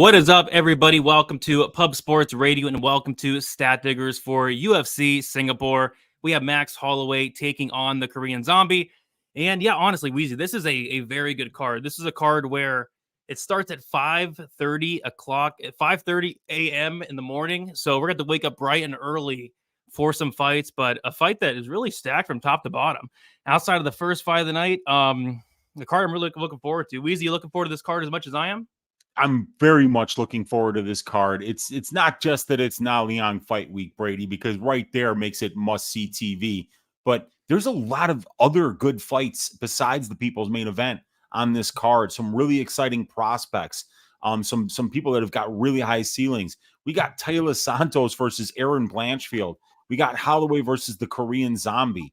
What is up, everybody? Welcome to Pub Sports Radio and welcome to Stat Diggers for UFC Singapore. We have Max Holloway taking on the Korean Zombie. And yeah, honestly, Weezy, this is a very good card. This is a card where it starts at 5:30 a.m. in the morning. So we're going to wake up bright and early for some fights, but a fight that is really stacked from top to bottom. Outside of the first fight of the night, the card I'm really looking forward to. Weezy, you looking forward to this card as much as I am? I'm very much looking forward to this card. It's not just that it's Na Liang Fight Week, Brady, because right there makes it must-see TV. But there's a lot of other good fights besides the people's main event on this card. Some really exciting prospects. Some people that have got really high ceilings. We got Taila Santos versus Erin Blanchfield. We got Holloway versus the Korean Zombie.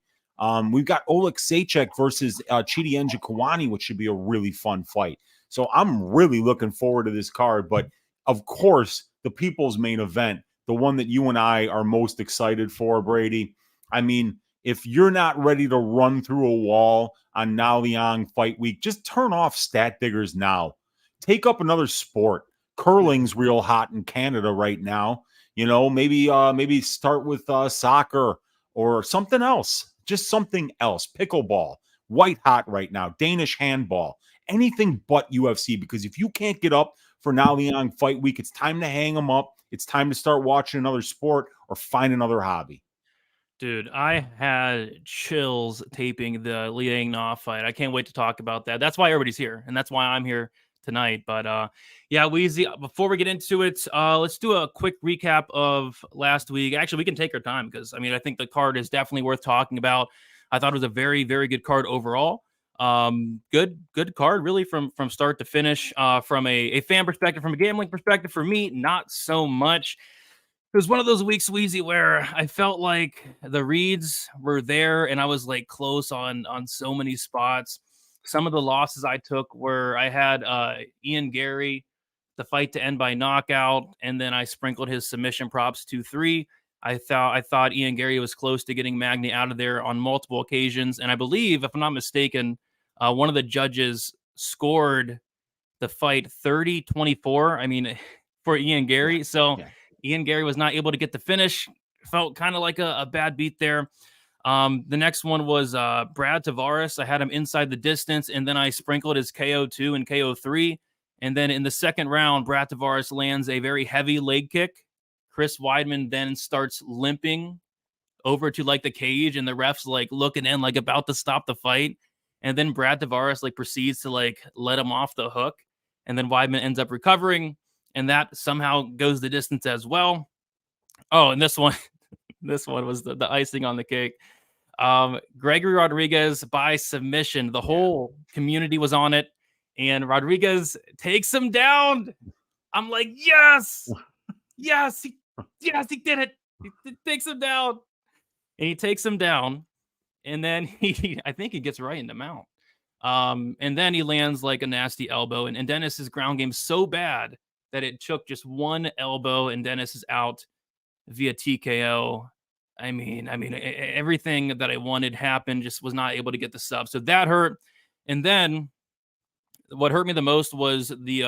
We've got Oleg Sachek versus Chikadze Kawani, which should be a really fun fight. So I'm really looking forward to this card. But of course, the people's main event, the one that you and I are most excited for, Brady. I mean, if you're not ready to run through a wall on Na Liang Fight Week, just turn off Stat Diggers now. Take up another sport. Curling's real hot in Canada right now. You know, maybe start with soccer or something else. Just something else. Pickleball, white hot right now. Danish handball. Anything but UFC, because if you can't get up for Na Liang Fight Week, it's time to hang them up. It's time to start watching another sport or find another hobby. Dude, I had chills taping the Liang Na fight. I can't wait to talk about that. That's why everybody's here, and that's why I'm here tonight. But yeah, Weezy, before we get into it, let's do a quick recap of last week. Actually, we can take our time because, I mean, I think the card is definitely worth talking about. I thought it was a very, very good card overall. Good card, really, from start to finish. From a fan perspective, from a gambling perspective, for me, not so much. It was one of those weeks, Weezy, where I felt like the reads were there and I was like close on so many spots. Some of the losses I took were I had Ian Gary, the fight to end by knockout, and then I sprinkled his submission props 2-3. I thought Ian Gary was close to getting Magny out of there on multiple occasions. And I believe, if I'm not mistaken, one of the judges scored the fight 30-24. I mean, for Ian Gary. So Ian Gary was not able to get the finish. Felt kind of like a bad beat there. The next one was Brad Tavares. I had him inside the distance, and then I sprinkled his KO2 and KO3. And then in the second round, Brad Tavares lands a very heavy leg kick. Chris Weidman then starts limping over to like the cage, and the ref's like looking in, like about to stop the fight. And then Brad Tavares like proceeds to like let him off the hook. And then Weidman ends up recovering, and that somehow goes the distance as well. Oh, and this one was the icing on the cake. Gregory Rodriguez by submission. The whole community was on it, and Rodriguez takes him down. I'm like, yes, he did it. He takes him down, and he takes him down, and then I think he gets right in the mount. And then he lands like a nasty elbow, and Dennis's ground game so bad that it took just one elbow, and Dennis is out via TKO. I mean, everything that I wanted happened, just was not able to get the sub. So that hurt. And then what hurt me the most was the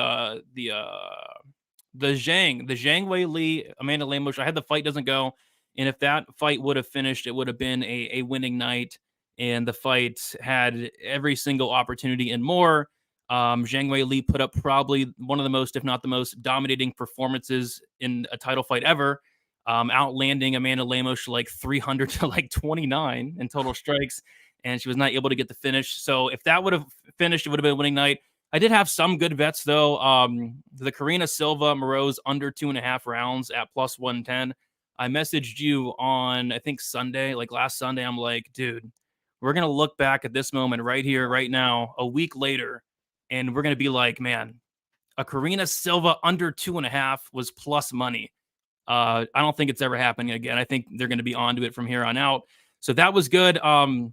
Zhang Wei Li, Amanda Lemos. I had the fight doesn't go. And if that fight would have finished, it would have been a winning night. And the fight had every single opportunity and more. Zhang Wei Li put up probably one of the most, if not the most, dominating performances in a title fight ever. Outlanding Amanda Lemos like 300 to like 29 in total strikes, and she was not able to get the finish. So if that would have finished, it would have been a winning night. I did have some good bets though. The Karina Silva Moroz under 2.5 rounds at plus 110. I messaged you on, I think Sunday, like last Sunday. I'm like, dude, we're going to look back at this moment right here, right now, a week later, and we're going to be like, man, a Karina Silva under 2.5 was plus money. I don't think it's ever happening again. I think they're going to be onto it from here on out. So that was good. And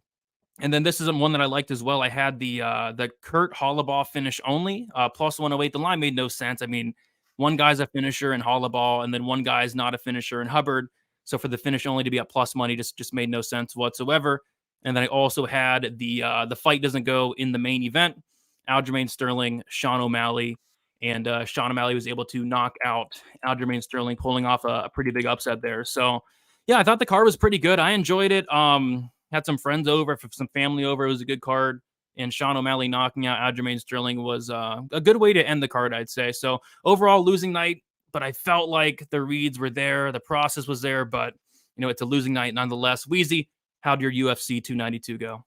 then this is one that I liked as well. I had the Kurt Hollabaugh finish only, plus 108. The line made no sense. I mean, one guy's a finisher in Hollabaugh, and then one guy's not a finisher in Hubbard. So for the finish only to be at plus money just made no sense whatsoever. And then I also had the fight doesn't go in the main event. Aljamain Sterling, Sean O'Malley. and Sean O'Malley was able to knock out Aljamain Sterling, pulling off a pretty big upset there. So, yeah, I thought the card was pretty good. I enjoyed it. Had some friends over, some family over. It was a good card. And Sean O'Malley knocking out Aljamain Sterling was a good way to end the card, I'd say. So overall, losing night, but I felt like the reads were there. The process was there, but, it's a losing night nonetheless. Weezy, how'd your UFC 292 go?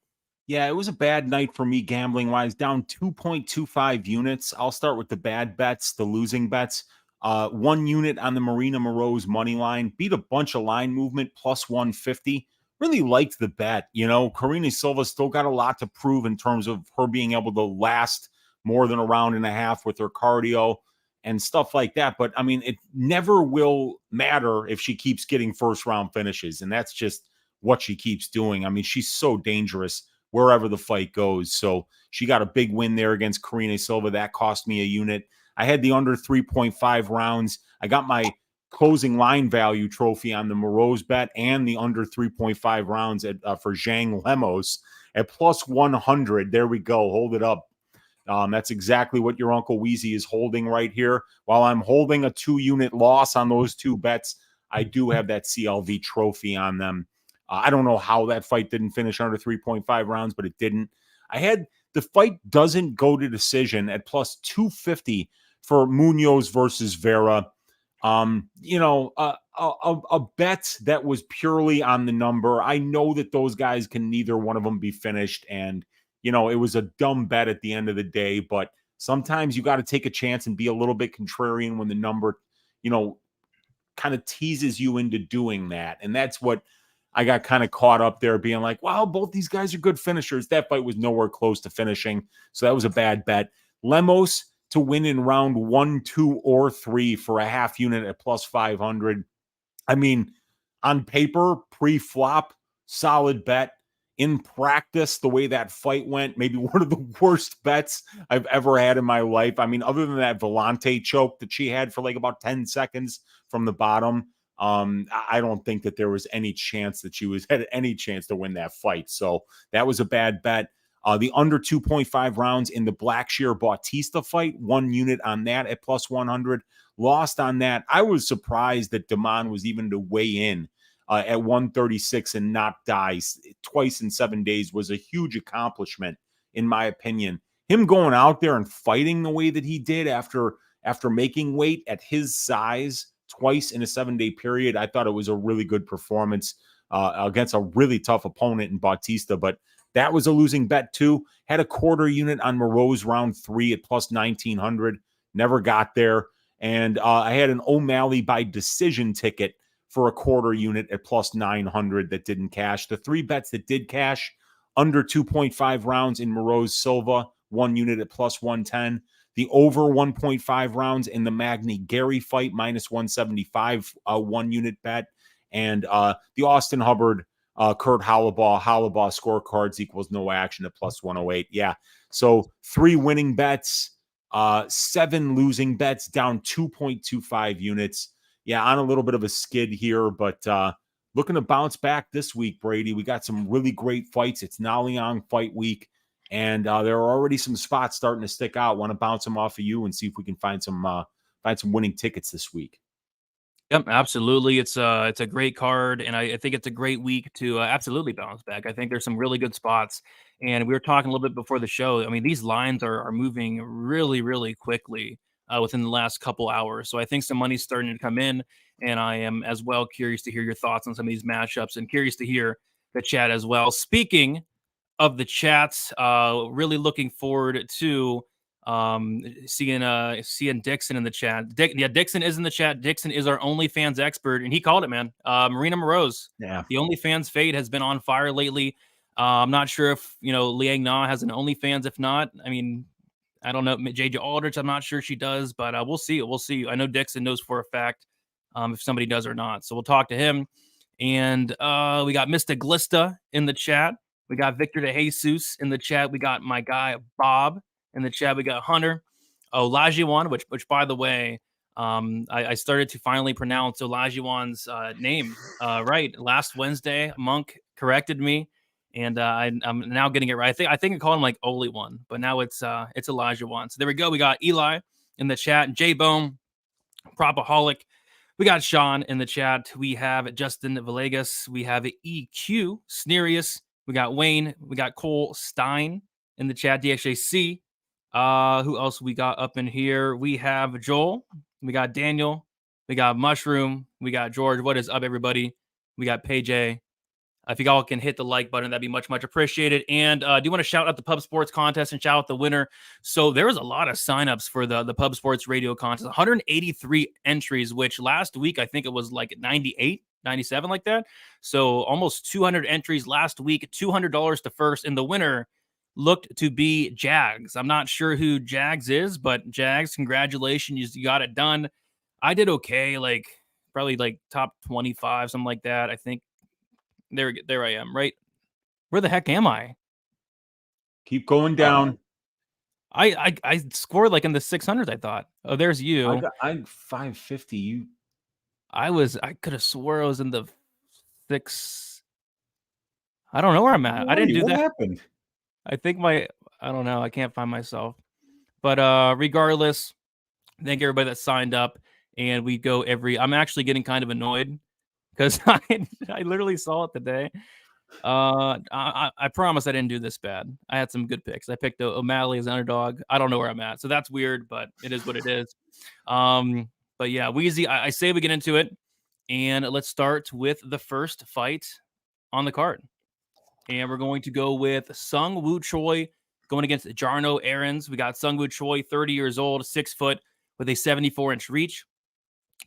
Yeah, it was a bad night for me gambling wise, down 2.25 units. I'll start with the bad bets, the losing bets. 1 unit on the Marina Moroz money line, beat a bunch of line movement, plus 150. Really liked the bet. Karina Silva still got a lot to prove in terms of her being able to last more than a round and a half with her cardio and stuff like that. But I mean, it never will matter if she keeps getting first round finishes. And that's just what she keeps doing. I mean, she's so dangerous wherever the fight goes. So she got a big win there against Karina Silva. That cost me a unit. I had the under 3.5 rounds. I got my closing line value trophy on the Moroz bet and the under 3.5 rounds for Zhang Lemos at plus 100. There we go. Hold it up. That's exactly what your Uncle Weezy is holding right here. While I'm holding a 2-unit loss on those two bets, I do have that CLV trophy on them. I don't know how that fight didn't finish under 3.5 rounds, but it didn't. I had the fight doesn't go to decision at plus 250 for Munoz versus Vera. A bet that was purely on the number. I know that those guys can neither one of them be finished. And, it was a dumb bet at the end of the day, but sometimes you got to take a chance and be a little bit contrarian when the number, kind of teases you into doing that. And that's what I got kind of caught up there being like, wow, both these guys are good finishers. That fight was nowhere close to finishing. So that was a bad bet. Lemos to win in round 1, 2, or 3 for a half unit at plus 500. I mean, on paper, pre-flop, solid bet. In practice, the way that fight went, maybe one of the worst bets I've ever had in my life. I mean, other than that Volante choke that she had for like about 10 seconds from the bottom, I don't think that there was any chance that she had any chance to win that fight. So that was a bad bet. The under 2.5 rounds in the Blackshear Bautista fight, 1 unit on that at plus 100. Lost on that. I was surprised that Damon was even to weigh in at 136 and not die twice in 7 days was a huge accomplishment, in my opinion. Him going out there and fighting the way that he did after making weight at his size twice in a 7-day period, I thought it was a really good performance against a really tough opponent in Bautista. But that was a losing bet too. Had a quarter unit on Moroz round 3 at plus 1900. Never got there. And I had an O'Malley by decision ticket for a quarter unit at plus 900 that didn't cash. The 3 bets that did cash, under 2.5 rounds in Moroz Silva, 1 unit at plus 110. The over 1.5 rounds in the Magny Gary fight, minus 175, 1 unit bet. And the Austin Hubbard, Kurt Hollabaugh scorecards equals no action at plus 108. Yeah. So 3 winning bets, 7 losing bets, down 2.25 units. Yeah, on a little bit of a skid here, but looking to bounce back this week, Brady. We got some really great fights. It's Naliang fight week, and there are already some spots starting to stick out. Want to bounce them off of you and see if we can find some winning tickets this week. Yep, absolutely. It's a great card, and I think it's a great week to absolutely bounce back. I think there's some really good spots, and we were talking a little bit before the show. I mean, these lines are moving really, really quickly within the last couple hours. So I think some money's starting to come in, and I am as well curious to hear your thoughts on some of these matchups, and curious to hear the chat as well. Speaking of the chats, really looking forward to seeing Dixon in the chat. Dixon is in the chat. Dixon is our OnlyFans expert, and he called it, man. Marina Moroz, Yeah, the OnlyFans fade has been on fire lately. I'm not sure if Liang Na has an OnlyFans. If not, I mean, I don't know. JJ Aldrich, I'm not sure she does, but we'll see. We'll see. I know Dixon knows for a fact if somebody does or not. So we'll talk to him. And we got Mr. Glista in the chat. We got Victor De Jesus in the chat. We got my guy Bob in the chat. We got Hunter Olajuwon, which by the way, I started to finally pronounce Olajuwon's name right. Last Wednesday, Monk corrected me, and I'm now getting it right. I think I called him like Oli one, but now it's Olajuwon. So there we go. We got Eli in the chat. J-Bone, Propaholic. We got Sean in the chat. We have Justin Villegas. We have EQ, Snerius. We got Wayne. We got Cole Stein in the chat. DXJC. Who else we got up in here? We have Joel. We got Daniel. We got Mushroom. We got George. What is up, everybody? We got PJ. If you all can hit the like button, that'd be much, much appreciated. And do you want to shout out the Pub Sports contest and shout out the winner? So there was a lot of signups for the Pub Sports radio contest, 183 entries, which last week, I think it was like 98, 97 like that. So almost 200 entries last week, $200 to first. And the winner looked to be Jags. I'm not sure who Jags is, but Jags, congratulations. You got it done. I did okay, like probably like top 25, something like that, I think. There I am, right? Where the heck am I? Keep going down. I scored like in the 600s, I thought. Oh, there's you. I'm 550. I could have swore I was in the 6. I don't know where I'm at. I didn't do that. What happened? I think I don't know. I can't find myself. But regardless, thank everybody that signed up. And we go I'm actually getting kind of annoyed because I literally saw it today. I promise I didn't do this bad. I had some good picks. I picked O'Malley as an underdog. I don't know where I'm at, so that's weird, but it is what it is. But yeah, Weezy, I say we get into it, and let's start with the first fight on the card. And we're going to go with Sung Woo Choi going against Jarno Aarons. We got Sung Woo Choi, 30 years old, 6 foot with a 74-inch reach.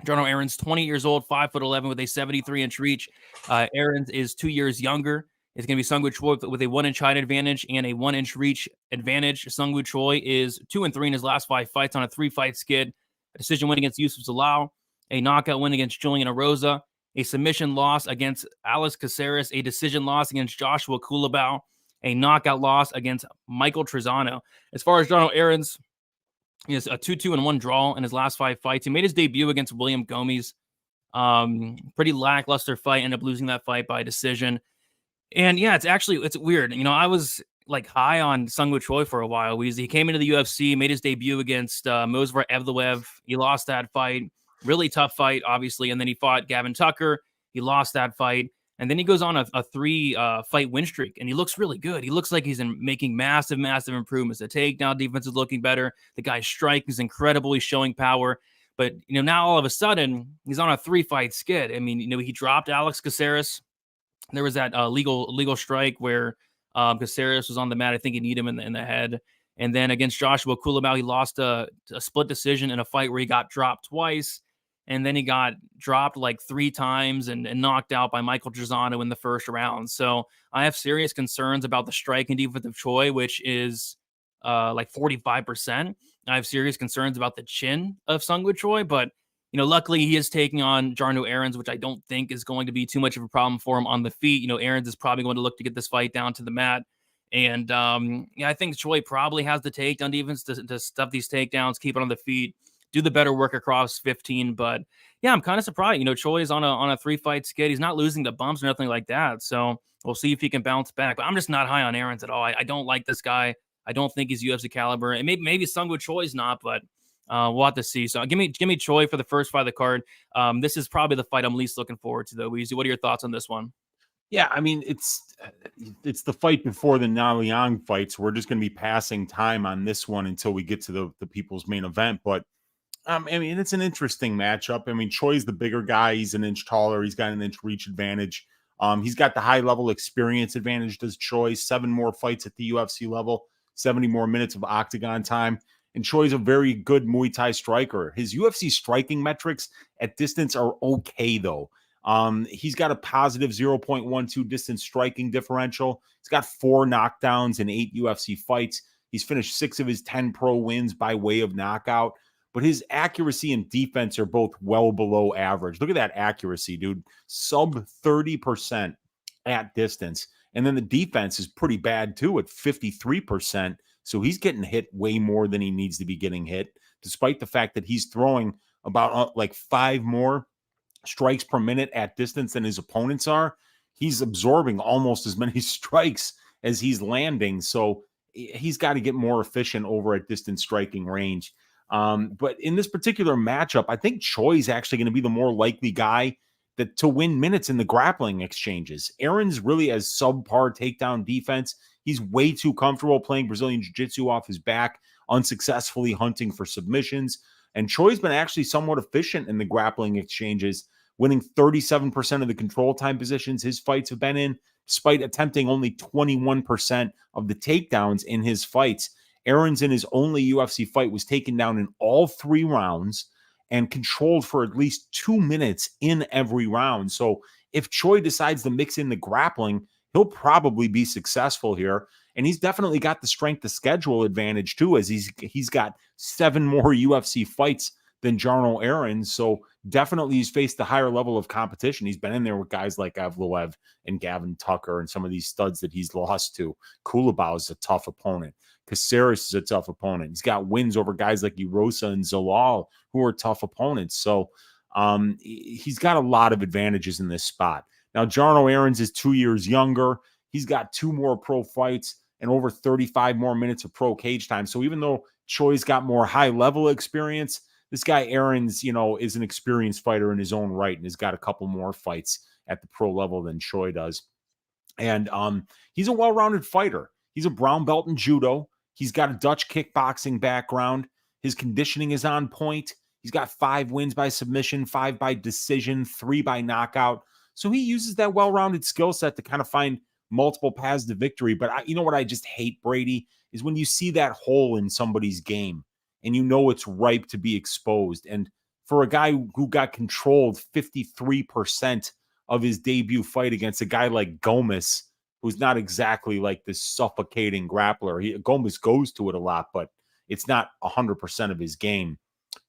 Jarno Aarons, 20 years old, 5'11" with a 73-inch reach. Aarons is 2 years younger. It's going to be Sung Woo Choi with a 1-inch height advantage and a 1-inch reach advantage. Sung Woo Choi is 2-3 in his last 5 fights on a 3-fight skid. A decision win against Yusuf Zalal, a knockout win against Julian Erosa, a submission loss against Alex Caceres, a decision loss against Joshua Kulabau, a knockout loss against Michael Trezano. As far as Jarno Aarons, he has a 2-2-1 draw in his last 5 fights. He made his debut against William Gomes. Pretty lackluster fight. Ended up losing that fight by decision. And yeah, it's weird. You know, I was like high on Sung Woo Choi for a while. He came into the UFC, made his debut against Movsar Evloev. He lost that fight. Really tough fight, obviously. And then he fought Gavin Tucker. He lost that fight. And then he goes on a 3-fight win streak, and he looks really good. He looks like he's making massive, massive improvements. The takedown defense is looking better. The guy's strike is incredible. He's showing power. But, you know, now all of a sudden, he's on a 3-fight skid. I mean, you know, he dropped Alex Caceres. There was that legal strike where Caceres was on the mat. I think he kneed him in the head. And then against Joshua Kulabau, he lost a split decision in a fight where he got dropped twice. And then he got dropped like 3 times and knocked out by Michael Trezano in the first round. So I have serious concerns about the striking defense of Choi, which is like 45%. I have serious concerns about the chin of Sung Woo Choi, but you know, luckily he is taking on Jarno Aarons, which I don't think is going to be too much of a problem for him on the feet. You know, Aarons is probably going to look to get this fight down to the mat. And yeah, I think Choi probably has the takedown defense to stuff these takedowns, keep it on the feet, do the better work across 15. But yeah, I'm kind of surprised. You know, Choi is on a 3-fight skid. He's not losing the bumps or nothing like that. So we'll see if he can bounce back. But I'm just not high on Aarons at all. I don't like this guy. I don't think he's UFC caliber. And maybe Sung Woo Choi's not, but we'll have to see. So give me Choi for the first fight of the card. This is probably the fight I'm least looking forward to, though. Weezy, what are your thoughts on this one? Yeah, I mean, it's the fight before the Naliang fights. We're just going to be passing time on this one until we get to the people's main event. But I mean, it's an interesting matchup. I mean, Choi's the bigger guy. He's an inch taller. He's got an inch reach advantage. He's got the high level experience advantage. Does Choi 7 more fights at the UFC level, 70 more minutes of octagon time. And Choi's a very good Muay Thai striker. His UFC striking metrics at distance are okay, though. He's got a positive 0.12 distance striking differential. He's got 4 knockdowns in 8 UFC fights. He's finished 6 of his 10 pro wins by way of knockout. But his accuracy and defense are both well below average. Look at that accuracy, dude. Sub 30% at distance. And then the defense is pretty bad, too, at 53%. So he's getting hit way more than he needs to be getting hit, despite the fact that he's throwing about like 5 more strikes per minute at distance than his opponents are. He's absorbing almost as many strikes as he's landing. So he's got to get more efficient over at distance striking range. But in this particular matchup, I think Choi is actually going to be the more likely guy to win minutes in the grappling exchanges. Erin's really has subpar takedown defense. He's way too comfortable playing Brazilian Jiu-Jitsu off his back, unsuccessfully hunting for submissions. And Choi's been actually somewhat efficient in the grappling exchanges, winning 37% of the control time positions his fights have been in, despite attempting only 21% of the takedowns in his fights. Erin's in his only UFC fight was taken down in all 3 rounds and controlled for at least 2 minutes in every round. So if Choi decides to mix in the grappling, he'll probably be successful here. And he's definitely got the strength of schedule advantage too, as he's got 7 more UFC fights than Jarno Erin. So definitely he's faced a higher level of competition. He's been in there with guys like Evloev and Gavin Tucker and some of these studs that he's lost to. Kulabau is a tough opponent. Caceres is a tough opponent. He's got wins over guys like Erosa and Zalal, who are tough opponents. So he's got a lot of advantages in this spot. Now, Jarno Erin's is 2 years younger. He's got 2 more pro fights and over 35 more minutes of pro cage time. So even though Choi's got more high-level experience, this guy Erin's, is an experienced fighter in his own right and has got a couple more fights at the pro level than Choi does. And he's a well-rounded fighter. He's a brown belt in judo. He's got a Dutch kickboxing background. His conditioning is on point. He's got 5 wins by submission, 5 by decision, 3 by knockout. So he uses that well-rounded skill set to kind of find multiple paths to victory. But you know what I just hate, Brady, is when you see that hole in somebody's game and it's ripe to be exposed. And for a guy who got controlled 53% of his debut fight against a guy like Gomez, who's not exactly like this suffocating grappler. Gomez goes to it a lot, but it's not 100% of his game.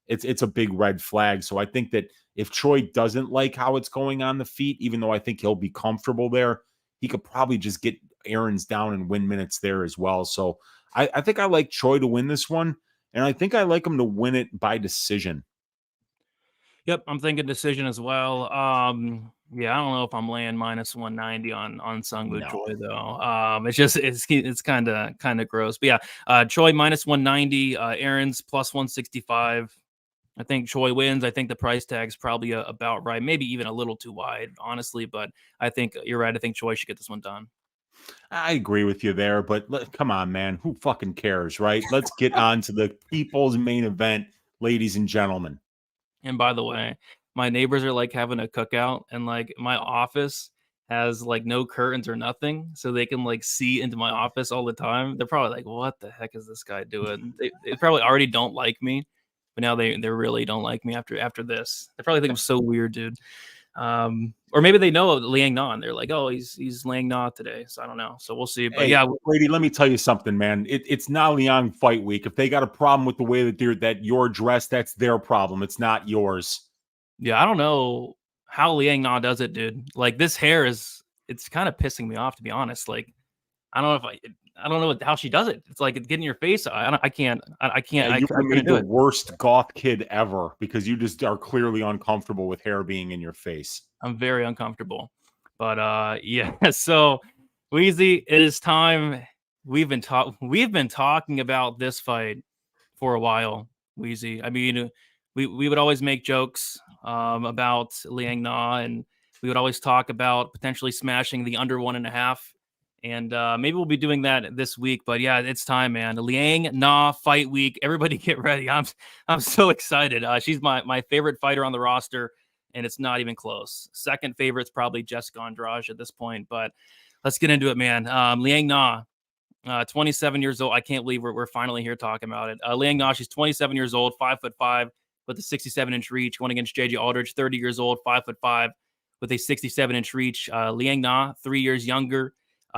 It's a big red flag. So I think that if Choi doesn't like how it's going on the feet, even though I think he'll be comfortable there, he could probably just get Erin's down and win minutes there as well. So I think I like Choi to win this one, and I think I like him to win it by decision. Yep, I'm thinking decision as well. Yeah, I don't know if I'm laying minus 190 on Sung-Woo Choi though. It's kind of gross. But yeah, Choi minus 190, Erin's plus 165. I think Choi wins. I think the price tag's probably about right, maybe even a little too wide, honestly. But I think you're right. I think Choi should get this one done. I agree with you there, but come on, man. Who fucking cares, right? Let's get on to the people's main event, ladies and gentlemen. And by the way, my neighbors are like having a cookout, and like my office has like no curtains or nothing, so they can like see into my office all the time. They're probably like, "What the heck is this guy doing?" They probably already don't like me, but now they really don't like me after this. They probably think I'm so weird, dude. Or maybe they know Liang Na, and they're like, "Oh, he's Liang Na today." So I don't know. So we'll see. But yeah, Brady, let me tell you something, man. It's Na Liang fight week. If they got a problem with the way that you're dressed, that's their problem. It's not yours. Yeah, I don't know how Liang Na does it, dude. Like this hair it's kind of pissing me off, to be honest. Like I don't know I don't know how she does it. It's like it's getting your face. I can't. Yeah, you made the worst goth kid ever because you just are clearly uncomfortable with hair being in your face. I'm very uncomfortable. But yeah, so Weezy, it is time. We've been talking about this fight for a while, Weezy. I mean, we would always make jokes about Liang Na, and we would always talk about potentially smashing the under 1.5. And maybe we'll be doing that this week. But yeah, it's time, man. Liang Na fight week. Everybody get ready. I'm so excited. She's my favorite fighter on the roster, and it's not even close. Second favorite's probably Jessica Andrade at this point. But let's get into it, man. Liang Na, 27 years old. I can't believe we're finally here talking about it. Liang Na, she's 27 years old, 5'5", with a 67-inch reach, going against JJ Aldrich, 30 years old, 5'5", with a 67-inch reach. Liang Na, 3 years younger.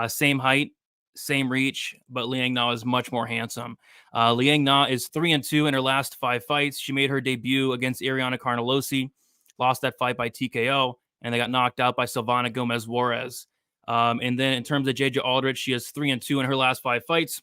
Same height, same reach, but Liang Na is much more handsome. Liang Na is 3-2 in her last 5 fights. She made her debut against Ariana Carnelosi, lost that fight by TKO, and they got knocked out by Silvana Gomez Juarez. And then in terms of JJ Aldrich, she is 3-2 in her last 5 fights.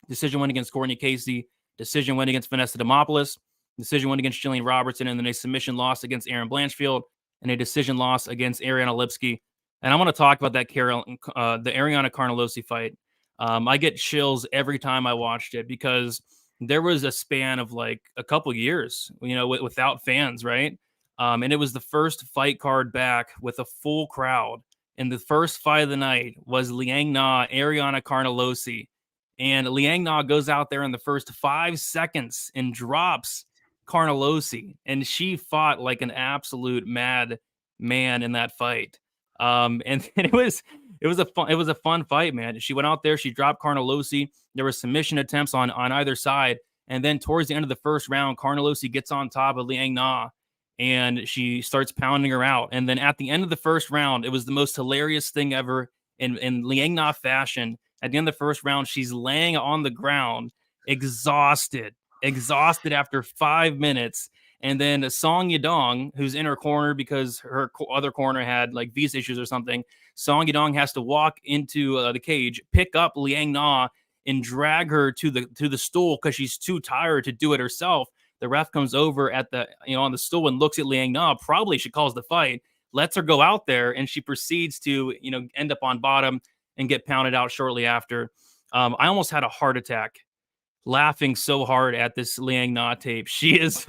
Decision win against Courtney Casey, decision win against Vanessa Demopoulos, decision win against Jillian Robertson, and then a submission loss against Erin Blanchfield, and a decision loss against Ariana Lipsky. And I want to talk about that the Ariana Carnelosi fight. I get chills every time I watched it because there was a span of like a couple years, without fans, right? And it was the first fight card back with a full crowd. And the first fight of the night was Liang Na, Ariana Carnelosi. And Liang Na goes out there in the first 5 seconds and drops Carnelosi. And she fought like an absolute mad man in that fight. And it was a fun fight, man. She went out there, she dropped Carnelosi. There were submission attempts on either side. And then towards the end of the first round, Carnelosi gets on top of Liang Na and she starts pounding her out. And then at the end of the first round, it was the most hilarious thing ever in Liang Na fashion. At the end of the first round, she's laying on the ground, exhausted after 5 minutes. And then Song Yadong, who's in her corner because her other corner had like visa issues or something, Song Yadong has to walk into the cage, pick up Liang Na, and drag her to the stool because she's too tired to do it herself. The ref comes over at the on the stool and looks at Liang Na. Probably she calls the fight, lets her go out there, and she proceeds to end up on bottom and get pounded out shortly after. I almost had a heart attack laughing so hard at this Liang Na tape. She is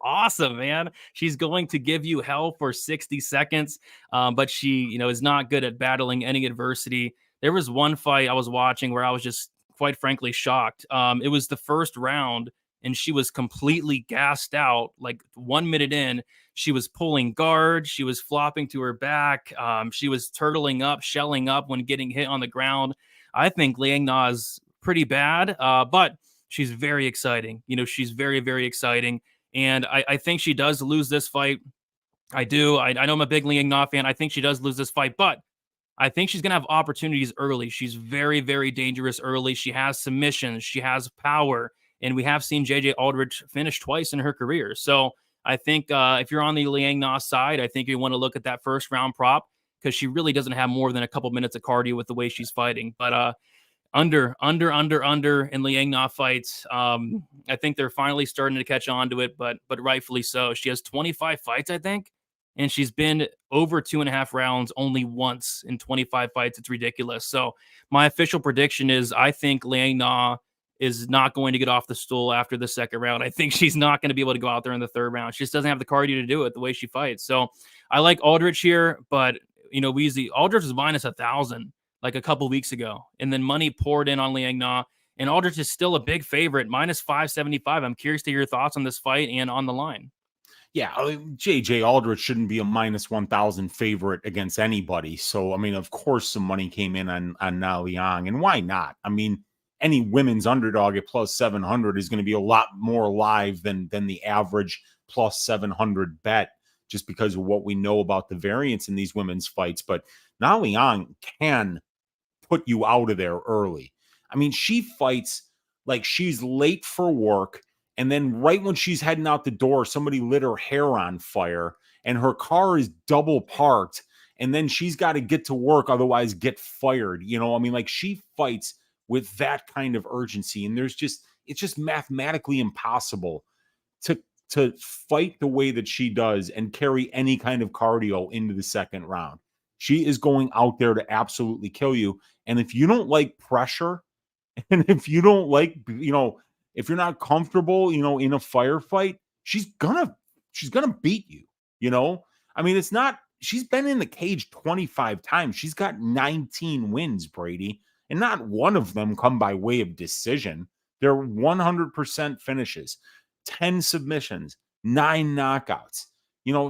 awesome, man. She's going to give you hell for 60 seconds, but she is not good at battling any adversity. There was one fight I was watching where I was just quite frankly shocked. It was the first round and she was completely gassed out. Like 1 minute in, she was pulling guard, she was flopping to her back, she was turtling up, shelling up when getting hit on the ground. I think Liang Na is pretty bad, but she's very exciting. She's very, very exciting. And I think she does lose this fight. I do. I know I'm a big Liang Na fan. I think she does lose this fight, but I think she's going to have opportunities early. She's very, very dangerous early. She has submissions. She has power. And we have seen JJ Aldrich finish twice in her career. So I think if you're on the Liang Na side, I think you want to look at that first round prop because she really doesn't have more than a couple minutes of cardio with the way she's fighting. But under in Liang Na fights. I think they're finally starting to catch on to it, but rightfully so. She has 25 fights, I think, and she's been over 2.5 rounds only once in 25 fights. It's ridiculous. So my official prediction is I think Liang Na is not going to get off the stool after the second round. I think she's not going to be able to go out there in the third round. She just doesn't have the cardio to do it the way she fights. So I like Aldrich here, but Weezy, Aldrich is minus 1,000 like a couple weeks ago, and then money poured in on Liang Na, and Aldrich is still a big favorite, minus 575. I'm curious to hear your thoughts on this fight and on the line. Yeah, JJ Aldrich shouldn't be a minus 1,000 favorite against anybody. So, of course, some money came in on Na Liang, and why not? Any women's underdog at plus 700 is going to be a lot more live than the average plus 700 bet, just because of what we know about the variance in these women's fights. But Na Liang can put you out of there early. She fights like she's late for work, and then right when she's heading out the door, somebody lit her hair on fire, and her car is double parked, and then she's got to get to work, otherwise get fired. She fights with that kind of urgency, and it's just mathematically impossible to fight the way that she does and carry any kind of cardio into the second round. She is going out there to absolutely kill you. And if you don't like pressure, and if you don't like, if you're not comfortable, in a firefight, she's gonna beat you. It's not, she's been in the cage 25 times. She's got 19 wins, Brady, and not one of them come by way of decision. They're 100% finishes, 10 submissions, 9 knockouts.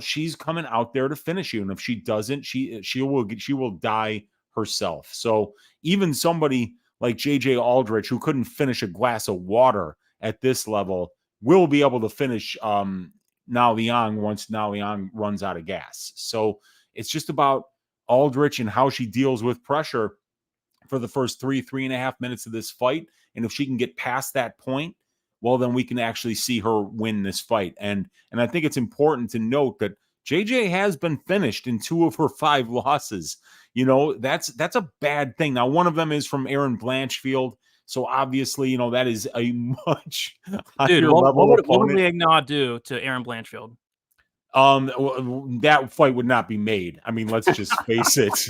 She's coming out there to finish you, and if she doesn't, she will die herself. So even somebody like JJ Aldrich, who couldn't finish a glass of water at this level, will be able to finish Na Liang once Na Liang runs out of gas. So it's just about Aldrich and how she deals with pressure for the first 3.5 minutes of this fight. And if she can get past that point, well, then we can actually see her win this fight. And I think it's important to note that JJ has been finished in 2 of her 5 losses. That's a bad thing. Now, one of them is from Erin Blanchfield. So obviously, that is a much higher level opponent. What would Liang Na do to Erin Blanchfield? That fight would not be made. Let's just face it.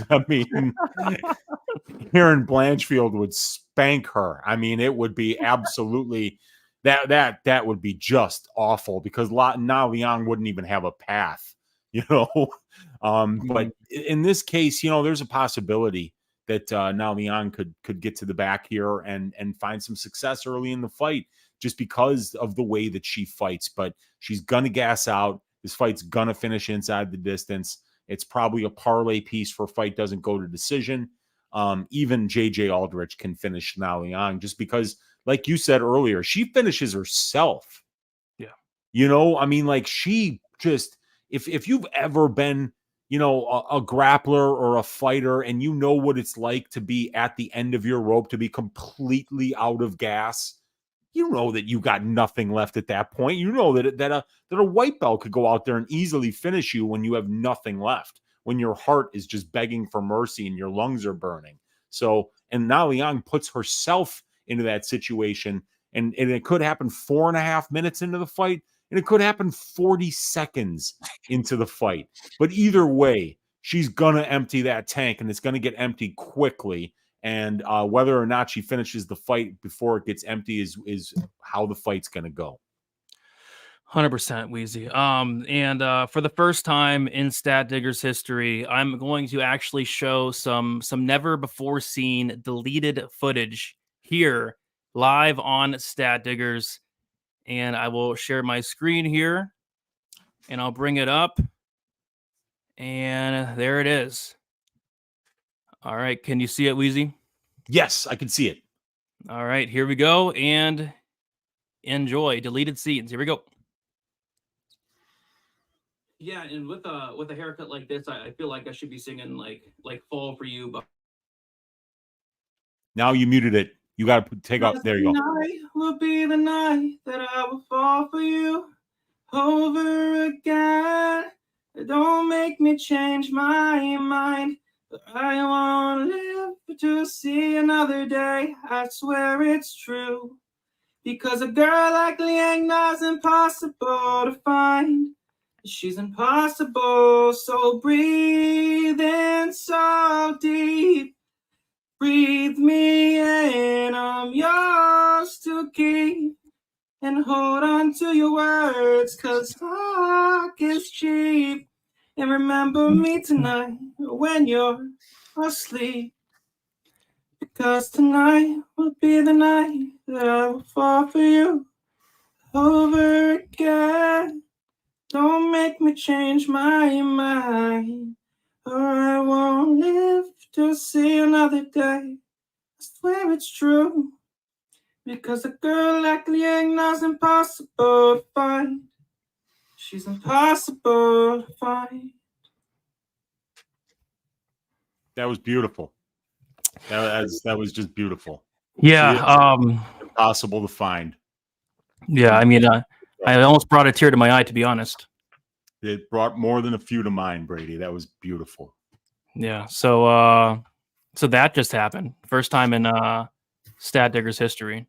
Erin Blanchfield would spank her. It would be absolutely, that would be just awful because now Liang wouldn't even have a path, But in this case, there's a possibility that now Liang could get to the back here and find some success early in the fight just because of the way that she fights. But she's gonna gas out. This fight's gonna finish inside the distance. It's probably a parlay piece for a fight doesn't go to decision. Even JJ Aldrich can finish now Liang just because, like you said earlier, she finishes herself. Yeah. Like she just, if you've ever been, a grappler or a fighter and you know what it's like to be at the end of your rope, to be completely out of gas, you know that you got nothing left at that point. You know that a white belt could go out there and easily finish you when you have nothing left, when your heart is just begging for mercy and your lungs are burning. So, and now Liang puts herself into that situation, and it could happen 4.5 minutes into the fight, and it could happen 40 seconds into the fight. But either way, she's gonna empty that tank, and it's gonna get empty quickly. And whether or not she finishes the fight before it gets empty is how the fight's going to go. 100% Weezy. And for the first time in Stat Diggers history, I'm going to actually show some never before seen deleted footage here live on Stat Diggers. And I will share my screen here and I'll bring it up. And there it is. All right. Can you see it, Weezy? Yes, I can see it. All right. Here we go. And enjoy deleted scenes. Here we go. Yeah, and with a haircut like this, I feel like I should be singing like "Fall for You." But now you muted it. You got to take out. There you go. Tonight will be the night that I will fall for you over again. Don't make me change my mind. But I won't live to see another day. I swear it's true. Because a girl like Liang Na's impossible to find. She's impossible, so breathe in so deep. Breathe me in, I'm yours to keep. And hold on to your words, 'cause talk is cheap. And remember me tonight when you're asleep. Because tonight will be the night that I will fall for you over again. Don't make me change my mind, or I won't live to see another day. I swear it's true, because a girl like Liang Na's impossible to find. She's impossible to find. That was beautiful. That was just beautiful. Yeah. Impossible to find. Yeah, I mean, I almost brought a tear to my eye, to be honest. It brought more than a few to mind, Brady. That was beautiful. Yeah. So that just happened. First time in Stat Diggers history.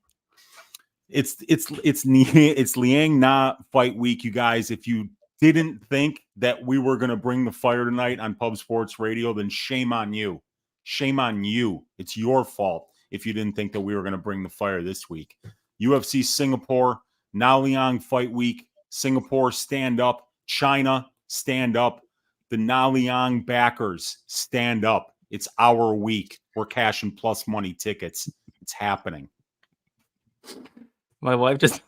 It's Liang Na fight week, you guys. If you didn't think that we were going to bring the fire tonight on Pub Sports Radio, then shame on you. Shame on you. It's your fault if you didn't think that we were going to bring the fire this week. UFC Singapore, Na Liang fight week. Singapore, stand up. China, stand up. The Na Liang backers, stand up. It's our week. We're cashing plus money tickets. It's happening. My wife just...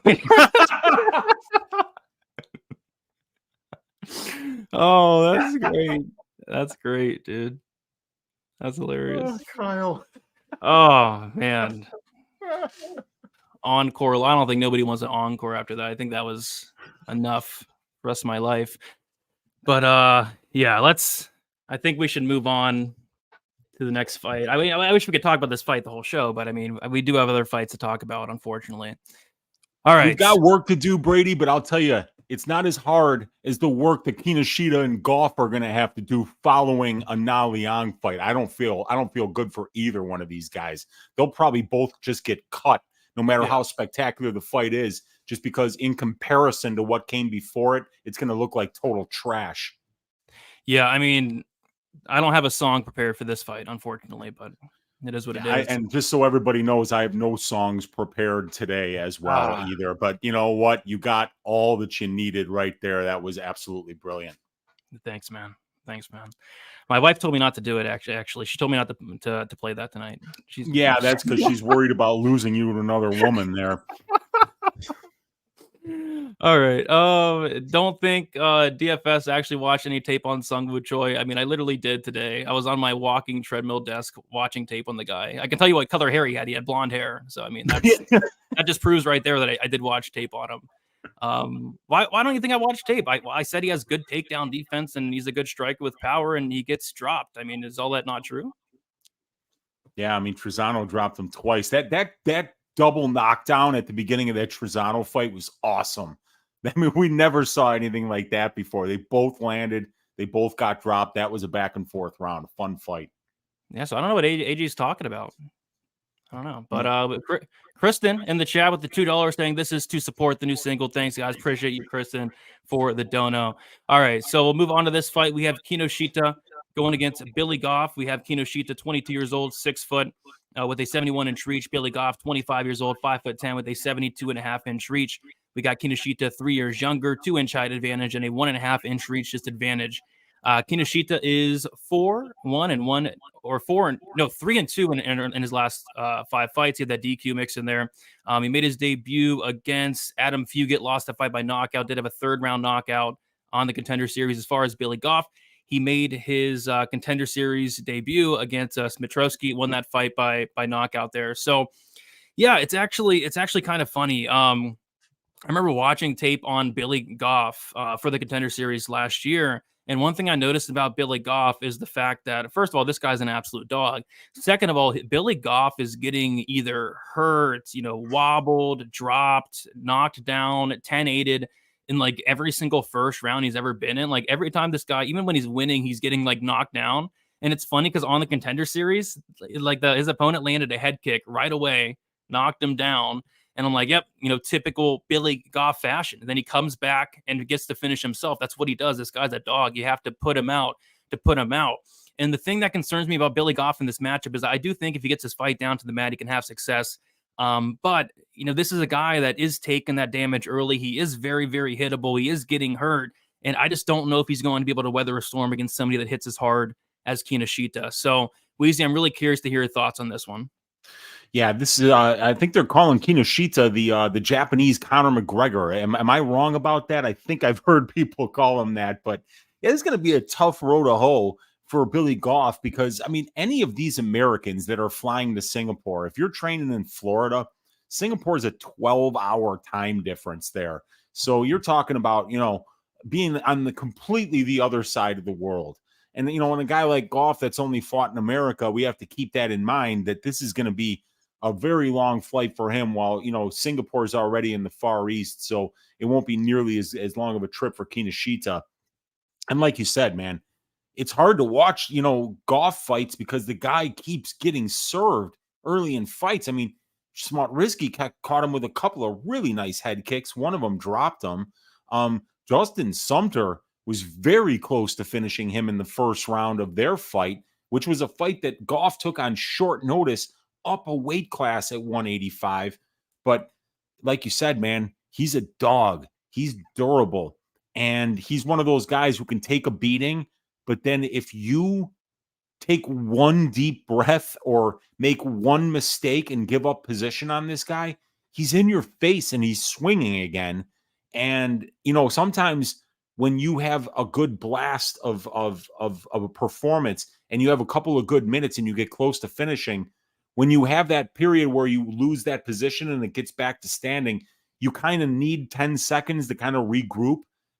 Oh, that's great. That's great, dude. That's hilarious. Oh, Kyle. Oh, man. Encore. I don't think nobody wants an encore after that. I think that was enough for the rest of my life. But yeah, I think we should move on to the next fight. I mean, I wish we could talk about this fight the whole show, but I mean, we do have other fights to talk about, unfortunately. All right. We've got work to do, Brady, but I'll tell you, it's not as hard as the work that Kinoshita and Goff are going to have to do following a Na Liang fight. I don't feel good for either one of these guys. They'll probably both just get cut, no matter how spectacular the fight is, just because in comparison to what came before it, it's going to look like total trash. Yeah, I mean, I don't have a song prepared for this fight, unfortunately, but It is what it is. And just so everybody knows, I have no songs prepared today as well either. But you know what? You got all that you needed right there. That was absolutely brilliant. Thanks, man. My wife told me not to do it. Actually, she told me not to play that tonight. That's because she's worried about losing you to another woman there. All right. Don't think DFS actually watched any tape on Sungwoo Choi. I mean, I literally did today. I was on my walking treadmill desk watching tape on the guy. I can tell you what color hair he had. He had blonde hair. So I mean, that just proves right there that I did watch tape on him. Why don't you think I watched tape? I said he has good takedown defense and he's a good striker with power and he gets dropped. I mean, is all that not true? Yeah, I mean, Trezano dropped him twice. That double knockdown at the beginning of that Trezano fight was awesome. I mean, we never saw anything like that before. They both landed. They both got dropped. That was a back and forth round. A fun fight. Yeah, so I don't know what AJ's talking about. I don't know. But Kristen in the chat with the $2 saying this is to support the new single. Thanks, guys. Appreciate you, Kristen, for the dono. All right, so we'll move on to this fight. We have Kinoshita going against Billy Goff. We have Kinoshita, 22 years old, 6 foot, with a 71-inch reach. Billy Goff, 25 years old, 5'10", with a 72.5-inch reach. We got Kinoshita 3 years younger, 2-inch height advantage, and a 1.5-inch reach disadvantage. Kinoshita is 4-1-1 or 3-2 in his last 5 fights. He had that DQ mix in there. He made his debut against Adam Fugit, lost the fight by knockout, did have a 3rd-round knockout on the Contender Series. As far as Billy Goff, he made his Contender Series debut against Smitrowski, won that fight by knockout there. So yeah, it's actually kind of funny. I remember watching tape on Billy Goff for the Contender Series last year. And one thing I noticed about Billy Goff is the fact that, first of all, this guy's an absolute dog. Second of all, Billy Goff is getting either hurt, wobbled, dropped, knocked down, 10-8'd in like every single first round he's ever been in. Like every time this guy, even when he's winning, he's getting like knocked down. And it's funny because on the Contender Series, like his opponent landed a head kick right away, knocked him down. And I'm like, yep, typical Billy Goff fashion. And then he comes back and gets to finish himself. That's what he does. This guy's a dog. You have to put him out to put him out. And the thing that concerns me about Billy Goff in this matchup is I do think if he gets his fight down to the mat, he can have success. But, this is a guy that is taking that damage early. He is very, very hittable. He is getting hurt. And I just don't know if he's going to be able to weather a storm against somebody that hits as hard as Kinoshita. So, Weezy, I'm really curious to hear your thoughts on this one. Yeah, this is. I think they're calling Kinoshita the Japanese Conor McGregor. Am I wrong about that? I think I've heard people call him that. But yeah, it's going to be a tough road to hoe for Billy Goff because, I mean, any of these Americans that are flying to Singapore, if you're training in Florida, Singapore is a 12-hour time difference there. So you're talking about, being on the completely the other side of the world. And, when a guy like Goff that's only fought in America, we have to keep that in mind that this is going to be a very long flight for him while, Singapore is already in the Far East. So it won't be nearly as long of a trip for Kinoshita. And like you said, man, it's hard to watch, Goff fights because the guy keeps getting served early in fights. I mean, Smartrisky caught him with a couple of really nice head kicks. One of them dropped him. Justin Sumter was very close to finishing him in the first round of their fight, which was a fight that Goff took on short notice up a weight class at 185. But like you said, man, he's a dog. He's durable. And he's one of those guys who can take a beating. But then if you take one deep breath or make one mistake and give up position on this guy, he's in your face and he's swinging again. And, sometimes when you have a good blast of a performance and you have a couple of good minutes and you get close to finishing, when you have that period where you lose that position and it gets back to standing, you kind of need 10 seconds to kind of regroup.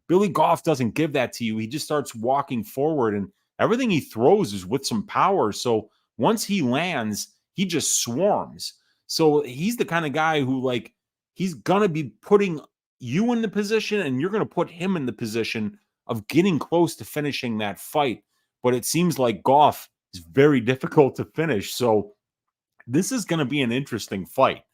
Billy Goff doesn't give that to you. He just starts walking forward and everything he throws is with some power. So once he lands, he just swarms. So he's the kind of guy who, he's going to be putting you in the position and you're going to put him in the position of getting close to finishing that fight. But it seems like Goff is very difficult to finish. So this is going to be an interesting fight.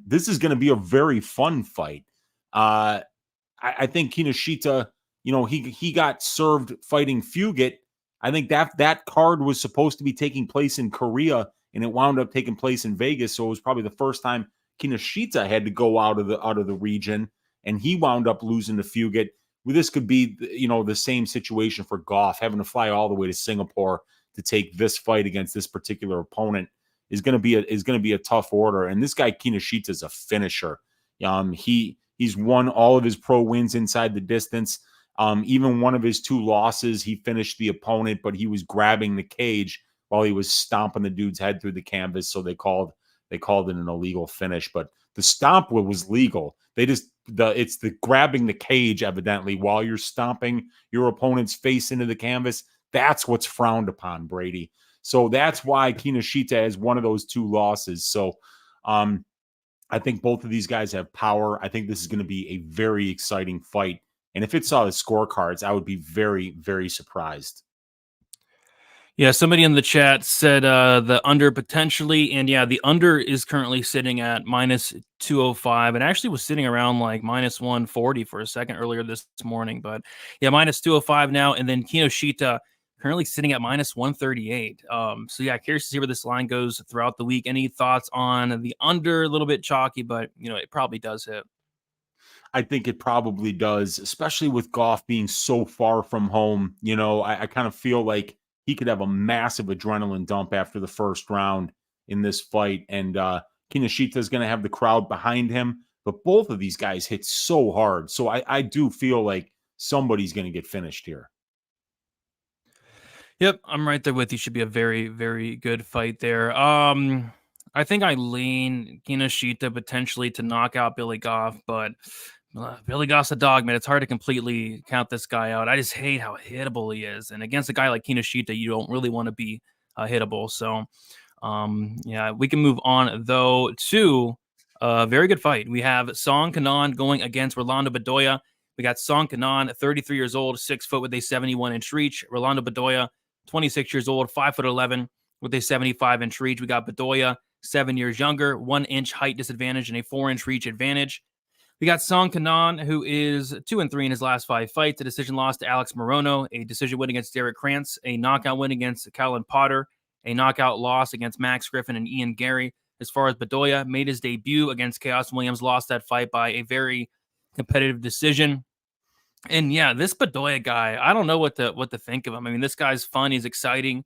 This is going to be a very fun fight. I think Kinoshita, he got served fighting Fugit. I think that card was supposed to be taking place in Korea and it wound up taking place in Vegas. So it was probably the first time Kinoshita had to go out of the region, and he wound up losing to Fugit. Well, this could be, the same situation for Goff, having to fly all the way to Singapore to take this fight against this particular opponent is going to be a tough order. And this guy Kinoshita is a finisher. He's won all of his pro wins inside the distance. Even one of his 2 losses, he finished the opponent, but he was grabbing the cage while he was stomping the dude's head through the canvas. So they called it an illegal finish, but the stomp was legal. It's the grabbing the cage, evidently, while you're stomping your opponent's face into the canvas. That's what's frowned upon, Brady. So that's why Kinoshita has one of those 2 losses. So I think both of these guys have power. I think this is going to be a very exciting fight. And if it saw the scorecards, I would be very, very surprised. Yeah, somebody in the chat said the under potentially, and yeah, the under is currently sitting at -205. It actually was sitting around like -140 for a second earlier this morning, but yeah, -205 now, and then Kinoshita currently sitting at -138. So yeah, curious to see where this line goes throughout the week. Any thoughts on the under? A little bit chalky, but it probably does hit. I think it probably does, especially with Goff being so far from home. I kind of feel like he could have a massive adrenaline dump after the first round in this fight. And Kinoshita is going to have the crowd behind him. But both of these guys hit so hard. So I do feel like somebody's going to get finished here. Yep, I'm right there with you. Should be a very, very good fight there. I think I lean Kinoshita potentially to knock out Billy Goff, but Billy Goff's a dog, man. It's hard to completely count this guy out. I just hate how hittable he is. And against a guy like Kinoshita, you don't really want to be hittable. So, yeah, we can move on, though, to a very good fight. We have Song Kanan going against Rolando Bedoya. We got Song Kanan, 33 years old, 6 foot with a 71-inch reach. Rolando Bedoya, 26 years old, 5'11" with a 75-inch reach. We got Bedoya, 7 years younger, 1-inch height disadvantage and a 4-inch reach advantage. We got Song Kanan, who is 2-3 in his last 5 fights. A decision loss to Alex Morono, a decision win against Derek Krantz, a knockout win against Callan Potter, a knockout loss against Max Griffin and Ian Gary. As far as Bedoya, made his debut against Chaos Williams, lost that fight by a very competitive decision. And yeah, this Bedoya guy, I don't know what to think of him. I mean, this guy's fun. He's exciting.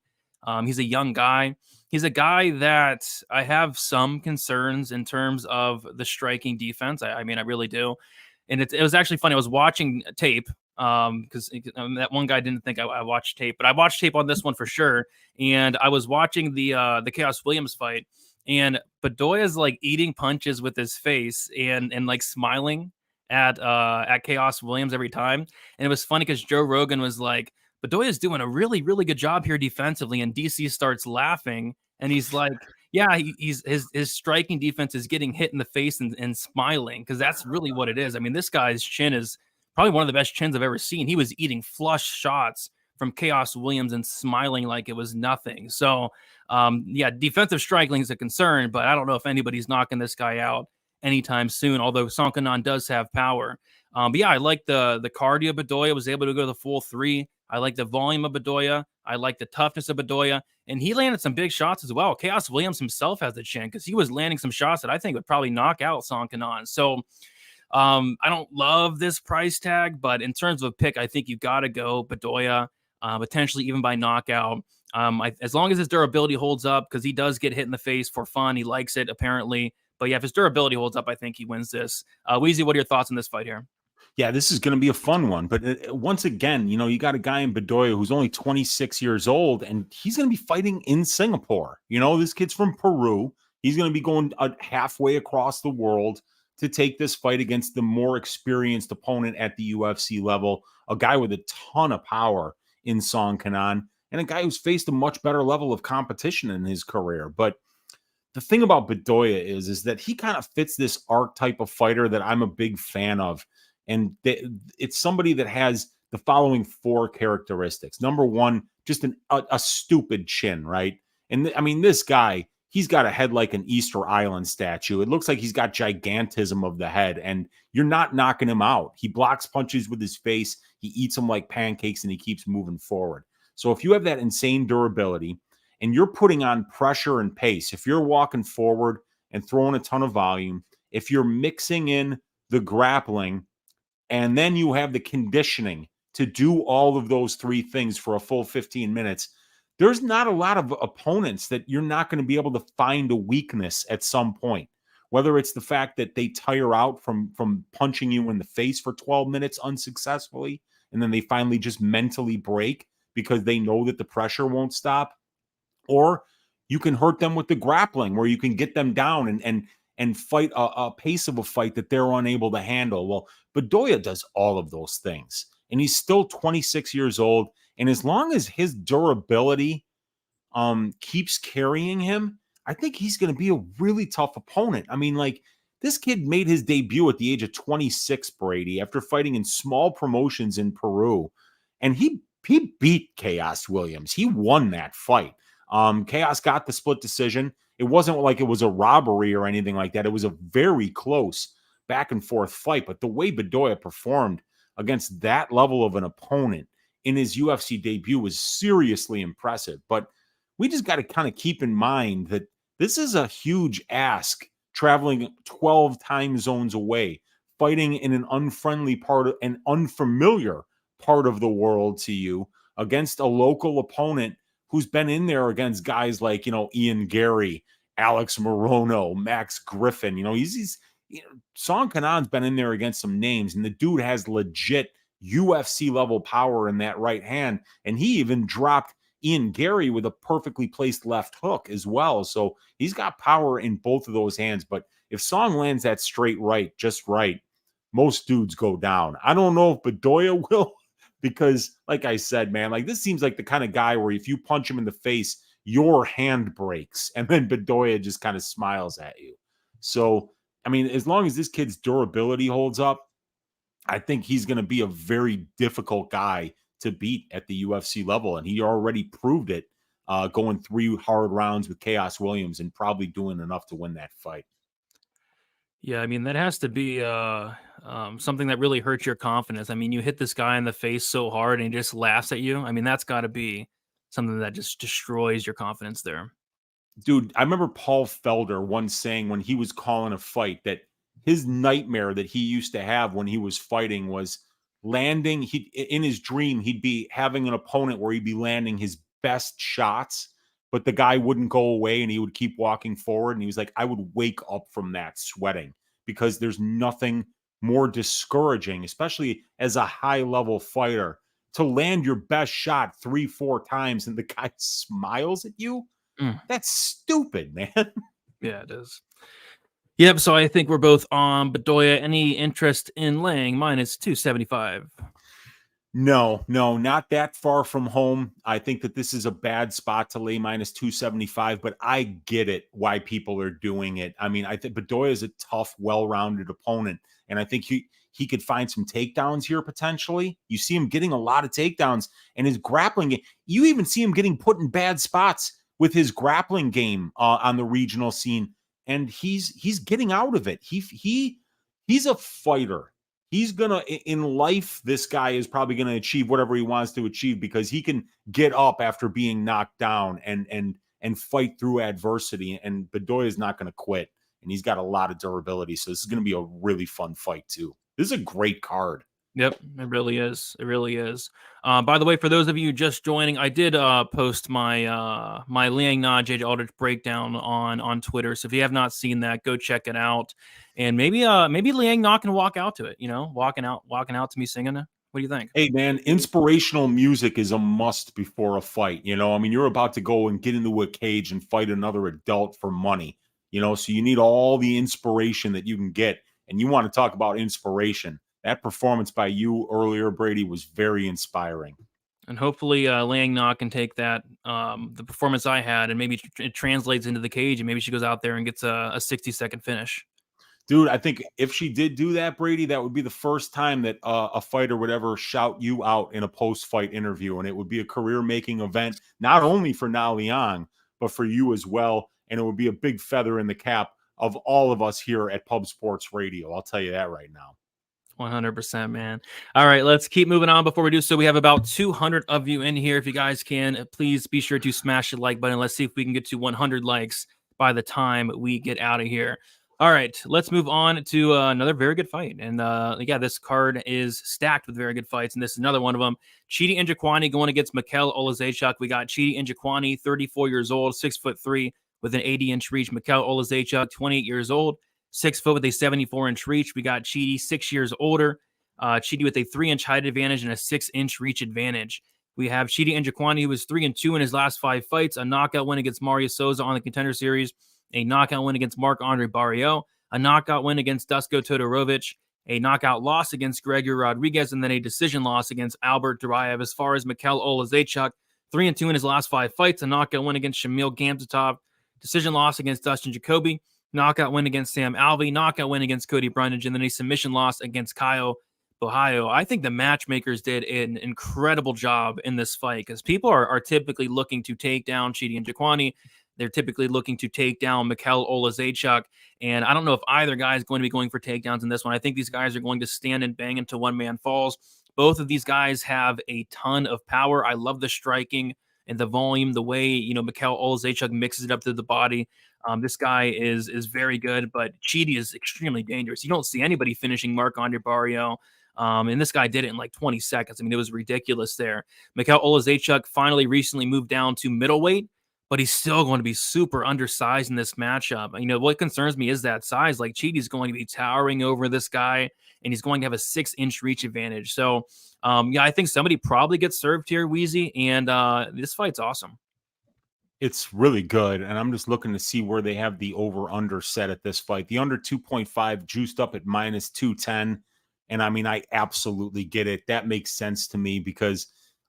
He's a young guy. He's a guy that I have some concerns in terms of the striking defense. I mean, I really do. And it was actually funny. I was watching tape because that one guy didn't think I watched tape, but I watched tape on this one for sure. And I was watching the Chaos Williams fight, and Bedoya's like eating punches with his face and like smiling at Chaos Williams every time. And it was funny because Joe Rogan was like, Bedoya's doing a really, really good job here defensively, and DC starts laughing, and he's like, yeah, his striking defense is getting hit in the face and smiling, because that's really what it is. I mean, this guy's chin is probably one of the best chins I've ever seen. He was eating flush shots from Chaos Williams and smiling like it was nothing. So, yeah, defensive striking is a concern, but I don't know if anybody's knocking this guy out anytime soon, although Song Kanan does have power. But yeah, I like the cardio of Bedoya, was able to go to the full 3. I like the volume of Bedoya. I like the toughness of Bedoya. And he landed some big shots as well. Chaos Williams himself has the chin because he was landing some shots that I think would probably knock out Song Kanan. So I don't love this price tag, but in terms of a pick, I think you got to go Bedoya, potentially even by knockout. As long as his durability holds up, because he does get hit in the face for fun. He likes it, apparently. But yeah, if his durability holds up, I think he wins this. Weezy, what are your thoughts on this fight here? Yeah, this is going to be a fun one. But once again, you got a guy in Bedoya who's only 26 years old, and he's going to be fighting in Singapore. This kid's from Peru. He's going to be going halfway across the world to take this fight against the more experienced opponent at the UFC level, a guy with a ton of power in Song Kanan, and a guy who's faced a much better level of competition in his career. But the thing about Bedoya is that he kind of fits this archetype of fighter that I'm a big fan of. And it's somebody that has the following 4 characteristics. Number one, just a stupid chin, right? And I mean, this guy, he's got a head like an Easter Island statue. It looks like he's got gigantism of the head, and you're not knocking him out. He blocks punches with his face. He eats them like pancakes, and he keeps moving forward. So if you have that insane durability, and you're putting on pressure and pace, if you're walking forward and throwing a ton of volume, if you're mixing in the grappling, and then you have the conditioning to do all of those three things for a full 15 minutes, there's not a lot of opponents that you're not going to be able to find a weakness at some point. Whether it's the fact that they tire out from punching you in the face for 12 minutes unsuccessfully, and then they finally just mentally break because they know that the pressure won't stop, or you can hurt them with the grappling where you can get them down and fight a pace of a fight that they're unable to handle. Well, Bedoya does all of those things, and he's still 26 years old. And as long as his durability keeps carrying him, I think he's going to be a really tough opponent. I mean, like, this kid made his debut at the age of 26, Brady, after fighting in small promotions in Peru, and he beat Chaos Williams. He won that fight. Chaos got the split decision. It wasn't like it was a robbery or anything like that. It was a very close back and forth fight. But the way Bedoya performed against that level of an opponent in his UFC debut was seriously impressive. But we just got to kind of keep in mind that this is a huge ask, traveling 12 time zones away, fighting in an unfriendly part, an unfamiliar part of the world to you, against a local opponent who's been in there against guys like, Ian Gary, Alex Morono, Max Griffin. Song Kanan's been in there against some names, and the dude has legit UFC level power in that right hand. And he even dropped Ian Gary with a perfectly placed left hook as well. So he's got power in both of those hands. But if Song lands that straight right, just right, most dudes go down. I don't know if Bedoya will, because like I said, man, like, this seems like the kind of guy where if you punch him in the face, your hand breaks, and then Bedoya just kind of smiles at you. So, I mean, as long as this kid's durability holds up, I think he's going to be a very difficult guy to beat at the UFC level. And he already proved it going 3 hard rounds with Chaos Williams and probably doing enough to win that fight. Yeah, I mean, that has to be something that really hurts your confidence. I mean, you hit this guy in the face so hard and he just laughs at you. I mean, that's got to be something that just destroys your confidence there. Dude, I remember Paul Felder once saying when he was calling a fight that his nightmare that he used to have when he was fighting was landing. In his dream, he'd be having an opponent where he'd be landing his best shots, but the guy wouldn't go away and he would keep walking forward. And he was like, I would wake up from that sweating, because there's nothing more discouraging, especially as a high level fighter, to land your best shot 3-4 times and the guy smiles at you. That's stupid, man. Yeah, it is. Yep, so I think we're both on Bedoya. Any interest in laying -275? No, not that far from home. I think that this is a bad spot to lay -275, but I get it why people are doing it. I mean, I think Bedoya is a tough, well-rounded opponent, and I think he could find some takedowns here potentially. You see him getting a lot of takedowns, and his grappling, you even see him getting put in bad spots with his grappling game on the regional scene, and he's getting out of it. He's a fighter. He's gonna, in life, this guy is probably gonna achieve whatever he wants to achieve because he can get up after being knocked down and fight through adversity. And Bedoya is not gonna quit, and he's got a lot of durability. So this is gonna be a really fun fight too. This is a great card. Yep, it really is. It really is. By the way, for those of you just joining, I did post my my Liang Na JJ Aldrich breakdown on Twitter. So if you have not seen that, go check it out. And maybe Liang Na can walk out to it. Walking out to me singing it. What do you think? Hey man, inspirational music is a must before a fight. I mean, you're about to go and get into a cage and fight another adult for money. So you need all the inspiration that you can get. And you want to talk about inspiration. That performance by you earlier, Brady, was very inspiring. And hopefully Liang Na can take that, the performance I had, and maybe it translates into the cage, and maybe she goes out there and gets a 60-second finish. Dude, I think if she did do that, Brady, that would be the first time that a fighter would ever shout you out in a post-fight interview, and it would be a career-making event, not only for Na Liang, but for you as well, and it would be a big feather in the cap of all of us here at Pub Sports Radio. I'll tell you that right now. 100%, man. All right, let's keep moving on. Before we do so, we have about 200 of you in here. If you guys can, please be sure to smash the like button. Let's see if we can get to 100 likes by the time we get out of here. All right, let's move on to another very good fight. And yeah, this card is stacked with very good fights, and this is another one of them. Chidi Njokuani going against Mikel Olazechuk. We got Chidi Njokuani, 34 years old, 6'3", with an 80-inch reach. Mikel Olazechuk, 28 years old, 6 foot with a 74-inch reach. We got Chidi, 6 years older. Chidi with a 3-inch height advantage and a 6-inch reach advantage. We have Chidi Njokuani, who was 3-2 in his last 5 fights. A knockout win against Mario Souza on the Contender Series. A knockout win against Marc-Andre Barriault. A knockout win against Dusko Todorovic. A knockout loss against Gregory Rodriguez. And then a decision loss against Albert Duraev. As far as Mikel Olazechuk, 3-2 in his last 5 fights. A knockout win against Shamil Gamzatov. Decision loss against Dustin Jacoby. Knockout win against Sam Alvey, knockout win against Cody Brundage, and then a submission loss against Caio Borralho. I think the matchmakers did an incredible job in this fight because people are typically looking to take down Chidi Njokuani. They're typically looking to take down Mikel Olazechuk, and I don't know if either guy is going to be going for takedowns in this one. I think these guys are going to stand and bang until one man falls. Both of these guys have a ton of power. I love the striking and the volume, the way, Mikel Olazechuk mixes it up to the body. This guy is very good, but Chidi is extremely dangerous. You don't see anybody finishing Marc-Andre Barriault, and this guy did it in like 20 seconds. I mean, it was ridiculous there. Mikel Olazechuk finally recently moved down to middleweight, but he's still going to be super undersized in this matchup. What concerns me is that size. Like, Chidi's going to be towering over this guy, and he's going to have a 6-inch reach advantage. So, yeah, I think somebody probably gets served here, Weezy, and this fight's awesome. It's really good, and I'm just looking to see where they have the over-under set at this fight. The under 2.5 juiced up at minus 210, and I mean, I absolutely get it. That makes sense to me because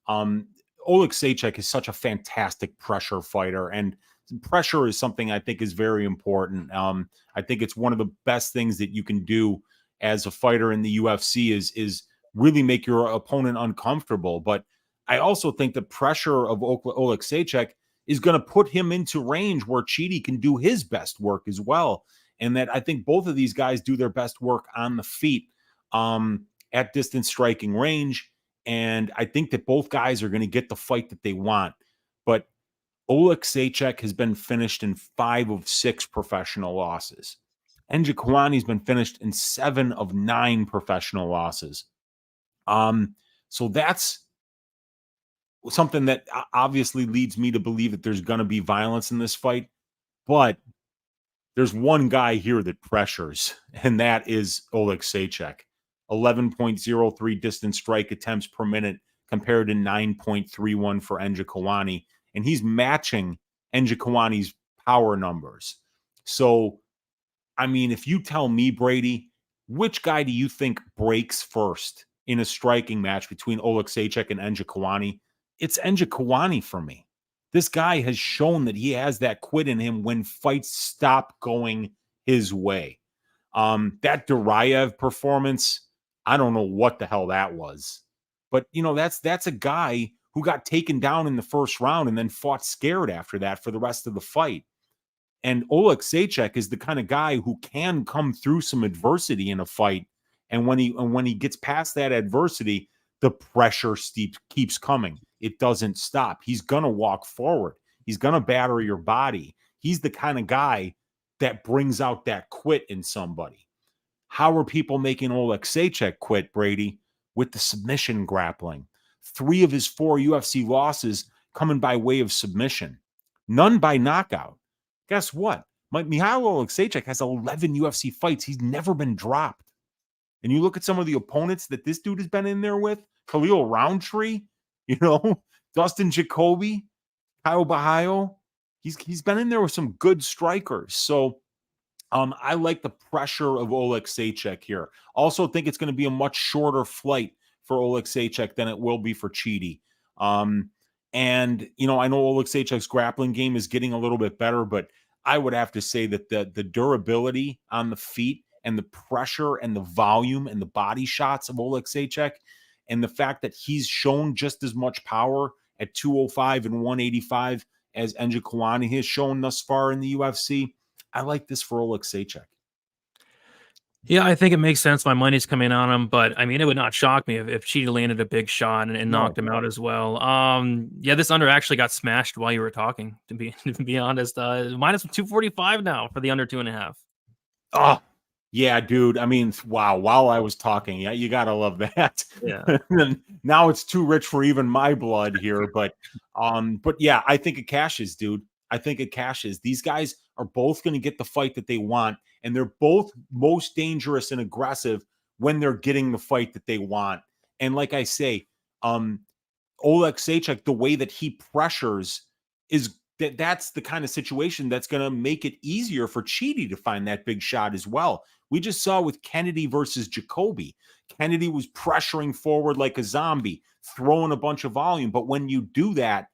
Oleksiejczuk is such a fantastic pressure fighter, and pressure is something I think is very important. I think it's one of the best things that you can do as a fighter in the UFC is really make your opponent uncomfortable. But I also think the pressure of Oleksiejczuk is going to put him into range where Chidi can do his best work as well. And that I think both of these guys do their best work on the feet at distance striking range. And I think that both guys are going to get the fight that they want. But Oleksiejczuk has been finished in 5 of 6 professional losses. Njokuani's been finished in 7 of 9 professional losses. So that's something that obviously leads me to believe that there's going to be violence in this fight. But there's one guy here that pressures, and that is Oleksiejczuk. 11.03 distance strike attempts per minute compared to 9.31 for Njokuani. And he's matching Njokuani's power numbers. So, I mean, if you tell me, Brady, which guy do you think breaks first in a striking match between Oleksiejczuk and Njokuani? It's Njokuani for me. This guy has shown that he has that quit in him when fights stop going his way. That Duraev performance, I don't know what the hell that was. But, that's a guy who got taken down in the first round and then fought scared after that for the rest of the fight. And Oleksiejczuk is the kind of guy who can come through some adversity in a fight. And when he gets past that adversity, the pressure keeps coming. It doesn't stop. He's going to walk forward. He's going to batter your body. He's the kind of guy that brings out that quit in somebody. How are people making Oleksiejczuk quit, Brady? With the submission grappling. 3 of his 4 UFC losses coming by way of submission. None by knockout. Guess what? Mihail Oleksiejczuk has 11 UFC fights. He's never been dropped. And you look at some of the opponents that this dude has been in there with, Khalil Roundtree, Dustin Jacoby, Caio Borralho. He's been in there with some good strikers. So I like the pressure of Oleksiejczuk here. Also think it's going to be a much shorter flight for Oleksiejczuk than it will be for Chidi. And, I know Oleksiejczuk's grappling game is getting a little bit better, but I would have to say that the durability on the feet and the pressure and the volume and the body shots of Oleksiejczuk and the fact that he's shown just as much power at 205 and 185 as Njokuani has shown thus far in the UFC, I like this for Oleksiejczuk. Yeah, I think it makes sense. My money's coming on him, but I mean, it would not shock me if Cheetah landed a big shot and No. knocked him out as well. Yeah, this under actually got smashed while you were talking. To be to be honest, minus 245 now for the under 2.5. Oh, yeah, dude. I mean, wow. While I was talking, yeah, you gotta love that. Yeah. And now it's too rich for even my blood here, but yeah, I think it cashes, dude. I think it cashes. These guys are both going to get the fight that they want, and they're both most dangerous and aggressive when they're getting the fight that they want. And like I say, Oleksiejczuk, the way that he pressures is that's the kind of situation that's going to make it easier for Chidi to find that big shot as well. We just saw with Kennedy versus Jacoby. Kennedy was pressuring forward like a zombie, throwing a bunch of volume. But when you do that,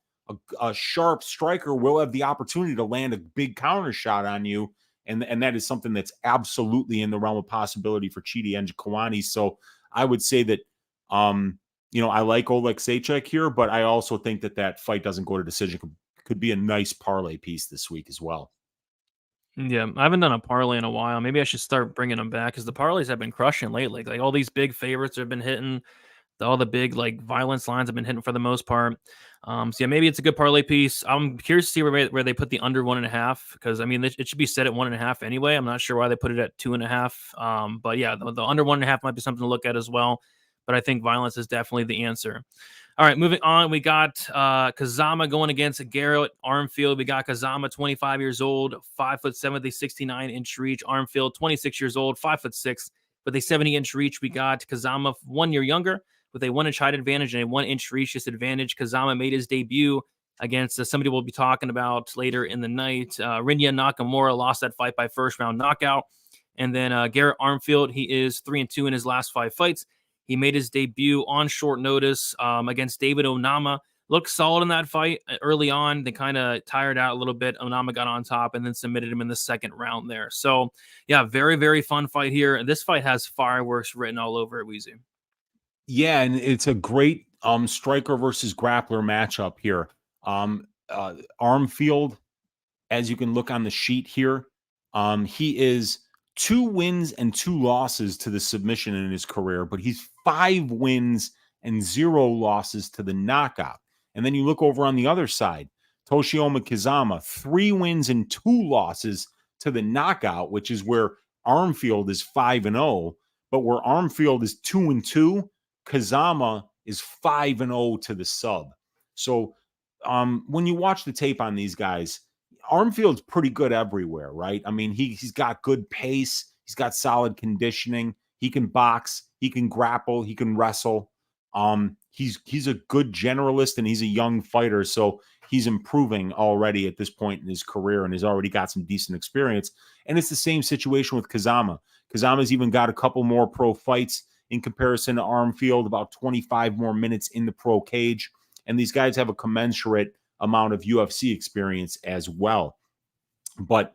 a sharp striker will have the opportunity to land a big counter shot on you. And that is something that's absolutely in the realm of possibility for Chidi and Kawani. So I would say that I like Oleksiejczuk here, but I also think that fight doesn't go to decision. Could be a nice parlay piece this week as well. Yeah, I haven't done a parlay in a while. Maybe I should start bringing them back because the parlays have been crushing lately. Like all these big favorites have been hitting. All the big like violence lines have been hitting for the most part. So yeah, maybe it's a good parlay piece. I'm curious to see where they put the under 1.5 because I mean it should be set at 1.5 anyway. I'm not sure why they put it at 2.5. But yeah, the under 1.5 might be something to look at as well. But I think violence is definitely the answer. All right, moving on. We got Kazama going against Garrett Armfield. We got Kazama, 25 years old, 5'7", with a 69-inch reach. Armfield, 26 years old, 5'6", with a 70-inch reach. We got Kazama 1 year younger with a 1-inch height advantage and a 1-inch reach disadvantage. Kazama made his debut against somebody we'll be talking about later in the night. Rinya Nakamura lost that fight by first round knockout. And then Garrett Armfield, he is 3-2 in his last 5 fights. He made his debut on short notice against David Onama. Looked solid in that fight early on. They kind of tired out a little bit. Onama got on top and then submitted him in the second round there. So, yeah, very, very fun fight here. This fight has fireworks written all over it, Weezy. Yeah, and it's a great striker versus grappler matchup here. Armfield, as you can look on the sheet here, he is 2 wins and 2 losses to the submission in his career, but he's 5 wins and 0 losses to the knockout. And then you look over on the other side, Toshiomi Kazama, 3 wins and 2 losses to the knockout, which is where Armfield is 5-0, but where Armfield is 2-2, Kazama is 5-0 to the sub. So when you watch the tape on these guys, Armfield's pretty good everywhere, right? I mean, he's got good pace. He's got solid conditioning. He can box. He can grapple. He can wrestle. He's a good generalist and he's a young fighter. So he's improving already at this point in his career and has already got some decent experience. And it's the same situation with Kazama. Kazama's even got a couple more pro fights in comparison to Armfield, about 25 more minutes in the pro cage. And these guys have a commensurate amount of UFC experience as well. But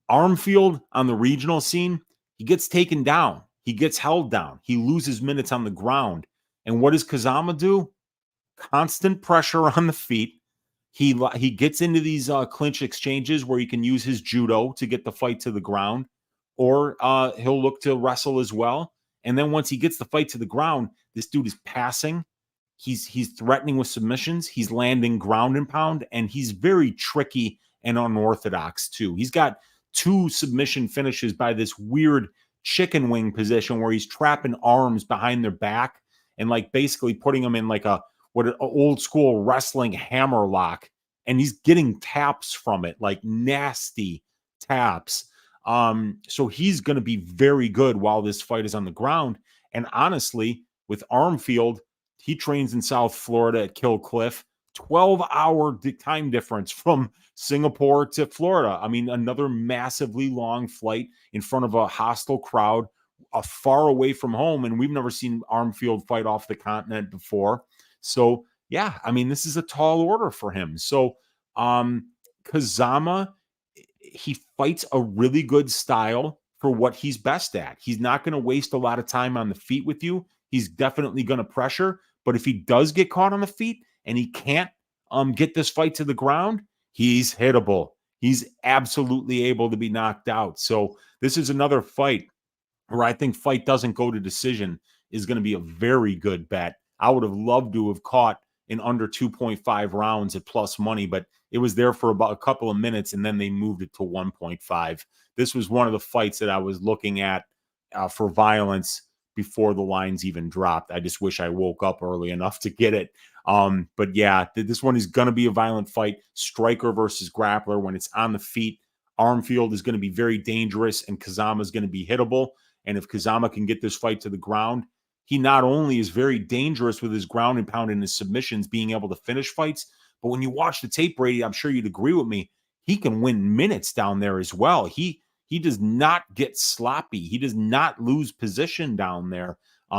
Armfield on the regional scene, he gets taken down. He gets held down. He loses minutes on the ground. And what does Kazama do? Constant pressure on the feet. He gets into these clinch exchanges where he can use his judo to get the fight to the ground, or he'll look to wrestle as well. And then once he gets the fight to the ground, this dude is passing. He's threatening with submissions. He's landing ground and pound, and he's very tricky and unorthodox too. He's got 2 submission finishes by this weird chicken wing position where he's trapping arms behind their back and like basically putting them in like an old school wrestling hammer lock, and he's getting taps from it, like nasty taps. So he's going to be very good while this fight is on the ground. And honestly, with Armfield, he trains in South Florida at Kill Cliff, 12-hour time difference from Singapore to Florida. I mean, another massively long flight in front of a hostile crowd, far away from home. And we've never seen Armfield fight off the continent before. So, yeah, I mean, this is a tall order for him. So, Kazama, he fights a really good style for what he's best at. He's not going to waste a lot of time on the feet with you. He's definitely going to pressure. But if he does get caught on the feet and he can't get this fight to the ground, he's hittable. He's absolutely able to be knocked out. So this is another fight or I think fight doesn't go to decision is going to be a very good bet. I would have loved to have caught in under 2.5 rounds at plus money, but it was there for about a couple of minutes and then they moved it to 1.5. This was one of the fights that I was looking at for violence before the lines even dropped. I just wish I woke up early enough to get it. But yeah, this one is going to be a violent fight. Striker versus grappler. When it's on the feet, Armfield is going to be very dangerous and Kazama is going to be hittable. And if Kazama can get this fight to the ground, he not only is very dangerous with his ground and pound and his submissions, being able to finish fights, but when you watch the tape, Brady, I'm sure you'd agree with me, he can win minutes down there as well. He does not get sloppy. He does not lose position down there.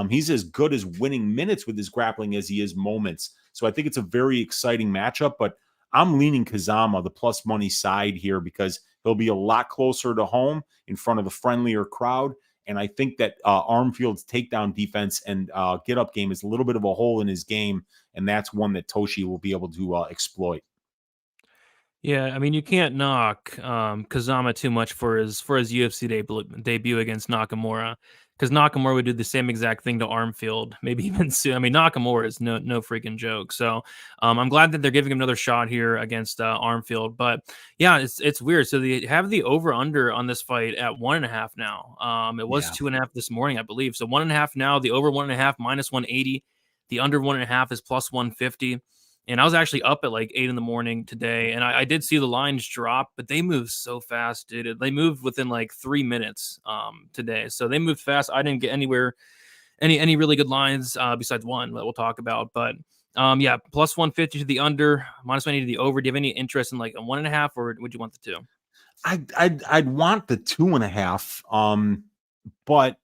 He's as good as winning minutes with his grappling as he is moments. So I think it's a very exciting matchup, but I'm leaning Kazama, the plus money side here, because he'll be a lot closer to home in front of a friendlier crowd. And I think that Armfield's takedown defense and get-up game is a little bit of a hole in his game, and that's one that Toshi will be able to exploit. Yeah, I mean, you can't knock Kazama too much for his UFC debut against Nakamura, because Nakamura would do the same exact thing to Armfield, maybe even soon. I mean, Nakamura is no freaking joke. So I'm glad that they're giving him another shot here against Armfield. But yeah, it's weird. So they have the over under on this fight at 1.5 now. It was 2.5 this morning, I believe. So 1.5 now. The over 1.5 minus 180. The under 1.5 is plus 150. And I was actually up at like 8 in the morning today, and I did see the lines drop, but they moved so fast, dude. They moved within like 3 minutes today. So they moved fast. I didn't get any really good lines besides one that we'll talk about. But yeah, plus 150 to the under, minus 180 to the over. Do you have any interest in like a 1.5, or would you want the 2? I'd want the 2.5. But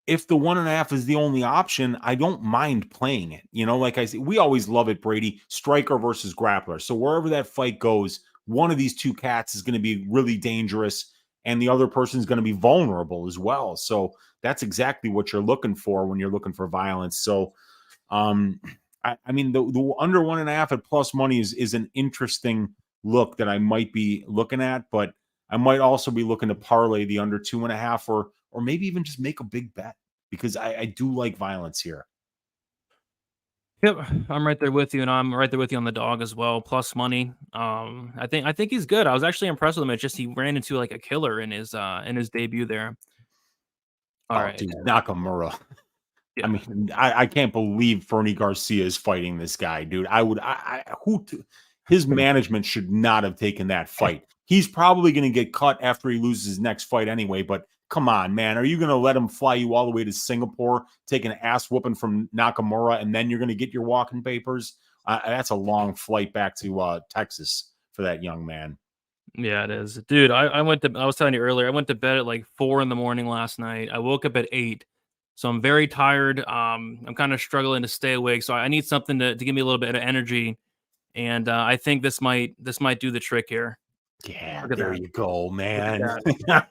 if the 1.5 is the only option, I don't mind playing it. You know, like I said, we always love it, Brady, striker versus grappler. So wherever that fight goes, one of these two cats is going to be really dangerous and the other person is going to be vulnerable as well. So that's exactly what you're looking for when you're looking for violence. So, I mean, the under 1.5 at plus money is an interesting look that I might be looking at, but I might also be looking to parlay the under 2.5 or maybe even just make a big bet because I do like violence here. Yep, I'm right there with you, and I'm right there with you on the dog as well. Plus money. I think he's good. I was actually impressed with him. It's just he ran into like a killer in his debut there. All right, dude, Nakamura. Yeah. I mean, I can't believe Fernie Garcia is fighting this guy, dude. His management should not have taken that fight. He's probably going to get cut after he loses his next fight anyway, but come on, man. Are you going to let him fly you all the way to Singapore, take an ass whooping from Nakamura, and then you're going to get your walking papers? That's a long flight back to Texas for that young man. Yeah, it is. Dude, I was telling you earlier, I went to bed at like 4 in the morning last night. I woke up at 8. So I'm very tired. I'm kind of struggling to stay awake. So I need something to give me a little bit of energy. And I think this might do the trick here. Yeah, there you go, man.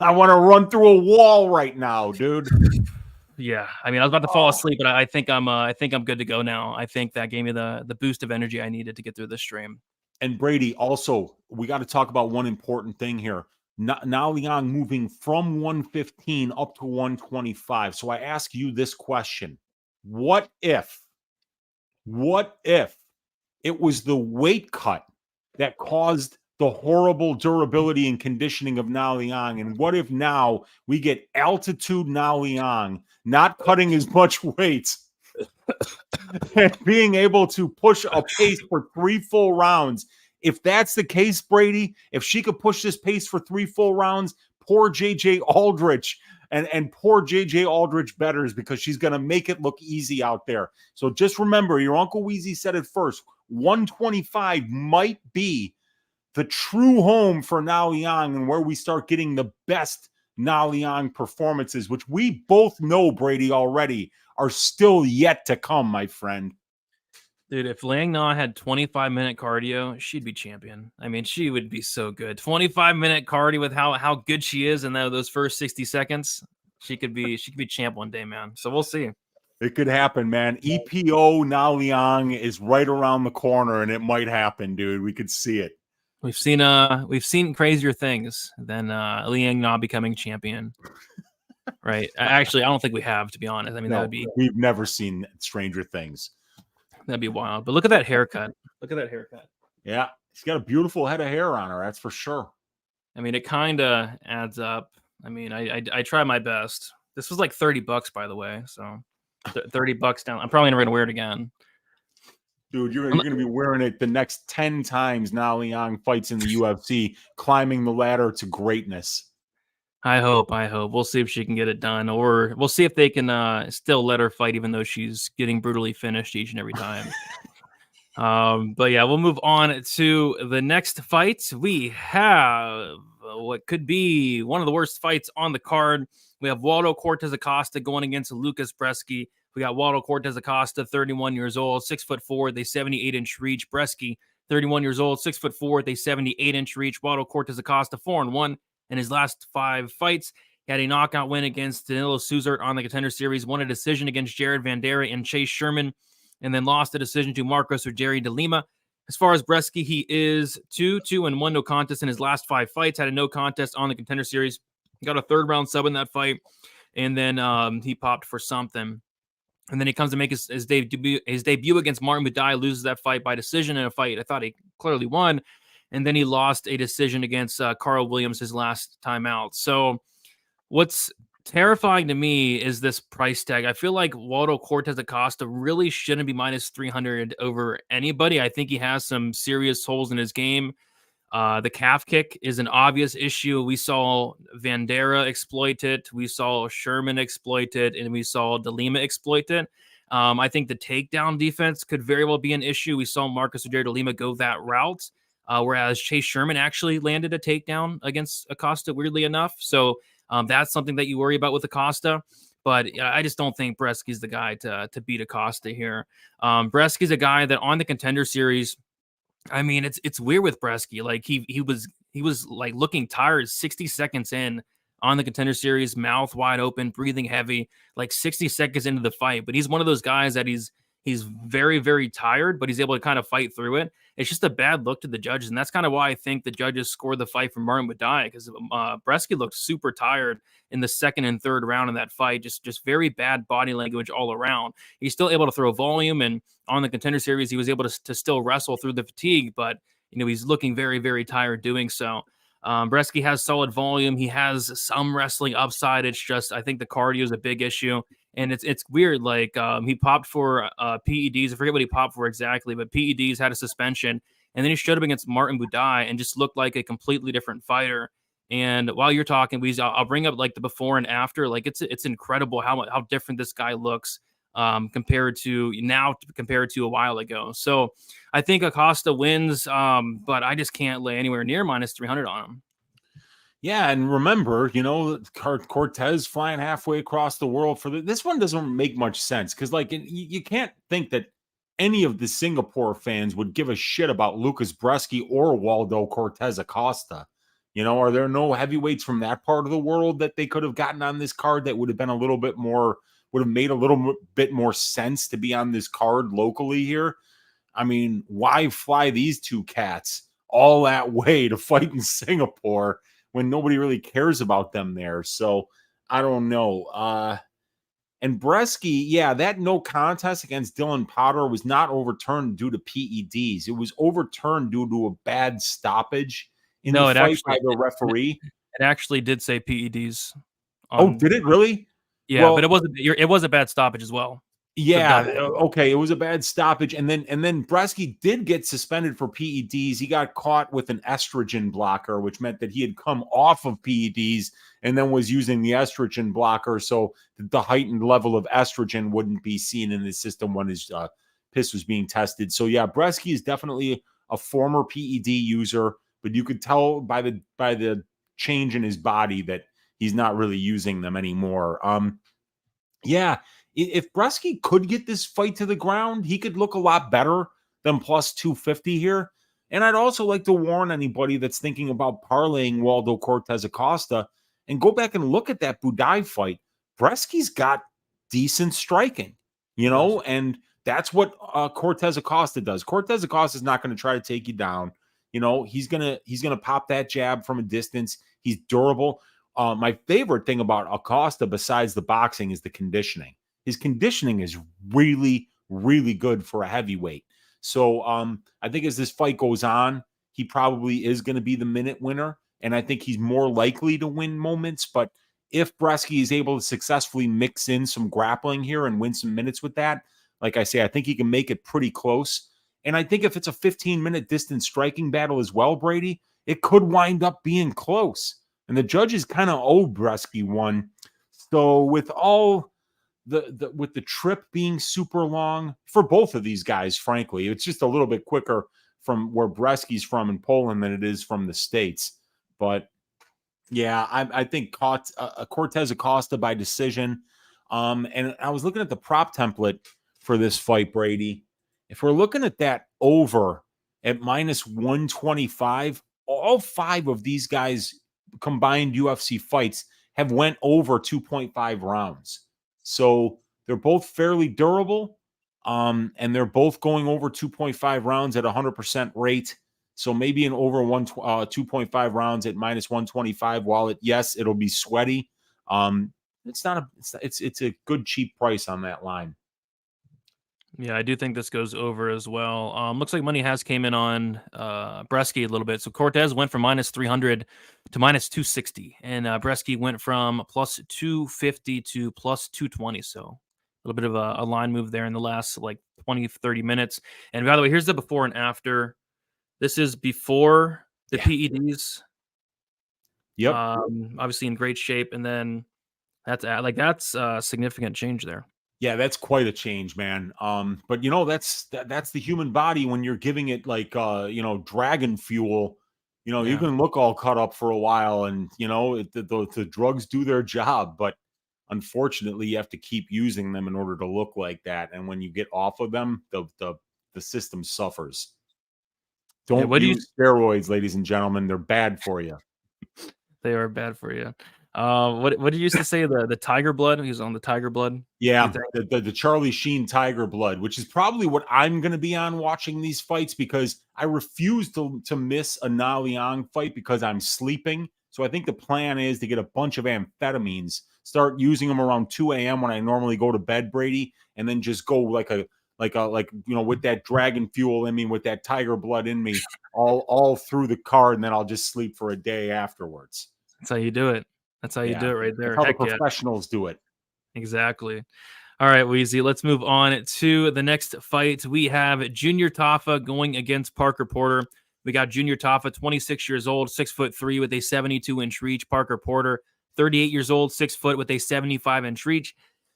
I want to run through a wall right now, dude. Yeah, I mean, I was about to fall asleep, but I think I'm good to go now. I think that gave me the boost of energy I needed to get through this stream. And Brady, also, we got to talk about one important thing here. Now Liang moving from 115 up to 125. So I ask you this question. What if it was the weight cut that caused the horrible durability and conditioning of Na Liang? And what if now we get altitude Na Liang not cutting as much weight and being able to push a pace for 3 full rounds? If that's the case, Brady, if she could push this pace for 3 full rounds, poor JJ Aldrich and poor JJ Aldrich betters, because she's going to make it look easy out there. So just remember, your Uncle Weezy said it first, 125 might be the true home for Na Liang and where we start getting the best Na Liang performances, which we both know, Brady, already are still yet to come, my friend. Dude, if Liang Na had 25-minute cardio, she'd be champion. I mean, she would be so good. 25-minute cardio with how good she is in those first 60 seconds. She could be champ one day, man. So we'll see. It could happen, man. EPO Na Liang is right around the corner, and it might happen, dude. We could see it. We've seen crazier things than Liang Na becoming champion. Right. Actually, I don't think we have, to be honest. I mean, No, we've never seen Stranger Things. that'd be wild. But look at that haircut. Look at that haircut. Yeah, she's got a beautiful head of hair on her. That's for sure. I mean, it kind of adds up. I mean, I try my best. This was like $30, by the way. So $30 down. I'm probably never gonna wear it again. Dude, you're going to be wearing it the next 10 times now Liang fights in the UFC, climbing the ladder to greatness. I hope. We'll see if she can get it done, or we'll see if they can still let her fight, even though she's getting brutally finished each and every time. But yeah, we'll move on to the next fight. We have what could be one of the worst fights on the card. We have Waldo Cortes-Acosta going against Łukasz Brzeski. We got Waldo Cortes-Acosta, 31 years old, 6'4", they 78-inch reach. Brzeski, 31 years old, 6'4", they 78-inch reach. Waldo Cortes-Acosta, 4-1 in his last 5 fights. He had a knockout win against Danilo Suzert on the Contender Series, won a decision against Jared Vanderaa and Chase Sherman, and then lost the decision to Marcos Rogério de Lima. As far as Brzeski, he is 2-1, no contest in his last 5 fights. Had a no contest on the Contender Series. Got a 3rd round sub in that fight, and then he popped for something. And then he comes to make his debut against Martin Buday, loses that fight by decision in a fight I thought he clearly won. And then he lost a decision against Carl Williams his last time out. So what's terrifying to me is this price tag. I feel like Waldo Cortes-Acosta really shouldn't be minus 300 over anybody. I think he has some serious holes in his game. The calf kick is an obvious issue. We saw Vanderaa exploit it. We saw Sherman exploit it. And we saw De Lima exploit it. I think the takedown defense could very well be an issue. We saw Marcos Rogério de Lima go that route, whereas Chase Sherman actually landed a takedown against Acosta, weirdly enough. So that's something that you worry about with Acosta. But I just don't think Brzeski's the guy to beat Acosta here. Brzeski's a guy that on the Contender Series, I mean, it's weird with Brzeski. Like he was like looking tired 60 seconds in on the Contender Series, mouth wide open, breathing heavy, like 60 seconds into the fight. But he's one of those guys that he's very, very tired, but he's able to kind of fight through it. It's just a bad look to the judges, and that's kind of why I think the judges scored the fight for Martin Buday, because Brzeski looked super tired in the 2nd and 3rd round of that fight. Just very bad body language all around. He's still able to throw volume, and on the Contender Series, he was able to still wrestle through the fatigue, but he's looking very, very tired doing so. Brzeski has solid volume. He has some wrestling upside. It's just I think the cardio is a big issue. And it's weird, like he popped for PEDs. I forget what he popped for exactly, but PEDs, had a suspension. And then he showed up against Martin Buday and just looked like a completely different fighter. And while you're talking, Weezy, I'll bring up like the before and after. Like it's incredible how different this guy looks compared to a while ago. So I think Acosta wins, but I just can't lay anywhere near minus 300 on him. Yeah, and remember, Cortez flying halfway across the world for this one doesn't make much sense because, like, you can't think that any of the Singapore fans would give a shit about Łukasz Brzeski or Waldo Cortes-Acosta. Are there no heavyweights from that part of the world that they could have gotten on this card that would have been would have made a little bit more sense to be on this card locally here? I mean, why fly these two cats all that way to fight in Singapore when nobody really cares about them there? So I don't know. And Brzeski, yeah, that no contest against Dylan Potter was not overturned due to PEDs. It was overturned due to a bad stoppage in the fight by the referee. It actually did say PEDs. Did it really? Yeah, well, but it was a bad stoppage as well. Yeah, okay, it was a bad stoppage, and then Brzeski did get suspended for PEDs. He got caught with an estrogen blocker, which meant that he had come off of PEDs and then was using the estrogen blocker, so the heightened level of estrogen wouldn't be seen in the system when his piss was being tested. So yeah, Brzeski is definitely a former PED user, but you could tell by the change in his body that he's not really using them anymore. Yeah. If Brzeski could get this fight to the ground, he could look a lot better than plus 250 here. And I'd also like to warn anybody that's thinking about parlaying Waldo Cortes-Acosta and go back and look at that Buday fight. Brzeski's got decent striking, and that's what Cortes-Acosta does. Cortes-Acosta is not going to try to take you down. He's gonna pop that jab from a distance. He's durable. my favorite thing about Acosta, besides the boxing, is the conditioning. His conditioning is really, really good for a heavyweight. So I think as this fight goes on, he probably is going to be the minute winner. And I think he's more likely to win moments. But if Brzeski is able to successfully mix in some grappling here and win some minutes with that, like I say, I think he can make it pretty close. And I think if it's a 15-minute distance striking battle as well, Brady, it could wind up being close. And the judges kind of owe Brzeski one. So with all with the trip being super long for both of these guys, frankly, it's just a little bit quicker from where Brzeski's from in Poland than it is from the States. But yeah, I think Cortes-Acosta by decision. And I was looking at the prop template for this fight, Brady. If we're looking at that over at minus 125, all 5 of these guys combined UFC fights have went over 2.5 rounds. So they're both fairly durable. And they're both going over 2.5 rounds at 100% rate. So maybe an over 2.5 rounds at minus 125. While it'll be sweaty. It's a good cheap price on that line. Yeah, I do think this goes over as well. Looks like money has came in on Brzeski a little bit. So Cortes went from minus 300 to minus 260, and Brzeski went from plus 250 to plus 220. So a little bit of a line move there in the last like 20, 30 minutes. And by the way, here's the before and after. This is before the PEDs. Yep. Obviously in great shape, and then that's a significant change there. Yeah, that's quite a change, man. But that's the human body when you're giving it like dragon fuel. You can look all cut up for a while, and the drugs do their job, but unfortunately, you have to keep using them in order to look like that. And when you get off of them, the system suffers. Don't use steroids, ladies and gentlemen. They're bad for you. They are bad for you. What did you used to say? The tiger blood? He was on the tiger blood. Yeah, the Charlie Sheen tiger blood, which is probably what I'm going to be on watching these fights, because I refuse to miss a Na Liang fight because I'm sleeping. So I think the plan is to get a bunch of amphetamines, start using them around 2 a.m. when I normally go to bed, Brady, and then just go like with that dragon fuel in me, with that tiger blood in me, all through the card, and then I'll just sleep for a day afterwards. That's how you do it. That's how you do it right there. That's how the professionals do it. Exactly. All right, Weezy, let's move on to the next fight. We have Junior Tafa going against Parker Porter. We got Junior Tafa, 26 years old, 6'3" with a 72-inch reach. Parker Porter, 38 years old, 6 foot with a 75-inch reach.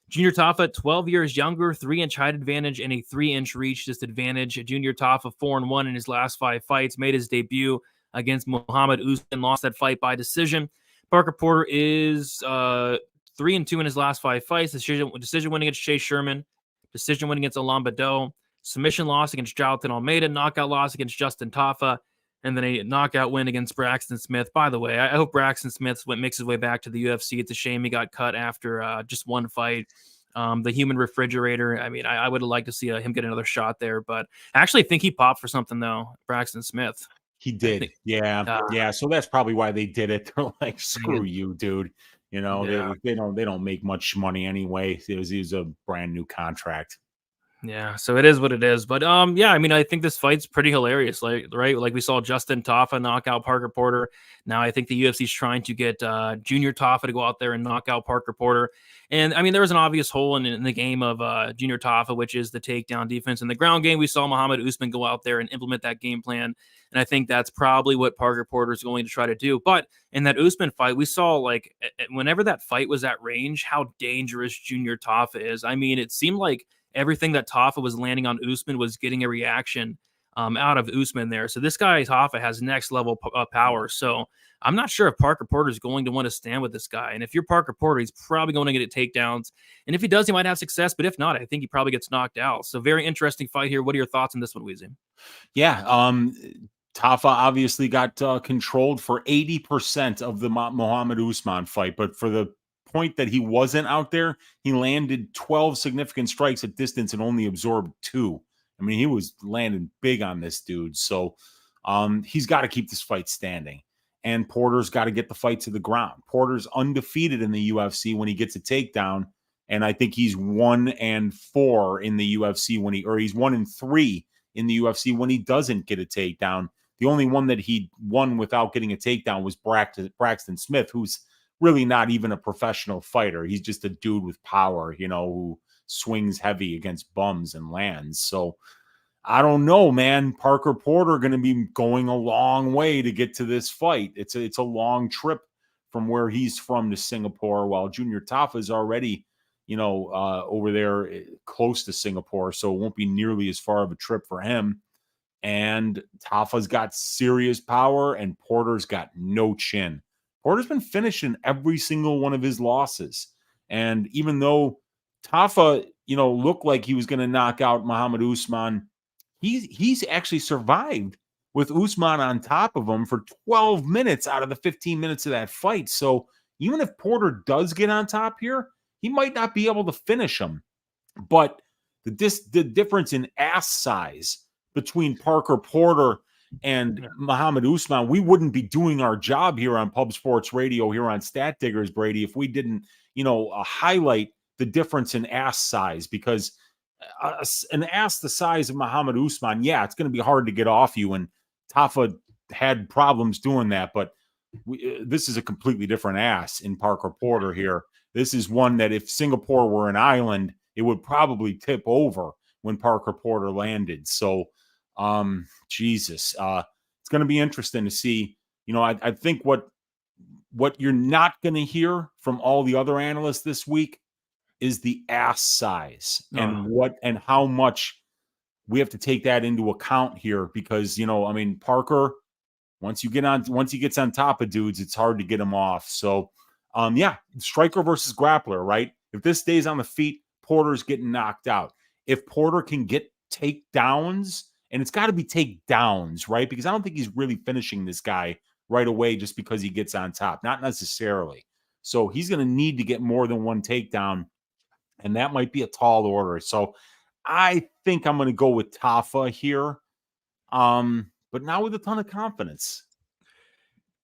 Junior Tafa, 12 years younger, 3-inch height advantage and a 3-inch reach disadvantage. Junior Tafa, 4-1 in his last 5 fights, made his debut against Muhammad Usman, lost that fight by decision. Parker Porter is 3-2 in his last 5 fights. Decision win against Chase Sherman, decision win against Alain Badeau, submission loss against Jonathan Almeida, knockout loss against Justin Tafa, and then a knockout win against Braxton Smith. By the way, I hope Braxton Smith makes his way back to the UFC. It's a shame he got cut after just one fight. The human refrigerator. I mean, I would have liked to see him get another shot there, but I actually think he popped for something, though, Braxton Smith. He did. Yeah. So that's probably why they did it. They're like, screw you, dude. They don't make much money anyway. It was a brand new contract. Yeah, so it is what it is. But I mean, I think this fight's pretty hilarious. Like we saw Justin Tafa knock out Parker Porter. Now I think the UFC is trying to get Junior Tafa to go out there and knock out Parker Porter. And I mean, there was an obvious hole in the game of Junior Tafa, which is the takedown defense. In the ground game, we saw Muhammad Usman go out there and implement that game plan. And I think that's probably what Parker Porter is going to try to do. But in that Usman fight, we saw like whenever that fight was at range, how dangerous Junior Tafa is. I mean, it seemed like everything that Tafa was landing on Usman was getting a reaction out of Usman there. So this guy, Tafa, has next level power. So I'm not sure if Parker Porter is going to want to stand with this guy. And if you're Parker Porter, he's probably going to get takedowns. And if he does, he might have success. But if not, I think he probably gets knocked out. So very interesting fight here. What are your thoughts on this one, Weezy? Yeah. Tafa obviously got controlled for 80% of the Muhammad Usman fight. But for the point that he wasn't out there, he landed 12 significant strikes at distance and only absorbed 2. I mean, he was landing big on this dude. So he's got to keep this fight standing. and Porter's got to get the fight to the ground. Porter's undefeated in the UFC when he gets a takedown, and I think he's 1-4 in the UFC he's 1-3 in the UFC when he doesn't get a takedown. The only one that he won without getting a takedown was Braxton Smith, who's really not even a professional fighter. He's just a dude with power, who swings heavy against bums and lands. So I don't know, man. Parker Porter going to be going a long way to get to this fight. It's a long trip from where he's from to Singapore, while Junior Tafa is already, over there close to Singapore. So it won't be nearly as far of a trip for him. And Tafa's got serious power, and Porter's got no chin. Porter's been finishing every single one of his losses. And even though Tafa, looked like he was going to knock out Muhammad Usman, he's actually survived with Usman on top of him for 12 minutes out of the 15 minutes of that fight. So even if Porter does get on top here, he might not be able to finish him. But the difference in ass size between Parker Porter and Muhammad Usman, we wouldn't be doing our job here on Pub Sports Radio, here on Stat Diggers, Brady, if we didn't, highlight the difference in ass size, because an ass the size of Muhammad Usman, it's going to be hard to get off you, and Tafa had problems doing that, but this is a completely different ass in Parker Porter here. This is one that if Singapore were an island, it would probably tip over when Parker Porter landed. So, Jesus, it's going to be interesting to see. I think what you're not going to hear from all the other analysts this week is the ass size and how much we have to take that into account here, because, Parker, once he gets on top of dudes, it's hard to get him off. So, striker versus grappler, right? If this stays on the feet, Porter's getting knocked out. If Porter can get takedowns, and it's got to be takedowns, right? Because I don't think he's really finishing this guy right away just because he gets on top. Not necessarily. So he's going to need to get more than one takedown, and that might be a tall order. So I think I'm going to go with Tafa here, but not with a ton of confidence.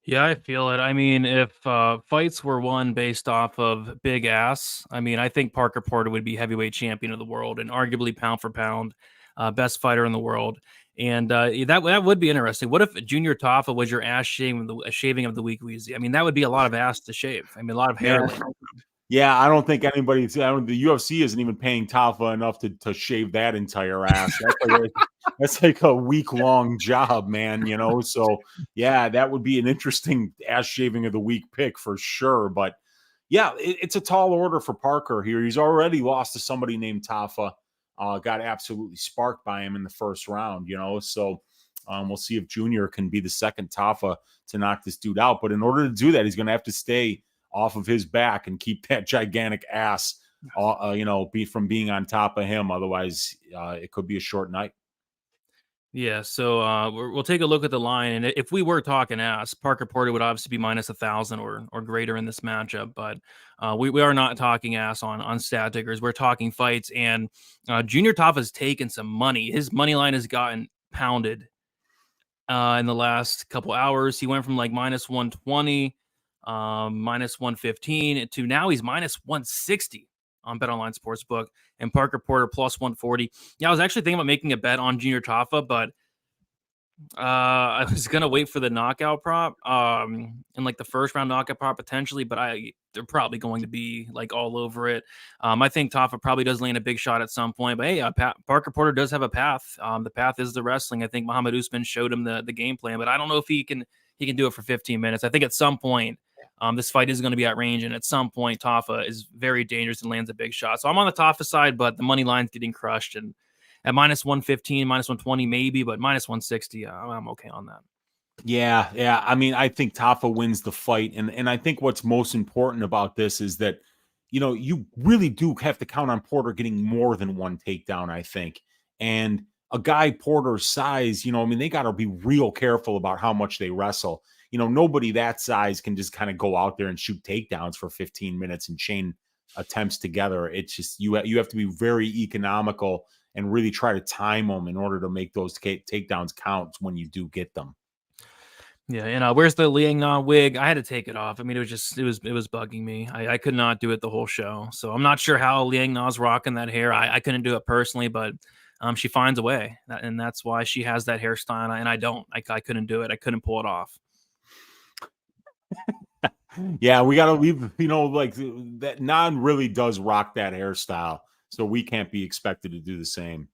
Yeah, I feel it. I mean, if fights were won based off of big ass, I think Parker Porter would be heavyweight champion of the world and arguably pound for pound best fighter in the world. And that would be interesting. What if Junior Tafa was your ass shaving of the week, Weezy? That would be a lot of ass to shave. A lot of hair. Yeah, I don't think the UFC isn't even paying Tafa enough to shave that entire ass. That's like a week-long job, man, So, yeah, that would be an interesting ass shaving of the week pick for sure. But, yeah, it's a tall order for Parker here. He's already lost to somebody named Tafa. Got absolutely sparked by him in the first round, So we'll see if Junior can be the second Tafa to knock this dude out. But in order to do that, he's going to have to stay off of his back and keep that gigantic ass, from being on top of him. Otherwise, it could be a short night. Yeah, so we'll take a look at the line, and if we were talking ass, Parker Porter would obviously be minus 1,000 or greater in this matchup. But we are not talking ass on Stat Diggers. We're talking fights, and Junior Tafa's taken some money. His money line has gotten pounded in the last couple hours. He went from like minus 120. Minus 115 to now he's minus 160 on BetOnline Sportsbook, and Parker Porter plus 140. Yeah, I was actually thinking about making a bet on Junior Tafa, but I was gonna wait for the knockout prop, and like the first round knockout prop potentially, but they're probably going to be like all over it. I think Tafa probably does land a big shot at some point, but hey, Parker Porter does have a path. The path is the wrestling. I think Muhammad Usman showed him the game plan, but I don't know if he can do it for 15 minutes. I think at some point, this fight is going to be at range, and at some point, Tafa is very dangerous and lands a big shot. So I'm on the Tafa side, but the money line's getting crushed, and at minus 115, minus 120 maybe, but minus 160, I'm okay on that. Yeah. I think Tafa wins the fight, and I think what's most important about this is that, you really do have to count on Porter getting more than one takedown, I think. And a guy Porter's size, they got to be real careful about how much they wrestle. Nobody that size can just kind of go out there and shoot takedowns for 15 minutes and chain attempts together. It's just, you have to be very economical and really try to time them in order to make those takedowns count when you do get them. Yeah, and where's the Liang Na wig? I had to take it off. I mean, it was bugging me. I could not do it the whole show. So I'm not sure how Liang Na's rocking that hair. I couldn't do it personally, but she finds a way, and that's why she has that hairstyle, and I don't. I couldn't do it. I couldn't pull it off. Yeah, we got to leave, like that. Nan really does rock that hairstyle. So we can't be expected to do the same.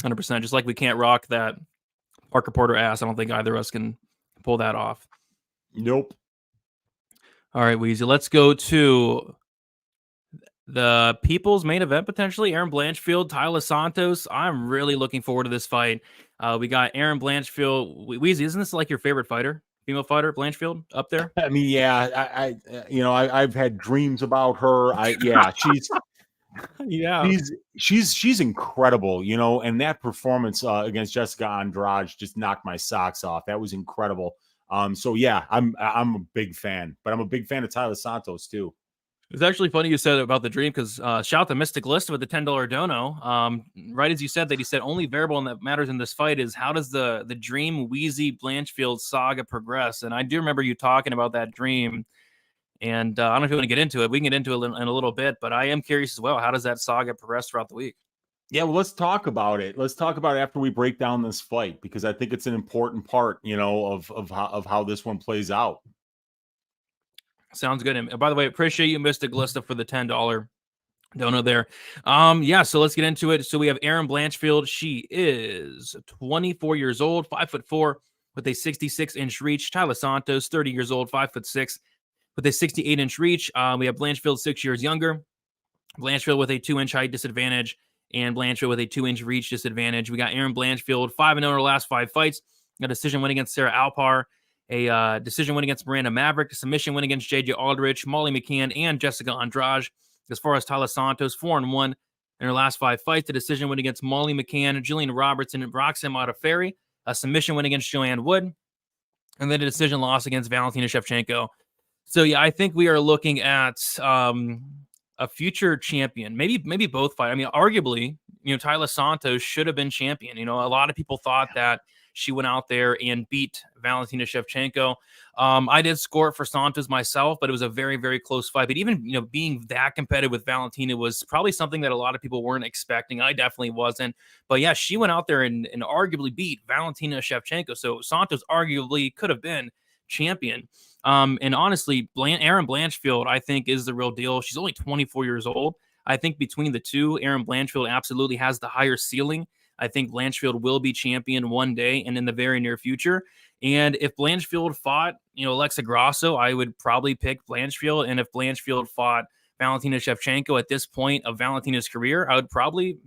100%. Just like we can't rock that Parker Porter ass. I don't think either of us can pull that off. Nope. All right, Weezy. Let's go to the people's main event, potentially. Erin Blanchfield, Taila Santos. I'm really looking forward to this fight. We got Erin Blanchfield. Weezy, isn't this like your favorite fighter? Female fighter, Blanchfield, up there? I mean, yeah, I've had dreams about her. She's Yeah. she's incredible, and that performance against Jessica Andrade just knocked my socks off. That was incredible. So yeah, I'm a big fan, but I'm a big fan of Taila Santos too. It's actually funny you said about the dream because shout out to Mystic List with the $10 dono. Right as you said that, he said only variable that matters in this fight is how does the dream Weezy Blanchfield saga progress? And I do remember you talking about that dream. And I don't know if you want to get into it. We can get into it in a little bit, but I am curious as well. How does that saga progress throughout the week? Yeah, well, let's talk about it. Let's talk about it after we break down this fight, because I think it's an important part, of how this one plays out. Sounds good. And by the way, appreciate you, Mystic Lista, for the $10 dono there. So let's get into it. So we have Erin Blanchfield. She is 24 years old, 5'4", with a 66-inch reach. Taila Santos, 30 years old, 5'6", with a 68-inch reach. We have Blanchfield 6 years younger. Blanchfield with a 2-inch height disadvantage, and Blanchfield with a 2-inch reach disadvantage. We got Erin Blanchfield, 5-0 in her last 5 fights. A decision win against Sarah Alpar, a decision win against Miranda Maverick, a submission win against JJ Aldrich, Molly McCann, and Jessica Andrade. As far as Taila Santos, 4-1 in her last 5 fights. A decision win against Molly McCann, Jillian Robertson, and Roxanne Modafferi. A submission win against Joanne Wood. And then a decision loss against Valentina Shevchenko. So, yeah, I think we are looking at a future champion. Maybe both fight. I mean, arguably, Taila Santos should have been champion. A lot of people thought that she went out there and beat Valentina Shevchenko. I did score it for Santos myself, but it was a very, very close fight. But even, being that competitive with Valentina was probably something that a lot of people weren't expecting. I definitely wasn't. But yeah, she went out there and arguably beat Valentina Shevchenko. So Santos arguably could have been champion. And honestly, Erin Blanchfield, I think, is the real deal. She's only 24 years old. I think between the two, Erin Blanchfield absolutely has the higher ceiling. I think Blanchfield will be champion one day and in the very near future. And if Blanchfield fought, Alexa Grasso, I would probably pick Blanchfield. And if Blanchfield fought Valentina Shevchenko at this point of Valentina's career, I would probably,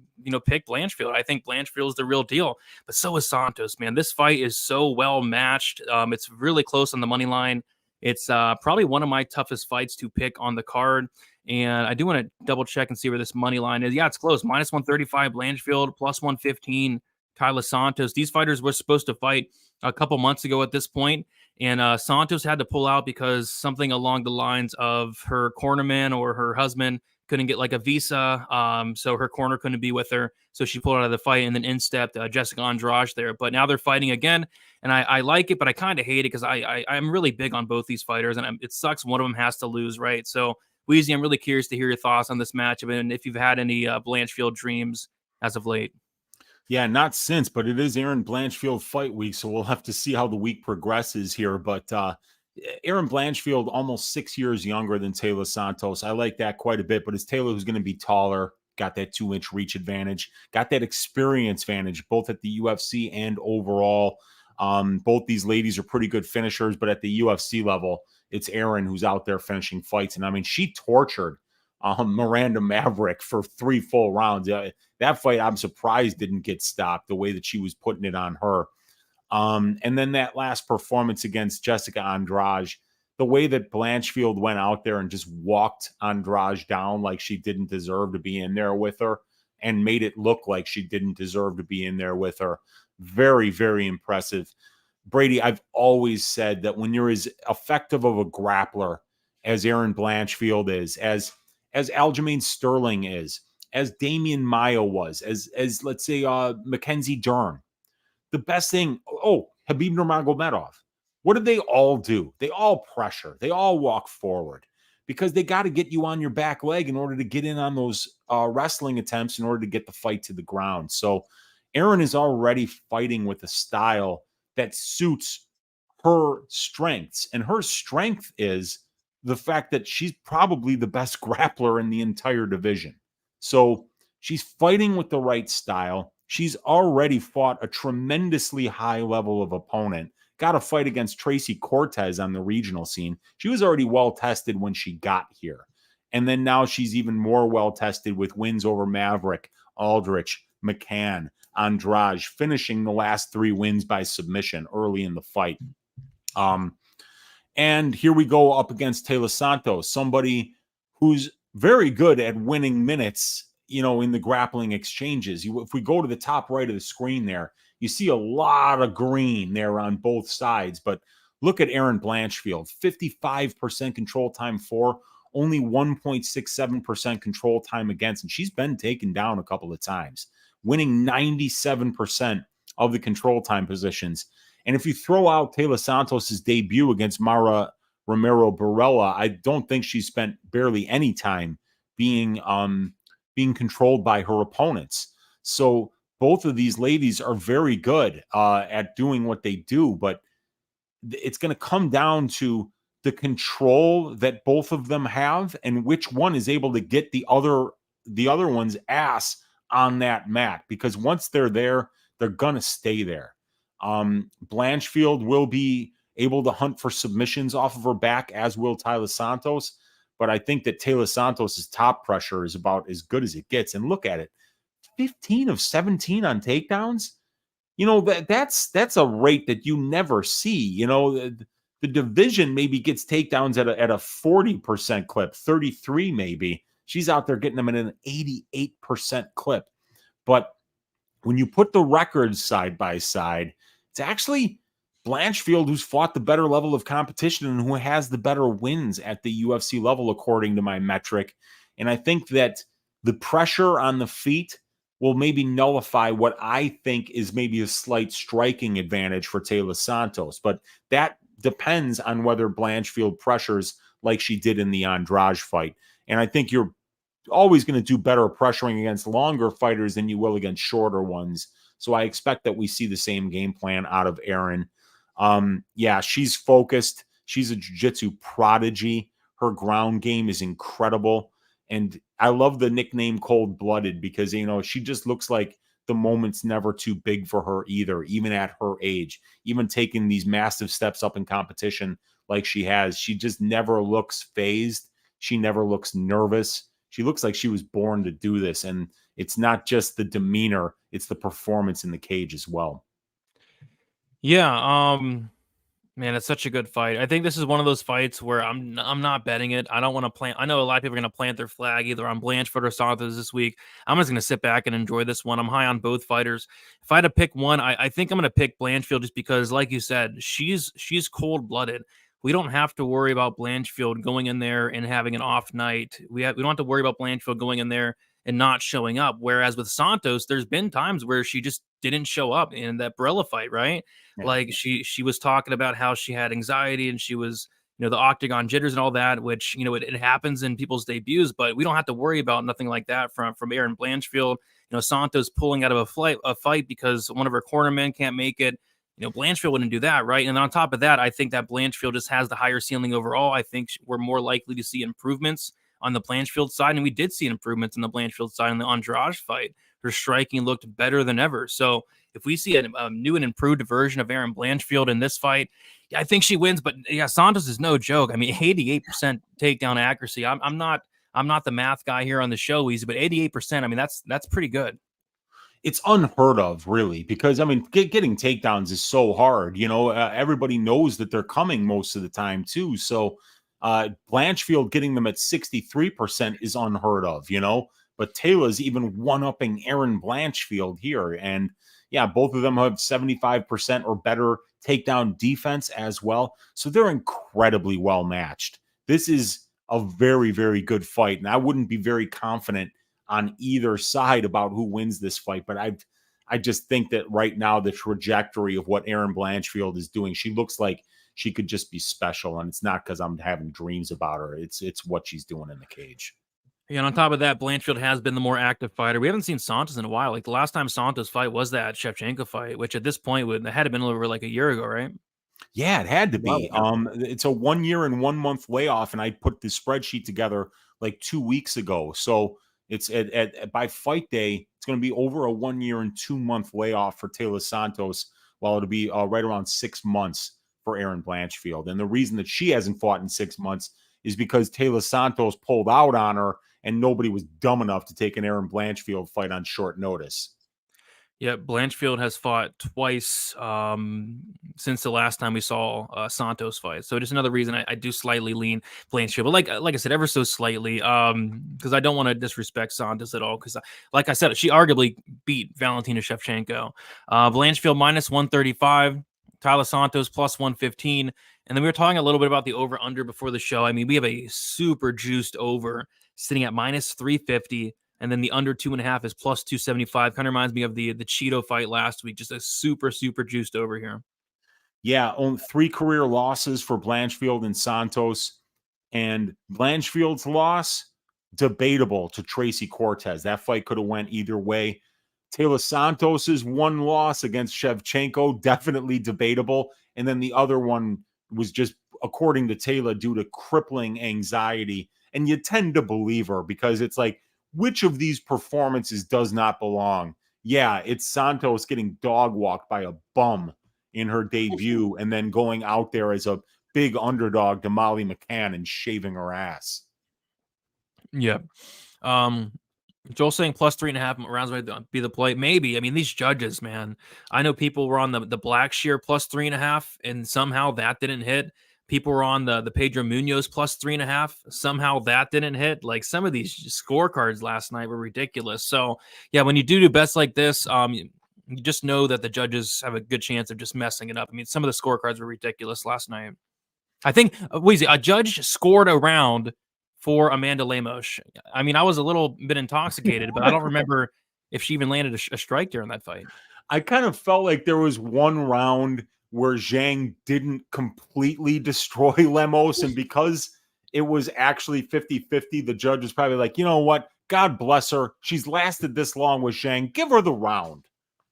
pick Blanchfield. I think Blanchfield is the real deal. But so is Santos, man. This fight is so well matched. It's really close on the money line. It's probably one of my toughest fights to pick on the card. And I do want to double check and see where this money line is. Yeah, it's close. Minus 135 Blanchfield, plus 115 Taila Santos. These fighters were supposed to fight a couple months ago at this point, and Santos had to pull out because something along the lines of her cornerman or her husband couldn't get like a visa, so her corner couldn't be with her, so she pulled out of the fight, and then in stepped Jessica Andrade there. But now they're fighting again, and I like it, but I kind of hate it because I'm really big on both these fighters, and it sucks one of them has to lose, right? So Weezy, I'm really curious to hear your thoughts on this matchup and if you've had any Blanchfield dreams as of late. Yeah, not since, but it is Erin Blanchfield fight week, so we'll have to see how the week progresses here. But Erin Blanchfield, almost 6 years younger than Taila Santos. I like that quite a bit, but it's Taila who's going to be taller, got that 2-inch reach advantage, got that experience advantage, both at the UFC and overall. Both these ladies are pretty good finishers, but at the UFC level, it's Erin who's out there finishing fights. And I mean, she tortured Miranda Maverick for 3 full rounds. That fight, I'm surprised didn't get stopped the way that she was putting it on her. And then that last performance against Jessica Andrade, the way that Blanchfield went out there and just walked Andrade down like she didn't deserve to be in there with her and made it look like she didn't deserve to be in there with her. Very, very impressive. Brady, I've always said that when you're as effective of a grappler as Erin Blanchfield is, as Aljamain Sterling is, as Damian Maia was, as let's say Mackenzie Dern, the best thing, Habib Nurmagomedov, What do they all do? They all pressure. They all walk forward because they got to get you on your back leg in order to get in on those wrestling attempts in order to get the fight to the ground. So Erin is already fighting with a style that suits her strengths. And her strength is the fact that she's probably the best grappler in the entire division. So she's fighting with the right style. She's already fought a tremendously high level of opponent. Got a fight against Tracy Cortez on the regional scene. She was already well tested when she got here. And then now she's even more well tested with wins over Maverick, Aldrich, McCann, Andrade, finishing the last 3 wins by submission early in the fight. And here we go up against Taila Santos, somebody who's very good at winning minutes, in the grappling exchanges. If we go to the top right of the screen there, you see a lot of green there on both sides. But look at Erin Blanchfield, 55% control time for, only 1.67% control time against. And she's been taken down a couple of times, winning 97% of the control time positions. And if you throw out Taila Santos' debut against Mara Romero Barella, I don't think she spent barely any time being controlled by her opponents. So both of these ladies are very good at doing what they do, but it's going to come down to the control that both of them have and which one is able to get the other one's ass on that mat. Because once they're there, they're going to stay there. Blanchfield will be able to hunt for submissions off of her back, as will Taila Santos. But I think that Taila Santos' top pressure is about as good as it gets. And look at it, 15 of 17 on takedowns. That's a rate that you never see. The division maybe gets takedowns at a 40% clip, 33 maybe. She's out there getting them at an 88% clip. But when you put the records side by side, it's actually Blanchfield who's fought the better level of competition and who has the better wins at the UFC level, according to my metric. And I think that the pressure on the feet will maybe nullify what I think is maybe a slight striking advantage for Taila Santos. But that depends on whether Blanchfield pressures like she did in the Andrade fight. And I think you're always going to do better pressuring against longer fighters than you will against shorter ones. So I expect that we see the same game plan out of Erin. She's focused. She's a jiu-jitsu prodigy. Her ground game is incredible. And I love the nickname Cold-Blooded because, she just looks like the moment's never too big for her either, even at her age, even taking these massive steps up in competition like she has. She just never looks phased. She never looks nervous. She looks like she was born to do this. And it's not just the demeanor, it's the performance in the cage as well. Yeah, man, it's such a good fight. I think this is one of those fights where I'm not betting it. I don't want to plant. I know a lot of people are going to plant their flag either on Blanchfield or Santos this week. I'm just going to sit back and enjoy this one. I'm high on both fighters. If I had to pick one, I think I'm going to pick Blanchfield just because, like you said, she's cold-blooded. We don't have to worry about Blanchfield going in there and having an off night. We don't have to worry about Blanchfield going in there and not showing up. Whereas with Santos, there's been times where she just didn't show up in that Barella fight, right? Yeah. Like she was talking about how she had anxiety and she was, the octagon jitters and all that, which, it happens in people's debuts, but we don't have to worry about nothing like that from Erin Blanchfield. Santos pulling out of a fight because one of her cornermen can't make it. Blanchfield wouldn't do that, right? And on top of that, I think that Blanchfield just has the higher ceiling overall. I think we're more likely to see improvements on the Blanchfield side, and we did see improvements on the Blanchfield side in the Andrade fight. Her striking looked better than ever. So if we see a new and improved version of Erin Blanchfield in this fight, I think she wins. But yeah, Santos is no joke. I mean, 88% takedown accuracy. I'm not the math guy here on the show, Weezy, but 88%. I mean, that's pretty good. It's unheard of, really, because getting takedowns is so hard. Everybody knows that they're coming most of the time too. So Blanchfield getting them at 63% is unheard of. But Taila's even one-upping Erin Blanchfield here, and yeah, both of them have 75% or better takedown defense as well. So they're incredibly well matched. This is a very, very good fight, and I wouldn't be very confident on either side about who wins this fight, but I just think that right now the trajectory of what Erin Blanchfield is doing, she looks like she could just be special. And it's not because I'm having dreams about her. It's what she's doing in the cage. Yeah, and on top of that, Blanchfield has been the more active fighter. We haven't seen Santos in a while. Like the last time Santos fight was that Shevchenko fight, which at this point it had been over like a year ago, right? Yeah, it had to be. Wow. It's a 1 year and 1 month layoff, and I put this spreadsheet together like 2 weeks ago. So it's by fight day, it's going to be over a 1 year and 2 month layoff for Taila Santos, while it'll be right around 6 months for Erin Blanchfield. And the reason that she hasn't fought in 6 months is because Taila Santos pulled out on her, and nobody was dumb enough to take an Erin Blanchfield fight on short notice. Yeah, Blanchfield has fought twice since the last time we saw Santos fight. So just another reason I do slightly lean Blanchfield, but like I said, ever so slightly, because I don't want to disrespect Santos at all. Because like I said, she arguably beat Valentina Shevchenko. Blanchfield minus 135, Taila Santos plus 115, and then we were talking a little bit about the over under before the show. I mean, we have a super juiced over sitting at minus 350. And then the under 2.5 is plus 275. Kind of reminds me of the Cheeto fight last week. Just a super, super juiced over here. Yeah, only 3 career losses for Blanchfield and Santos. And Blanchfield's loss, debatable to Tracy Cortes. That fight could have went either way. Taila Santos's 1 loss against Shevchenko, definitely debatable. And then the other one was just, according to Taila, due to crippling anxiety. And you tend to believe her because it's like, which of these performances does not belong? Yeah, it's Santos getting dog walked by a bum in her debut and then going out there as a big underdog to Molly McCann and shaving her ass. Yeah. Joel saying plus 3.5 rounds might be the play. Maybe. I mean, these judges, man. I know people were on the Blackshear plus 3.5, and somehow that didn't hit. People were on the Pedro Munoz plus 3.5. Somehow that didn't hit. Like some of these scorecards last night were ridiculous. So yeah, when you do bets like this, you just know that the judges have a good chance of just messing it up. I mean, some of the scorecards were ridiculous last night. I think Weezy, a judge scored a round for Amanda Lemos. I mean, I was a little bit intoxicated, but I don't remember if she even landed a strike during that fight. I kind of felt like there was one round where Jung didn't completely destroy Lemos, and because it was actually 50-50, the judge was probably like, you know what? God bless her. She's lasted this long with Jung. Give her the round.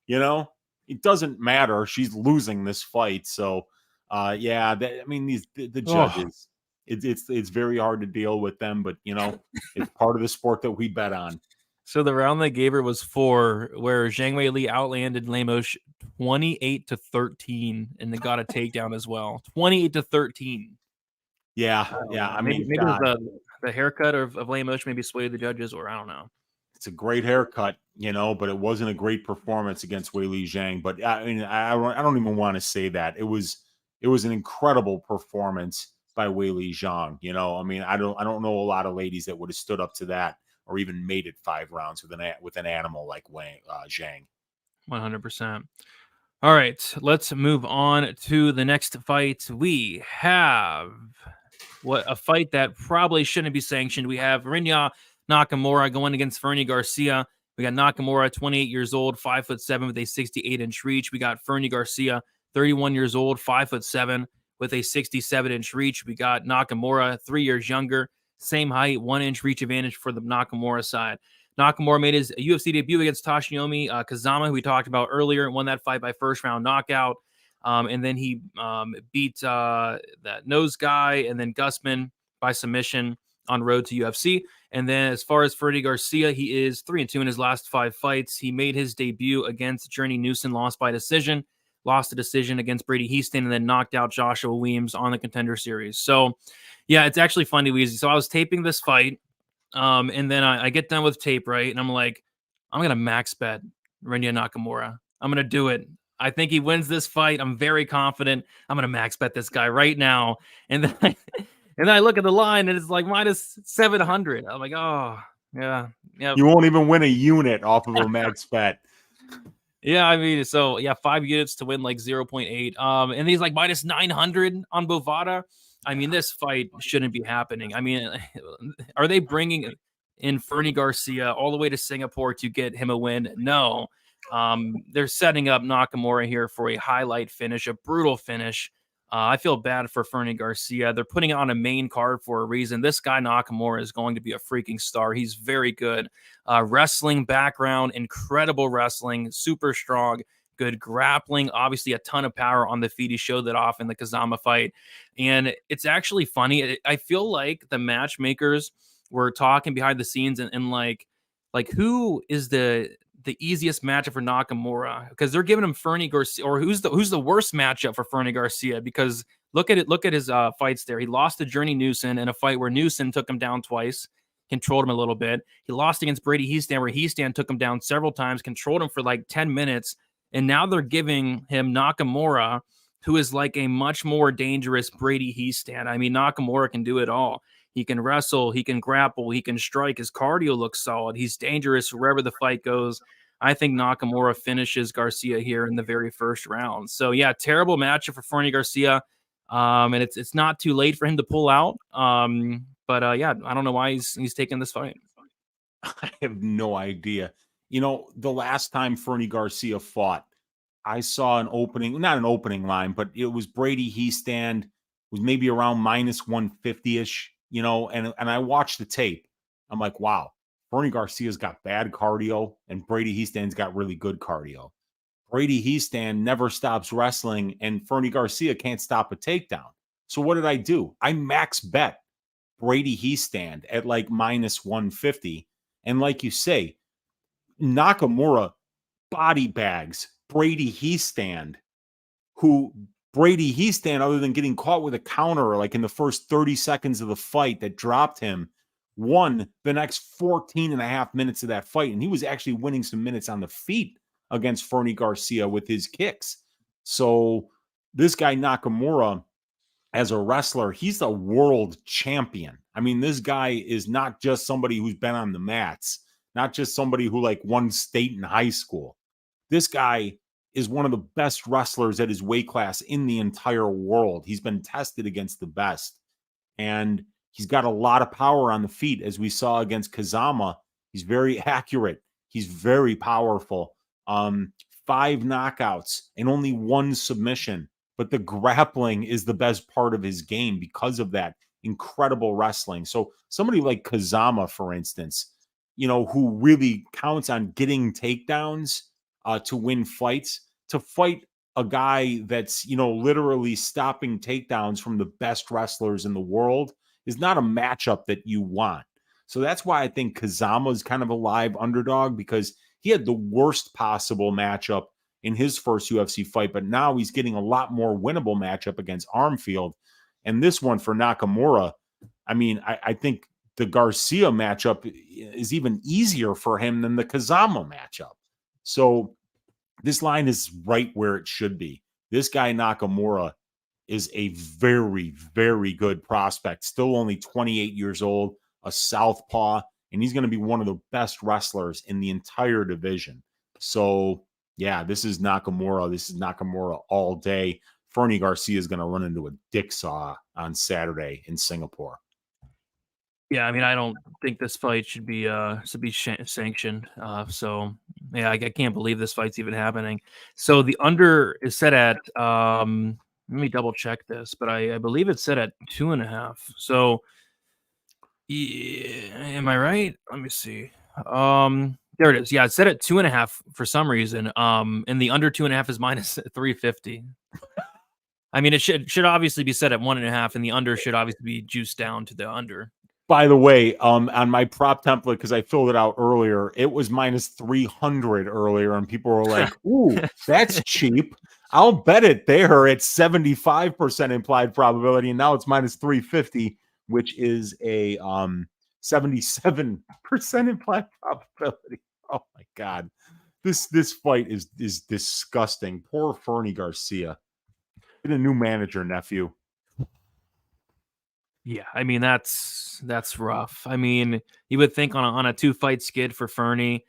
You know, it doesn't matter. She's losing this fight. So, yeah, I mean, the judges, it's very hard to deal with them, but you know, it's part of the sport that we bet on. So the round they gave her was 4, where Zhang Weili outlanded Lemos 28-13, and they got a takedown as well. 28-13. Yeah. I mean, maybe the haircut of Lemos maybe swayed the judges, or I don't know. It's a great haircut, you know, but it wasn't a great performance against Weili Zhang. But I mean, I don't even want to say that. It was an incredible performance by Weili Zhang. You know, I mean, I don't know a lot of ladies that would have stood up to that or even made it 5 rounds with an animal like Zhang. 100%. All right, let's move on to the next fight. We have a fight that probably shouldn't be sanctioned. We have Rinya Nakamura going against Fernie Garcia. We got Nakamura, 28 years old, 5'7" with a 68-inch reach. We got Fernie Garcia, 31 years old, 5'7" with a 67-inch reach. We got Nakamura, 3 years younger, same height, 1-inch reach advantage for the Nakamura side. Nakamura made his UFC debut against Toshiomi Kazama, who we talked about earlier, and won that fight by first-round knockout. And then he beat that nose guy and then Gusman by submission on road to UFC. And then as far as Fernie Garcia, he is 3-2 in his last 5 fights. He made his debut against Journey Newson, lost by decision, lost a decision against Brady Heaston, and then knocked out Joshua Weems on the Contender Series. So, yeah, it's actually funny, Weezy. So I was taping this fight, and then I get done with tape, right? And I'm like, I'm going to max bet Rinya Nakamura. I'm going to do it. I think he wins this fight. I'm very confident. I'm going to max bet this guy right now. And then I look at the line, and it's like minus 700. I'm like, oh, yeah. You won't even win a unit off of a max bet. Yeah, I mean, so yeah, 5 units to win like 0.8. And he's like minus 900 on Bovada. I mean, this fight shouldn't be happening. I mean, are they bringing in Fernie Garcia all the way to Singapore to get him a win? No. They're setting up Nakamura here for a highlight finish, a brutal finish. I feel bad for Fernie Garcia. They're putting it on a main card for a reason. This guy Nakamura is going to be a freaking star. He's very good. Wrestling background, incredible wrestling, super strong, good grappling, obviously a ton of power on the feet. He showed that off in the Kazama fight. And it's actually funny. I feel like the matchmakers were talking behind the scenes and like who is the easiest matchup for Nakamura, because they're giving him Fernie Garcia, or who's the worst matchup for Fernie Garcia, because look at his fights there. He lost to Journey Newson in a fight where Newson took him down twice, controlled him a little bit. He lost against Brady Heastan, where Heastan took him down several times, controlled him for like 10 minutes, and now they're giving him Nakamura, who is like a much more dangerous Brady Heastan. I mean, Nakamura can do it all. He can wrestle, he can grapple, he can strike. His cardio looks solid. He's dangerous wherever the fight goes. I think Nakamura finishes Garcia here in the very first round. So yeah, terrible matchup for Fernie Garcia. And it's not too late for him to pull out. But yeah, I don't know why he's taking this fight. I have no idea. You know, the last time Fernie Garcia fought, I saw not an opening line, but it was Brady Heastan, was maybe around minus 150-ish, you know, and I watched the tape. I'm like, wow, Fernie Garcia's got bad cardio and Brady Heastan's got really good cardio. Brady Heastan never stops wrestling and Fernie Garcia can't stop a takedown. So what did I do? I max bet Brady Heastan at like minus 150. And like you say, Nakamura body bags Brady Heastan, other than getting caught with a counter like in the first 30 seconds of the fight that dropped him, won the next 14 and a half minutes of that fight. And he was actually winning some minutes on the feet against Fernie Garcia with his kicks. So this guy Nakamura, as a wrestler, he's a world champion. I mean, this guy is not just somebody who's been on the mats, not just somebody who like won state in high school. This guy is one of the best wrestlers at his weight class in the entire world. He's been tested against the best. And he's got a lot of power on the feet, as we saw against Kazama. He's very accurate. He's very powerful. 5 knockouts and only 1 submission. But the grappling is the best part of his game because of that incredible wrestling. So somebody like Kazama, for instance, you know, who really counts on getting takedowns to win fights, to fight a guy that's, you know, literally stopping takedowns from the best wrestlers in the world is not a matchup that you want. So that's why I think Kazama is kind of a live underdog, because he had the worst possible matchup in his first UFC fight, but now he's getting a lot more winnable matchup against Armfield. And this one for Nakamura, I mean, I think the Garcia matchup is even easier for him than the Kazama matchup. So this line is right where it should be. This guy Nakamura is a very, very good prospect, still only 28 years old, a southpaw, and he's going to be one of the best wrestlers in the entire division. So yeah, this is Nakamura. This is Nakamura all day. Fernie Garcia is going to run into a dick saw on Saturday in Singapore. Yeah, I mean, I don't think this fight should be sanctioned. So yeah, I can't believe this fight's even happening. So the under is set at let me double check this, but I believe it's set at 2.5. So yeah, am I right? Let me see. There it is. Yeah, it's set at 2.5 for some reason. And the under 2.5 is minus 350. I mean, it should obviously be set at 1.5, and the under should obviously be juiced down to the under. By the way, on my prop template, because I filled it out earlier, it was minus 300 earlier, and people were like, ooh, that's cheap. I'll bet it there at 75% implied probability, and now it's minus 350, which is a 77% implied probability. Oh my God. This fight is disgusting. Poor Fernie Garcia. Get a new manager, nephew. Yeah, I mean, that's rough. I mean, you would think on a 2-fight skid for Fernie,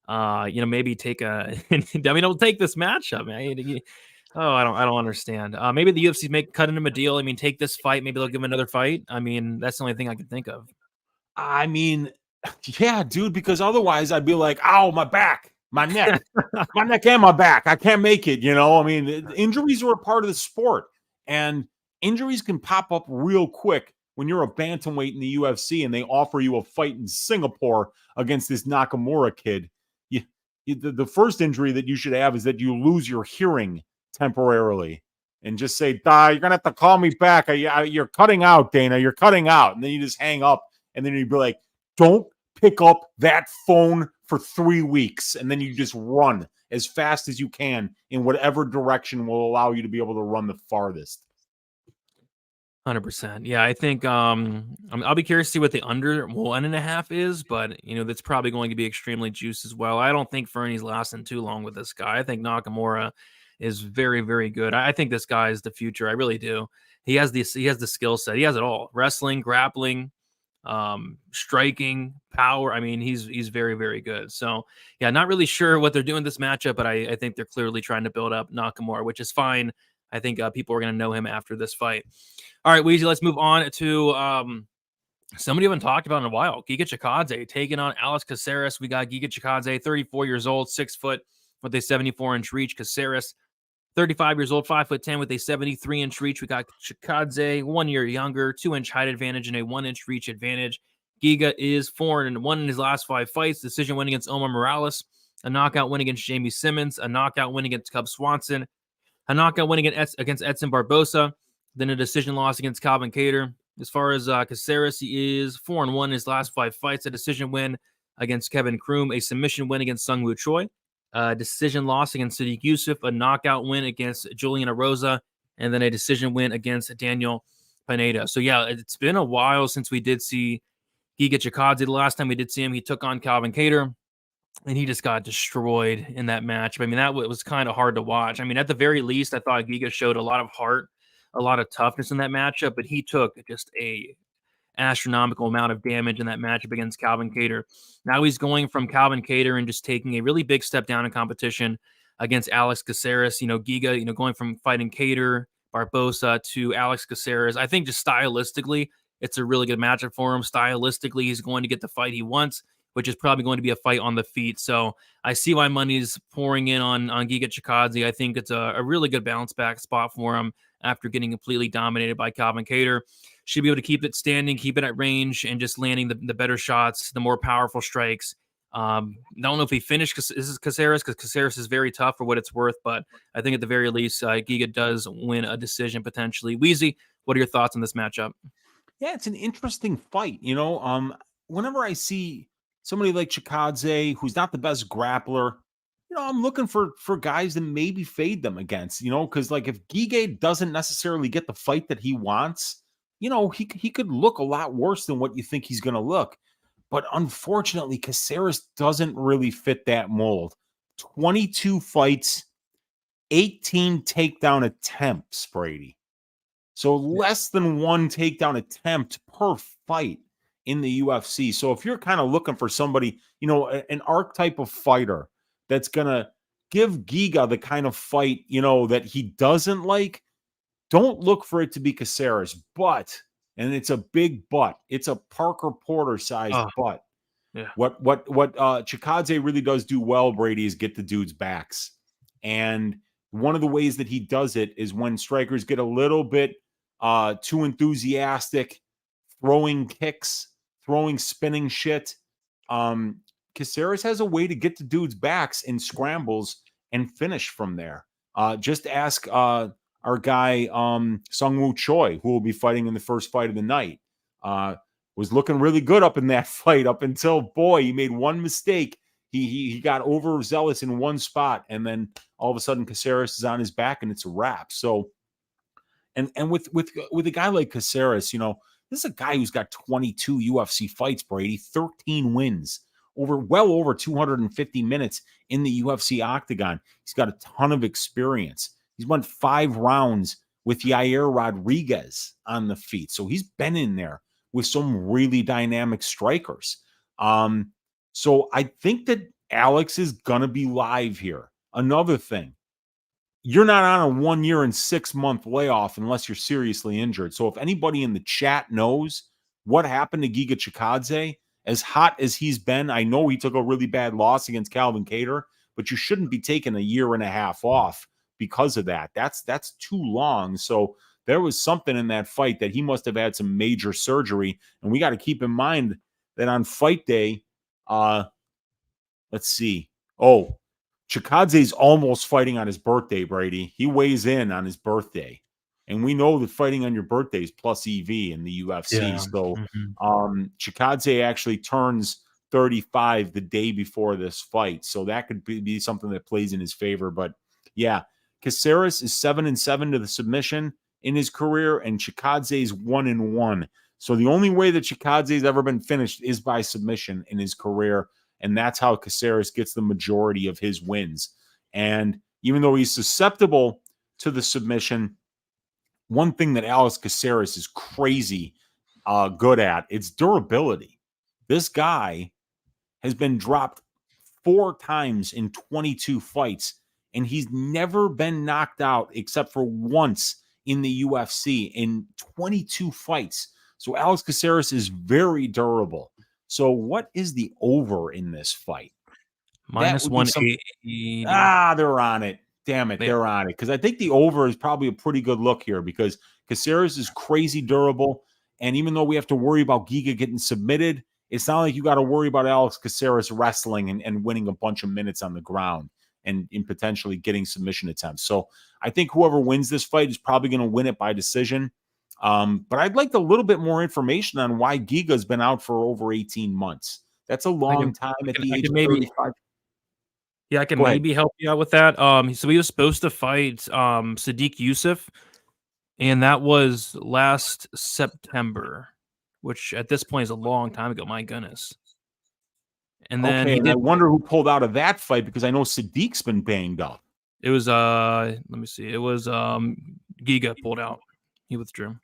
you know, maybe take I mean, don't take this matchup, man. I don't understand. Maybe the UFC cutting him a deal. I mean, take this fight, maybe they'll give him another fight. I mean, that's the only thing I can think of. I mean, yeah, dude, because otherwise I'd be like, ow, my back, my neck, my neck and my back. I can't make it, you know? I mean, injuries are a part of the sport. And injuries can pop up real quick when you're a bantamweight in the UFC and they offer you a fight in Singapore against this Nakamura kid. The first injury that you should have is that you lose your hearing temporarily and just say, you're going to have to call me back. You're cutting out, Dana. You're cutting out. And then you just hang up. And then you'd be like, don't pick up that phone for 3 weeks. And then you just run as fast as you can in whatever direction will allow you to be able to run the farthest. 100%. Yeah, I think I'll be curious to see what the under 1.5 is, but that's probably going to be extremely juiced as well. I don't think Fernie's lasting too long with this guy. I think Nakamura is very, very good. I think this guy is the future. I really do. He has the skill set. He has it all: wrestling, grappling, striking, power. I mean, he's very, very good. So yeah, not really sure what they're doing this matchup, but I think they're clearly trying to build up Nakamura, which is fine. I think people are going to know him after this fight. All right, Weezy, let's move on to somebody we haven't talked about in a while. Giga Chikadze taking on Alex Caceres. We got Giga Chikadze, 34 years old, 6 foot with a 74-inch reach. Caceres, 35 years old, 5'10" with a 73-inch reach. We got Chikadze, 1 year younger, 2-inch height advantage and a 1-inch reach advantage. Giga is 4-1 in his last 5 fights. Decision win against Omar Morales, a knockout win against Jamie Simmons, a knockout win against Cub Swanson, a knockout win against Edson Barbosa, then a decision loss against Calvin Kattar. As far as Caceres, he is 4-1 in his last 5 fights. A decision win against Kevin Kroom, a submission win against Sung Woo Choi, a decision loss against Sadiq Yusuf, a knockout win against Julian Erosa, and then a decision win against Daniel Pineda. So yeah, it's been a while since we did see Giga Chikadze. The last time we did see him, he took on Calvin Kattar, and he just got destroyed in that match. I mean, that was kind of hard to watch. I mean, at the very least, I thought Giga showed a lot of heart, a lot of toughness in that matchup, but he took just a astronomical amount of damage in that matchup against Calvin Kattar. Now he's going from Calvin Kattar and just taking a really big step down in competition against Alex Caceres. Giga, going from fighting Kattar, Barbosa to Alex Caceres. I think just stylistically, it's a really good matchup for him. Stylistically, he's going to get the fight he wants, which is probably going to be a fight on the feet. So I see why money's pouring in on Giga Chikadze. I think it's a really good bounce back spot for him after getting completely dominated by Calvin Kattar. Should be able to keep it standing, keep it at range, and just landing the better shots, the more powerful strikes. I don't know if he finished Caceres, because Caceres is very tough for what it's worth, but I think at the very least, Giga does win a decision potentially. Weezy, what are your thoughts on this matchup? Yeah, it's an interesting fight. Whenever I see somebody like Chikadze, who's not the best grappler, I'm looking for guys that maybe fade them against, because like if Giga doesn't necessarily get the fight that he wants, he could look a lot worse than what you think he's going to look. But unfortunately, Caceres doesn't really fit that mold. 22 fights, 18 takedown attempts, Brady. So less than 1 takedown attempt per fight in the UFC. So if you're kind of looking for somebody, an archetype of fighter that's going to give Giga the kind of fight, that he doesn't like, don't look for it to be Caceres. But, and it's a big but, it's a Parker Porter sized but. Yeah. What Chikadze really does do well, Brady, is get the dude's backs. And one of the ways that he does it is when strikers get a little bit too enthusiastic, throwing kicks, throwing spinning shit. Caceres has a way to get the dude's backs in scrambles and finish from there. Just ask our guy Sung Woo Choi, who will be fighting in the first fight of the night. Was looking really good up in that fight up until, boy, he made one mistake. He got overzealous in one spot, and then all of a sudden Caceres is on his back and it's a wrap. So, and with a guy like Caceres, this is a guy who's got 22 UFC fights, Brady, 13 wins, well over 250 minutes in the UFC octagon. He's got a ton of experience. He's won 5 rounds with Yair Rodriguez on the feet. So he's been in there with some really dynamic strikers. So I think that Alex is going to be live here. Another thing, you're not on a 1 year and 6 month layoff unless you're seriously injured. So if anybody in the chat knows what happened to Giga Chikadze, as hot as he's been, I know he took a really bad loss against Calvin Kattar, but you shouldn't be taking a 1.5 years off because of that. That's too long. So there was something in that fight that he must have had some major surgery. And we got to keep in mind that on fight day, let's see. Oh, Chikadze's almost fighting on his birthday, Brady. He weighs in on his birthday. And we know that fighting on your birthday is plus EV in the UFC. Yeah. So Chikadze actually turns 35 the day before this fight. So that could be something that plays in his favor. But yeah, Caceres is 7-7 to the submission in his career, and Chikadze is 1-1. So the only way that Chikadze's ever been finished is by submission in his career. And that's how Caceres gets the majority of his wins. And even though he's susceptible to the submission, one thing that Alex Caceres is crazy good at, it's durability. This guy has been dropped 4 times in 22 fights, and he's never been knocked out except for once in the UFC in 22 fights. So Alex Caceres is very durable. So what is the over in this fight? Minus 180. They're on it. Damn it, they're on it. Because I think the over is probably a pretty good look here because Caceres is crazy durable. And even though we have to worry about Giga getting submitted, it's not like you got to worry about Alex Caceres wrestling and winning a bunch of minutes on the ground and potentially getting submission attempts. So I think whoever wins this fight is probably going to win it by decision. But I'd like a little bit more information on why Giga's been out for over 18 months. That's a long time at the age of 35. Yeah, I can maybe help you out with that. So he was supposed to fight Sadiq Yusuf, and that was last September, which at this point is a long time ago. My goodness. And then I wonder who pulled out of that fight because I know Sadiq's been banged up. It was let me see. It was Giga pulled out. He withdrew.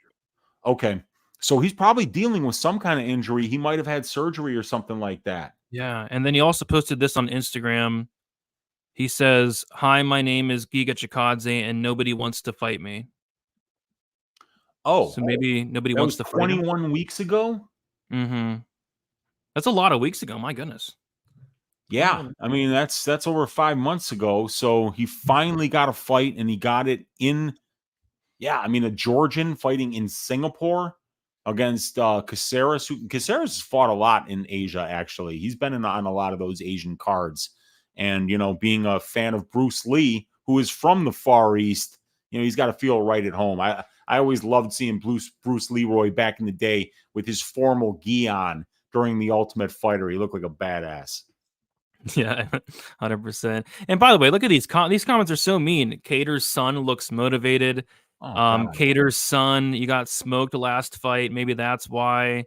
Okay. So he's probably dealing with some kind of injury. He might have had surgery or something like that. Yeah. And then he also posted this on Instagram. He says, "Hi, my name is Giga Chikadze, and nobody wants to fight me." Oh. So maybe nobody wants to fight him. 21 weeks ago? Mm-hmm. That's a lot of weeks ago. My goodness. Yeah. I mean, that's over 5 months ago. So he finally got a fight, and he got it in a Georgian fighting in Singapore against Caceres. Caceres has fought a lot in Asia, actually. He's been on a lot of those Asian cards. And, being a fan of Bruce Lee, who is from the Far East, he's got to feel right at home. I always loved seeing Bruce Leroy back in the day with his formal gi on during The Ultimate Fighter. He looked like a badass. Yeah, 100%. And by the way, look at these these comments are so mean. Cater's son looks motivated. Cater's son, you got smoked last fight. Maybe that's why.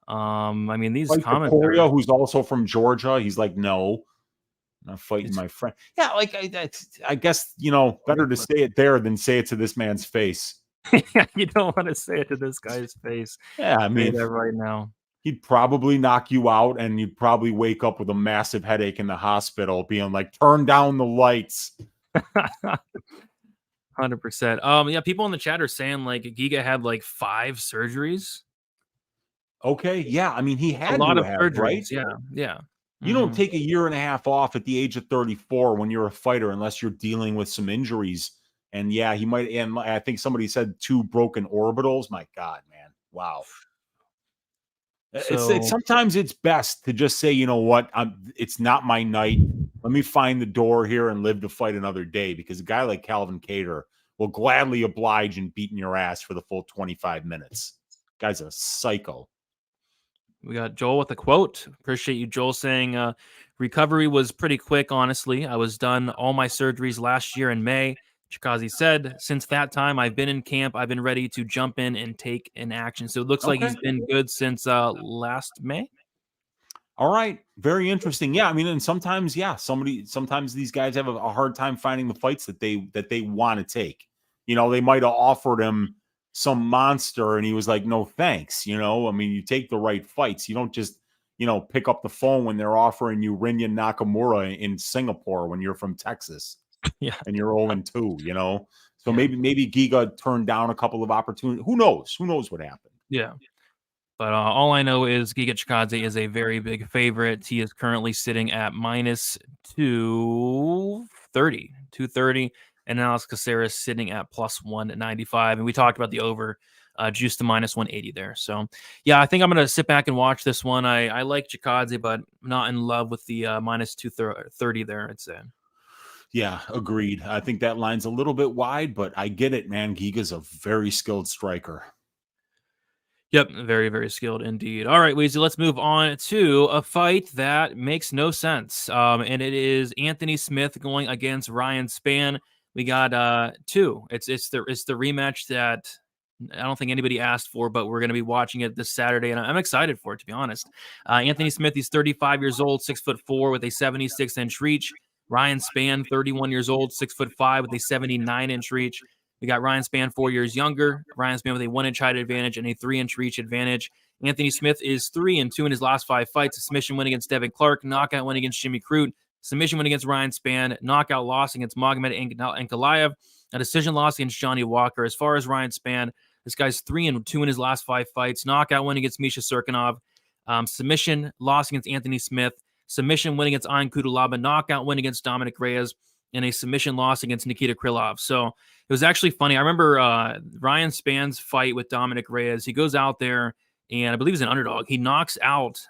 I mean, these comments. Korea, who's also from Georgia, he's like, no, I'm not fighting my friend. Yeah, like I guess better to say it there than say it to this man's face. Yeah, you don't want to say it to this guy's face. Yeah, I mean, that right now. He'd probably knock you out, and you'd probably wake up with a massive headache in the hospital, being like, "Turn down the lights." 100%. Yeah, people in the chat are saying like Giga had like 5 surgeries. Okay, yeah. I mean, he had a lot of surgeries, right? Yeah. You don't take a year and a half off at the age of 34 when you're a fighter unless you're dealing with some injuries. And yeah, he might. And I think somebody said 2 broken orbitals. My God, man. Wow. So, sometimes it's best to just say, you know what, it's not my night. Let me find the door here and live to fight another day, because a guy like Calvin Kattar will gladly oblige in beating your ass for the full 25 minutes. Guy's a psycho. We got Joel with a quote. Appreciate you, Joel, saying recovery was pretty quick, honestly. I was done all my surgeries last year in May. Chikadze said, since that time, I've been in camp. I've been ready to jump in and take an action. So it looks like he's been good since last May. All right. Very interesting. Yeah. I mean, and sometimes these guys have a hard time finding the fights that they want to take. They might have offered him some monster and he was like, no, thanks. I mean, you take the right fights. You don't just, pick up the phone when they're offering you Rinya Nakamura in Singapore when you're from Texas. Yeah. And you're 0-2, So maybe Giga turned down a couple of opportunities. Who knows? Who knows what happened? Yeah. But all I know is Giga Chikadze is a very big favorite. He is currently sitting at minus 230. and Alex Caceres sitting at plus 195. And we talked about the over, juice to minus 180 there. So, yeah, I think I'm going to sit back and watch this one. I like Chikadze, but I'm not in love with the minus 230 there, I'd say. Yeah, agreed. I think that line's a little bit wide, but I get it, man. Giga's a very skilled striker. Yep, very, very skilled indeed. All right, Weezy, let's move on to a fight that makes no sense. And it is Anthony Smith going against Ryan Spann. We got two. It's the rematch that I don't think anybody asked for, but we're going to be watching it this Saturday, and I'm excited for it, to be honest. Anthony Smith, he's 35 years old, 6'4" with a 76-inch reach. Ryan Spann, 31 years old, 6'5" with a 79-inch reach. We got Ryan Spann 4 years younger. Ryan Spann with a 1-inch height advantage and a 3-inch reach advantage. Anthony Smith is 3-2 in his last 5 fights. A submission win against Devin Clark, knockout win against Jimmy Crute, submission win against Ryan Spann, knockout loss against Magomed Ankalaev, a decision loss against Johnny Walker. As far as Ryan Spann, this guy's 3-2 in his last 5 fights. Knockout win against Misha Serkinov, submission loss against Anthony Smith, submission win against Ayn Kudulaba, knockout win against Dominic Reyes, and a submission loss against Nikita Krylov. So it was actually funny. I remember Ryan Spann's fight with Dominic Reyes. He goes out there, and I believe he's an underdog. He knocks out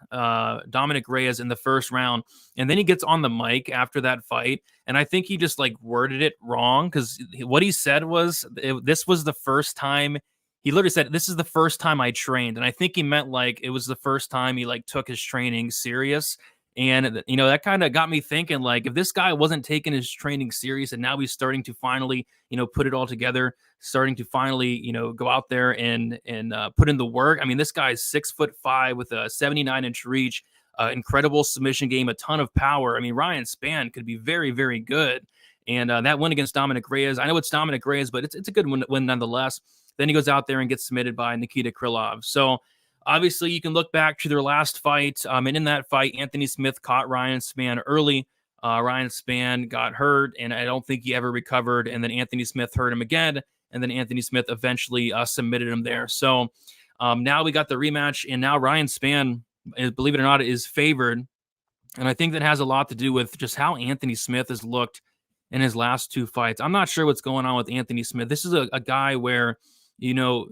Dominic Reyes in the first round, and then he gets on the mic after that fight, and I think he just like worded it wrong, because what he said was this was the first time. He literally said, "This is the first time I trained," and I think he meant like it was the first time he like took his training serious. And, you know, that kind of got me thinking, like, if this guy wasn't taking his training serious and now he's starting to finally, you know, put it all together, starting to finally, you know, go out there and put in the work. I mean, this guy's 6'5" with a 79-inch reach, incredible submission game, a ton of power. I mean, Ryan Spann could be very, very good. And that win against Dominic Reyes, I know it's Dominic Reyes, but it's a good win nonetheless. Then he goes out there and gets submitted by Nikita Krylov. So, obviously, you can look back to their last fight, and in that fight, Anthony Smith caught Ryan Spann early. Ryan Spann got hurt, and I don't think he ever recovered, and then Anthony Smith hurt him again, and then Anthony Smith eventually submitted him there. So now we got the rematch, and now Ryan Spann, believe it or not, is favored, and I think that has a lot to do with just how Anthony Smith has looked in his last 2 fights. I'm not sure what's going on with Anthony Smith. This is a guy where, you know,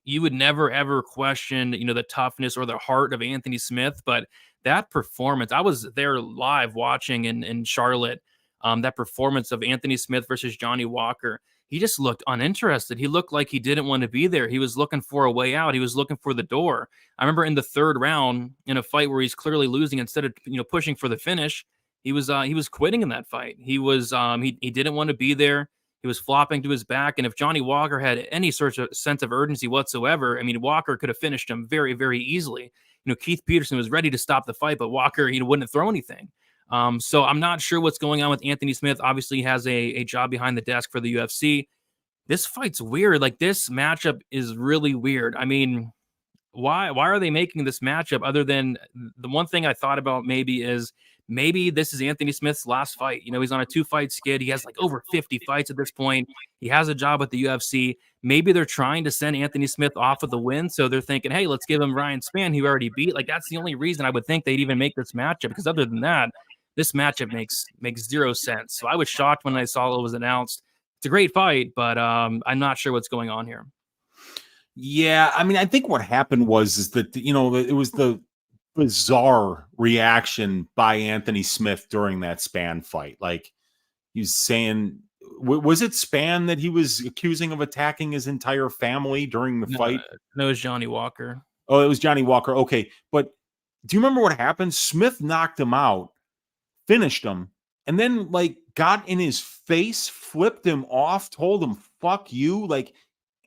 you would never, ever question, you know, the toughness or the heart of Anthony Smith. But that performance, I was there live watching in Charlotte, that performance of Anthony Smith versus Johnny Walker. He just looked uninterested. He looked like he didn't want to be there. He was looking for a way out. He was looking for the door. I remember in the 3rd round, in a fight where he's clearly losing, instead of, you know, pushing for the finish, he was quitting in that fight. He was he didn't want to be there. He was flopping to his back, and if Johnny Walker had any sort of sense of urgency whatsoever, I mean, Walker could have finished him very, very easily. You know, Keith Peterson was ready to stop the fight, but Walker, you know, wouldn't throw anything. So I'm not sure what's going on with Anthony Smith. Obviously, he has a job behind the desk for the UFC. This fight's weird. Like, this matchup is really weird. I mean, why are they making this matchup? Other than the one thing I thought about maybe is, maybe this is Anthony Smith's last fight. You know, he's on a 2-fight skid. He has like over 50 fights at this point. He has a job at the UFC. Maybe they're trying to send Anthony Smith off with the win. So they're thinking, hey, let's give him Ryan Spann, who already beat. Like, that's the only reason I would think they'd even make this matchup, because other than that, this matchup makes 0 sense. So I was shocked when I saw it was announced. It's a great fight, but I'm not sure what's going on here. Yeah, I mean, I think what happened is that, you know, it was the bizarre reaction by Anthony Smith during that Spann fight. Like, he was saying, was it Spann that he was accusing of attacking his entire family during the fight? No, it was Johnny Walker. Oh, it was Johnny Walker. Okay. But do you remember what happened? Smith knocked him out, finished him, and then like got in his face, flipped him off, told him, fuck you. Like,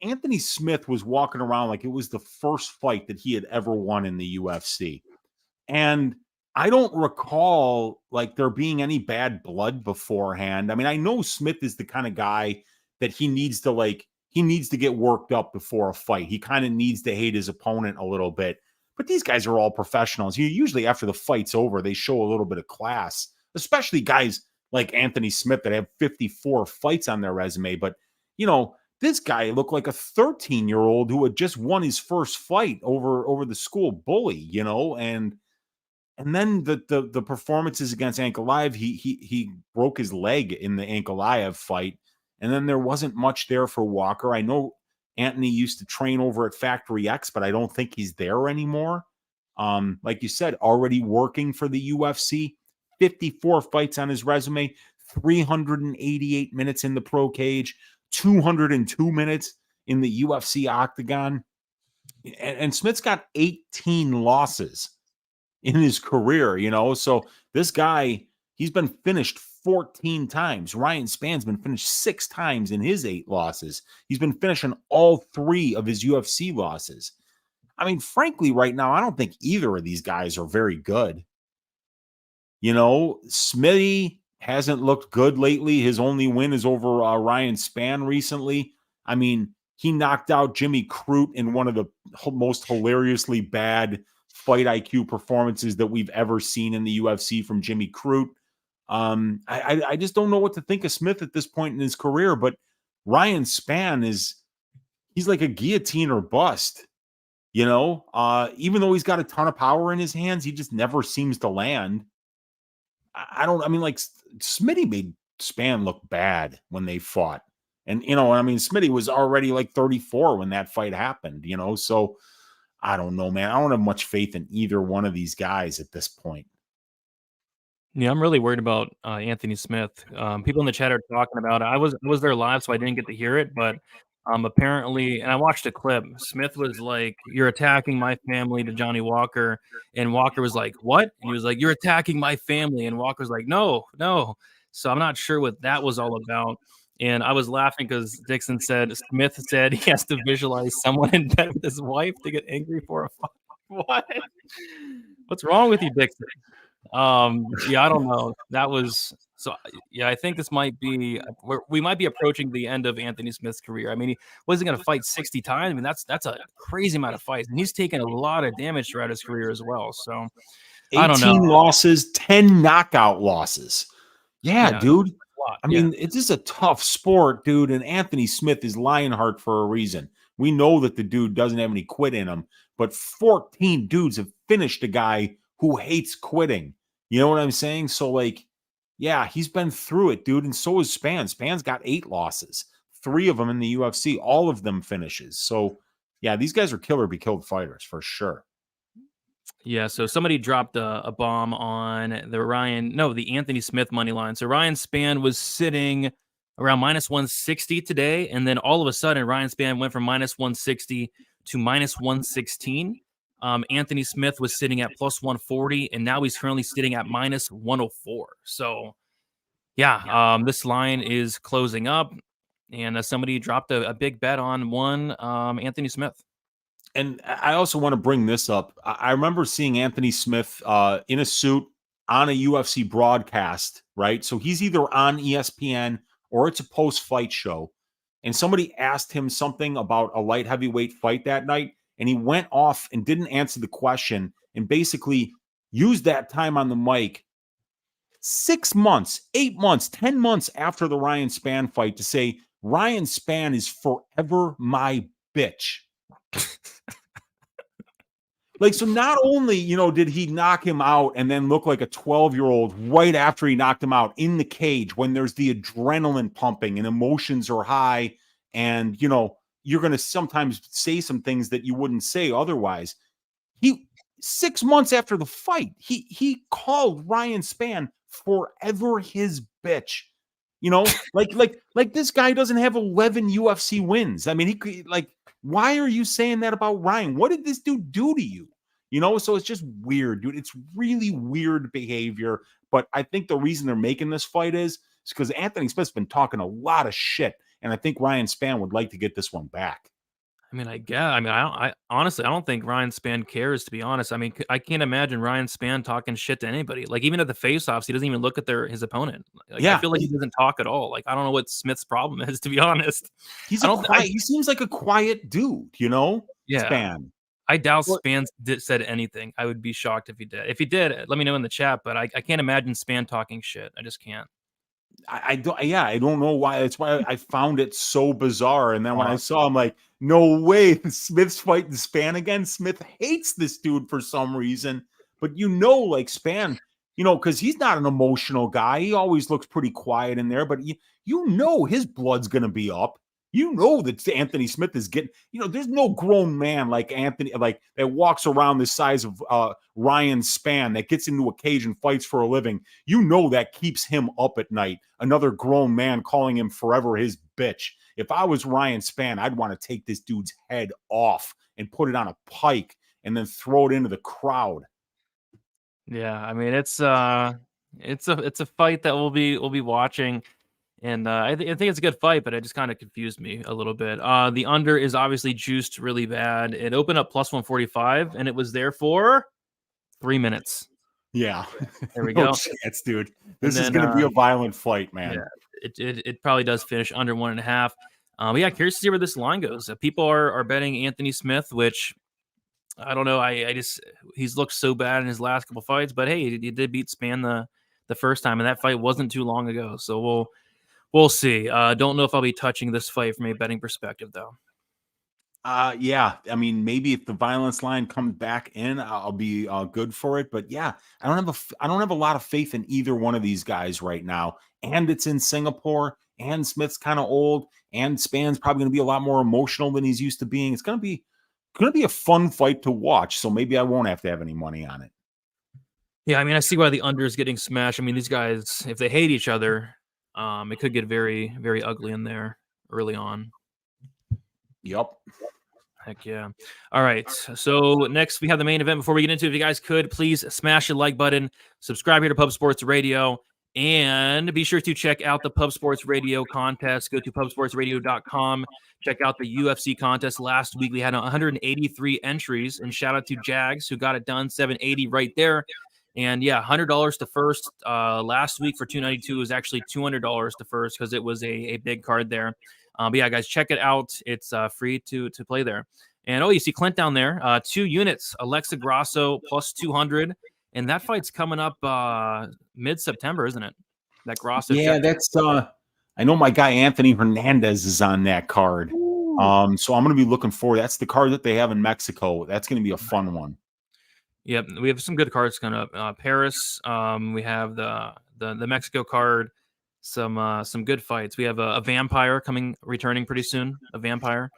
Anthony Smith was walking around like it was the first fight that he had ever won in the UFC. And I don't recall like there being any bad blood beforehand. I mean, I know Smith is the kind of guy that he needs to get worked up before a fight. He kind of needs to hate his opponent a little bit. But these guys are all professionals. Usually after the fight's over, they show a little bit of class, especially guys like Anthony Smith that have 54 fights on their resume. But, you know, this guy looked like a 13-year-old who had just won his first fight over the school bully, you know, and then the performances against Ankalaev, he broke his leg in the Ankalaev fight, And then there wasn't much there for Walker. I know Anthony used to train over at Factory X, but I don't think he's there anymore. Like you said, already working for the UFC, 54 fights on his resume, 388 minutes in the pro cage, 202 minutes in the UFC octagon. And Smith's got 18 losses in his career, so this guy, he's been finished 14 times. Ryan Spann's been finished 6 times in his 8 losses. He's been finishing all 3 of his UFC losses. I mean, frankly, right now, I don't think either of these guys are very good. Smitty hasn't looked good lately. His only win is over Ryan Spann recently. I mean, he knocked out Jimmy Crute in one of the most hilariously bad fight IQ performances that we've ever seen in the UFC from Jimmy Crute. I just don't know what to think of Smith at this point in his career, but Ryan Spann he's like a guillotine or bust, even though he's got a ton of power in his hands, he just never seems to land. Smitty made Spann look bad when they fought. And, Smitty was already like 34 when that fight happened, so I don't know, man. I don't have much faith in either one of these guys at this point. Yeah, I'm really worried about Anthony Smith. People in the chat are talking about it. I was there live, so I didn't get to hear it, but apparently, and I watched a clip, Smith was like, "You're attacking my family" to Johnny Walker, and Walker was like, "What?" And he was like, "You're attacking my family," and Walker was like, "No, no." So I'm not sure what that was all about. And I was laughing because Smith said he has to visualize someone in bed with his wife to get angry for a fight. What? What's wrong with you, Dixon? Yeah, I don't know. That was so. Yeah, I think this might be we might be approaching the end of Anthony Smith's career. I mean, he wasn't going to fight 60 times. I mean, that's a crazy amount of fights, and he's taken a lot of damage throughout his career as well. So, 18 I don't know. losses, 10 knockout losses. Yeah, dude. I mean, it's just a tough sport, dude. And Anthony Smith is Lionheart for a reason. We know that the dude doesn't have any quit in him, but 14 dudes have finished a guy who hates quitting. You know what I'm saying? So, yeah, he's been through it, dude. And so is Spann. Spann's got 8 losses, 3 of them in the UFC, all of them finishes. So, yeah, these guys are kill or be killed fighters for sure. Yeah, so somebody dropped a bomb on the Anthony Smith money line. So Ryan Spann was sitting around minus 160 today, and then all of a sudden Ryan Spann went from minus 160 to minus 116. Anthony Smith was sitting at plus 140, and now he's currently sitting at minus 104. So, yeah, this line is closing up, and somebody dropped a big bet on one Anthony Smith. And I also want to bring this up. I remember seeing Anthony Smith in a suit on a UFC broadcast, right? So he's either on ESPN or it's a post-fight show. And somebody asked him something about a light heavyweight fight that night, and he went off and didn't answer the question and basically used that time on the mic 6 months, 8 months, 10 months after the Ryan Spann fight to say, Ryan Spann is forever my bitch. So not only, did he knock him out and then look like a 12-year-old right after he knocked him out in the cage when there's the adrenaline pumping and emotions are high and, you're going to sometimes say some things that you wouldn't say otherwise. 6 months after the fight, he called Ryan Spann forever his bitch. Like this guy doesn't have 11 UFC wins. I mean, he could why are you saying that about Ryan? What did this dude do to you? So it's just weird, dude. It's really weird behavior. But I think the reason they're making this fight is because Anthony Smith's been talking a lot of shit. And I think Ryan Spann would like to get this one back. I mean, I honestly, I don't think Ryan Spann cares, to be honest. I mean, I can't imagine Ryan Spann talking shit to anybody. Even at the face-offs, he doesn't even look at his opponent. I feel like he doesn't talk at all. I don't know what Smith's problem is, to be honest. He seems like a quiet dude, Yeah. Spann. I doubt Spann said anything. I would be shocked if he did. If he did, let me know in the chat, but I can't imagine Spann talking shit. I just can't. I don't know why. That's why I found it so bizarre. And then when I saw him, no way, Smith's fighting Spann again. Smith hates this dude for some reason. But Spann, because he's not an emotional guy. He always looks pretty quiet in there. But you know his blood's going to be up. You know that Anthony Smith is getting, there's no grown man like Anthony, like that walks around the size of Ryan Spann that gets into a cage and fights for a living. You know that keeps him up at night. Another grown man calling him forever his bitch. If I was Ryan Spann, I'd want to take this dude's head off and put it on a pike and then throw it into the crowd. Yeah, I mean it's a fight that we'll be watching. And I think it's a good fight, but it just kind of confused me a little bit. The under is obviously juiced really bad. It opened up plus 145, and it was there for 3 minutes. Yeah. There we go. Chance, dude. This is going to be a violent fight, man. Yeah, it probably does finish under 1.5. But yeah, curious to see where this line goes. People are betting Anthony Smith, which I don't know. He's looked so bad in his last couple fights, but hey, he did beat Spann the first time, and that fight wasn't too long ago. So we'll see. Don't know if I'll be touching this fight from a betting perspective, though. Yeah. I mean, maybe if the violence line comes back in, I'll be good for it. But yeah, I don't have a lot of faith in either one of these guys right now. And it's in Singapore, and Smith's kind of old, and Spann's probably going to be a lot more emotional than he's used to being. It's going to be a fun fight to watch. So maybe I won't have to have any money on it. Yeah, I mean, I see why the under is getting smashed. I mean, these guys, if they hate each other, it could get very, very ugly in there early on. Yep. Heck yeah. All right. So next we have the main event. Before we get into it, if you guys could, please smash the like button, subscribe here to Pub Sports Radio, and be sure to check out the Pub Sports Radio contest. Go to pubsportsradio.com. Check out the UFC contest. Last week we had 183 entries, and shout out to Jags who got it done, 780 right there. And yeah, $100 to first. Last week for $292 was actually $200 to first because it was a big card there. But yeah, guys, check it out. It's free to play there. And you see Clint down there, 2 units, Alexa Grasso plus 200, and that fight's coming up mid-September, isn't it? That Grasso. Yeah, that's. I know my guy Anthony Hernandez is on that card. So I'm going to be looking forward. That's the card that they have in Mexico. That's going to be a fun one. Yep, we have some good cards coming up. Paris. We have the Mexico card. Some good fights. We have a vampire returning pretty soon. A vampire.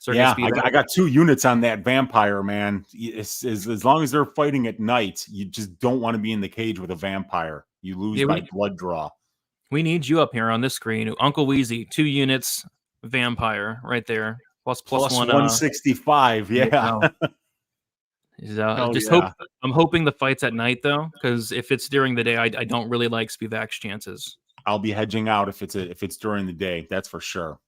Yeah, I got 2 units on that vampire, man. As long as they're fighting at night, you just don't want to be in the cage with a vampire. You lose by blood draw. We need you up here on this screen. Uncle Weezy, 2 units, vampire right there. Plus 165. Yeah. I'm hoping the fight's at night though, because if it's during the day, I don't really like Spivak's chances. I'll be hedging out if it's during the day. That's for sure.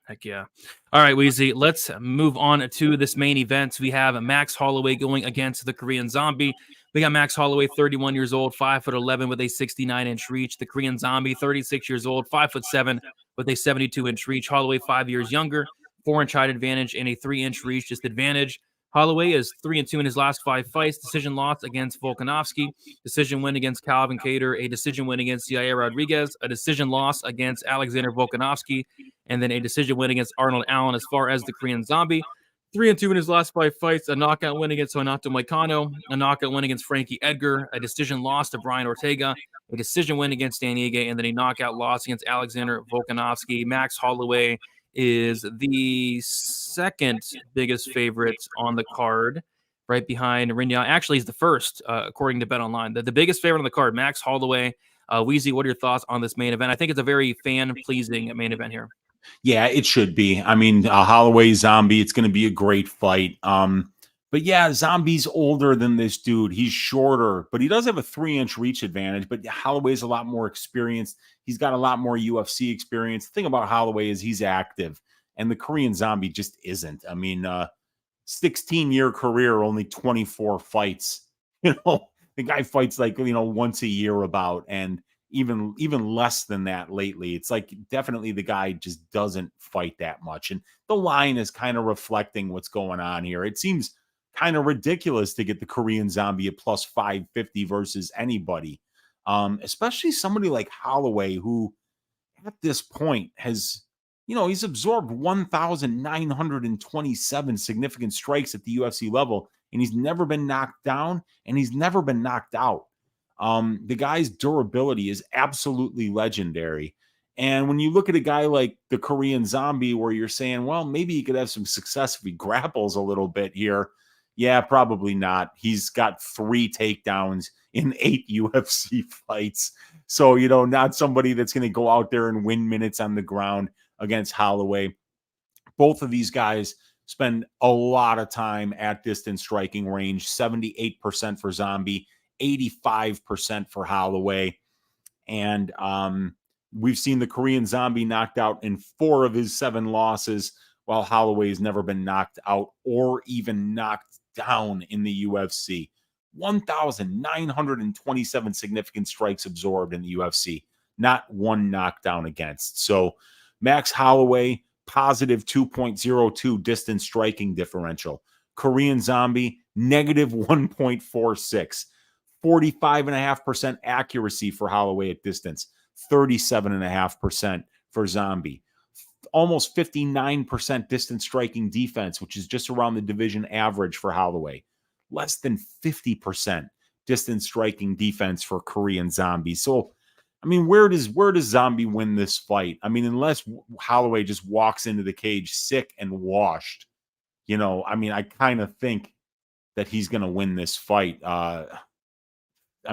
Heck yeah. All right, Weezy, let's move on to this main event. We have Max Holloway going against the Korean Zombie. We got Max Holloway, 31 years old, 5'11" with a 69-inch reach. The Korean Zombie, 36 years old, 5'7" with a 72-inch reach. Holloway, 5 years younger, 4-inch height advantage and a 3-inch reach disadvantage. Holloway is 3-2 in his last 5 fights. Decision loss against Volkanovski. Decision win against Calvin Kattar. A decision win against Yair Rodriguez. A decision loss against Alexander Volkanovski. And then a decision win against Arnold Allen as far as the Korean Zombie. 3-2 in his last 5 fights. A knockout win against Renato Moicano. A knockout win against Frankie Edgar. A decision loss to Brian Ortega. A decision win against Dan Ige. And then a knockout loss against Alexander Volkanovski. Max Holloway is the second biggest favorite on the card, right behind Rinya. Actually, he's the first, according to BetOnline. The biggest favorite on the card, Max Holloway. Weezy, what are your thoughts on this main event? I think it's a very fan-pleasing main event here. Yeah, it should be. I mean, Holloway Zombie, it's going to be a great fight. But yeah, Zombie's older than this dude. He's shorter, but he does have a 3-inch reach advantage. But Holloway's a lot more experienced. He's got a lot more UFC experience. The thing about Holloway is he's active, and the Korean Zombie just isn't. I mean, 16-year career, only 24 fights. The guy fights like, once a year about, and even less than that lately. It's like definitely the guy just doesn't fight that much. And the line is kind of reflecting what's going on here. It seems kind of ridiculous to get the Korean Zombie at plus 550 versus anybody, especially somebody like Holloway, who at this point has, he's absorbed 1,927 significant strikes at the UFC level, and he's never been knocked down, and he's never been knocked out. The guy's durability is absolutely legendary. And when you look at a guy like the Korean Zombie, where you're saying, well, maybe he could have some success if he grapples a little bit here. Yeah, probably not. He's got 3 takedowns in 8 UFC fights. So, not somebody that's going to go out there and win minutes on the ground against Holloway. Both of these guys spend a lot of time at distance striking range, 78% for Zombie, 85% for Holloway. And we've seen the Korean Zombie knocked out in 4 of his 7 losses, while Holloway has never been knocked out or even knocked down in the UFC. 1,927 significant strikes absorbed in the UFC, not one knockdown against. So Max Holloway, positive 2.02 distance striking differential. Korean Zombie, negative 1.46. 45.5% accuracy for Holloway at distance, 37.5% for Zombie. Almost 59% distance striking defense, which is just around the division average for Holloway. Less than 50% distance striking defense for Korean Zombie. So, I mean, where does Zombie win this fight? I mean, unless Holloway just walks into the cage sick and washed, I kind of think that he's going to win this fight. I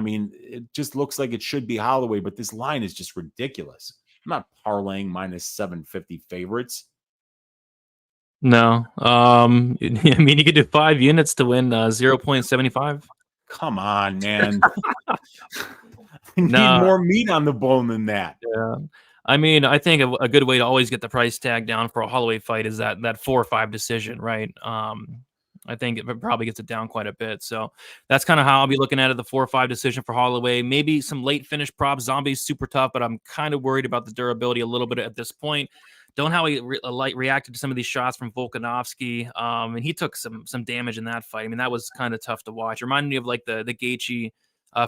mean, it just looks like it should be Holloway, but this line is just ridiculous. I'm not parlaying minus 750 favorites. No. I mean, you could do 5 units to win 0.75. Come on, man. I need more meat on the bone than that. Yeah. I mean, I think a good way to always get the price tag down for a Holloway fight is that 4-5 decision, right? I think it probably gets it down quite a bit. So that's kind of how I'll be looking at it, the 4-5 decision for Holloway. Maybe some late finish props. Zombie's super tough, but I'm kind of worried about the durability a little bit at this point. Don't know how he reacted to some of these shots from Volkanovski. And he took some damage in that fight. I mean, that was kind of tough to watch. It reminded me of like the Gaethje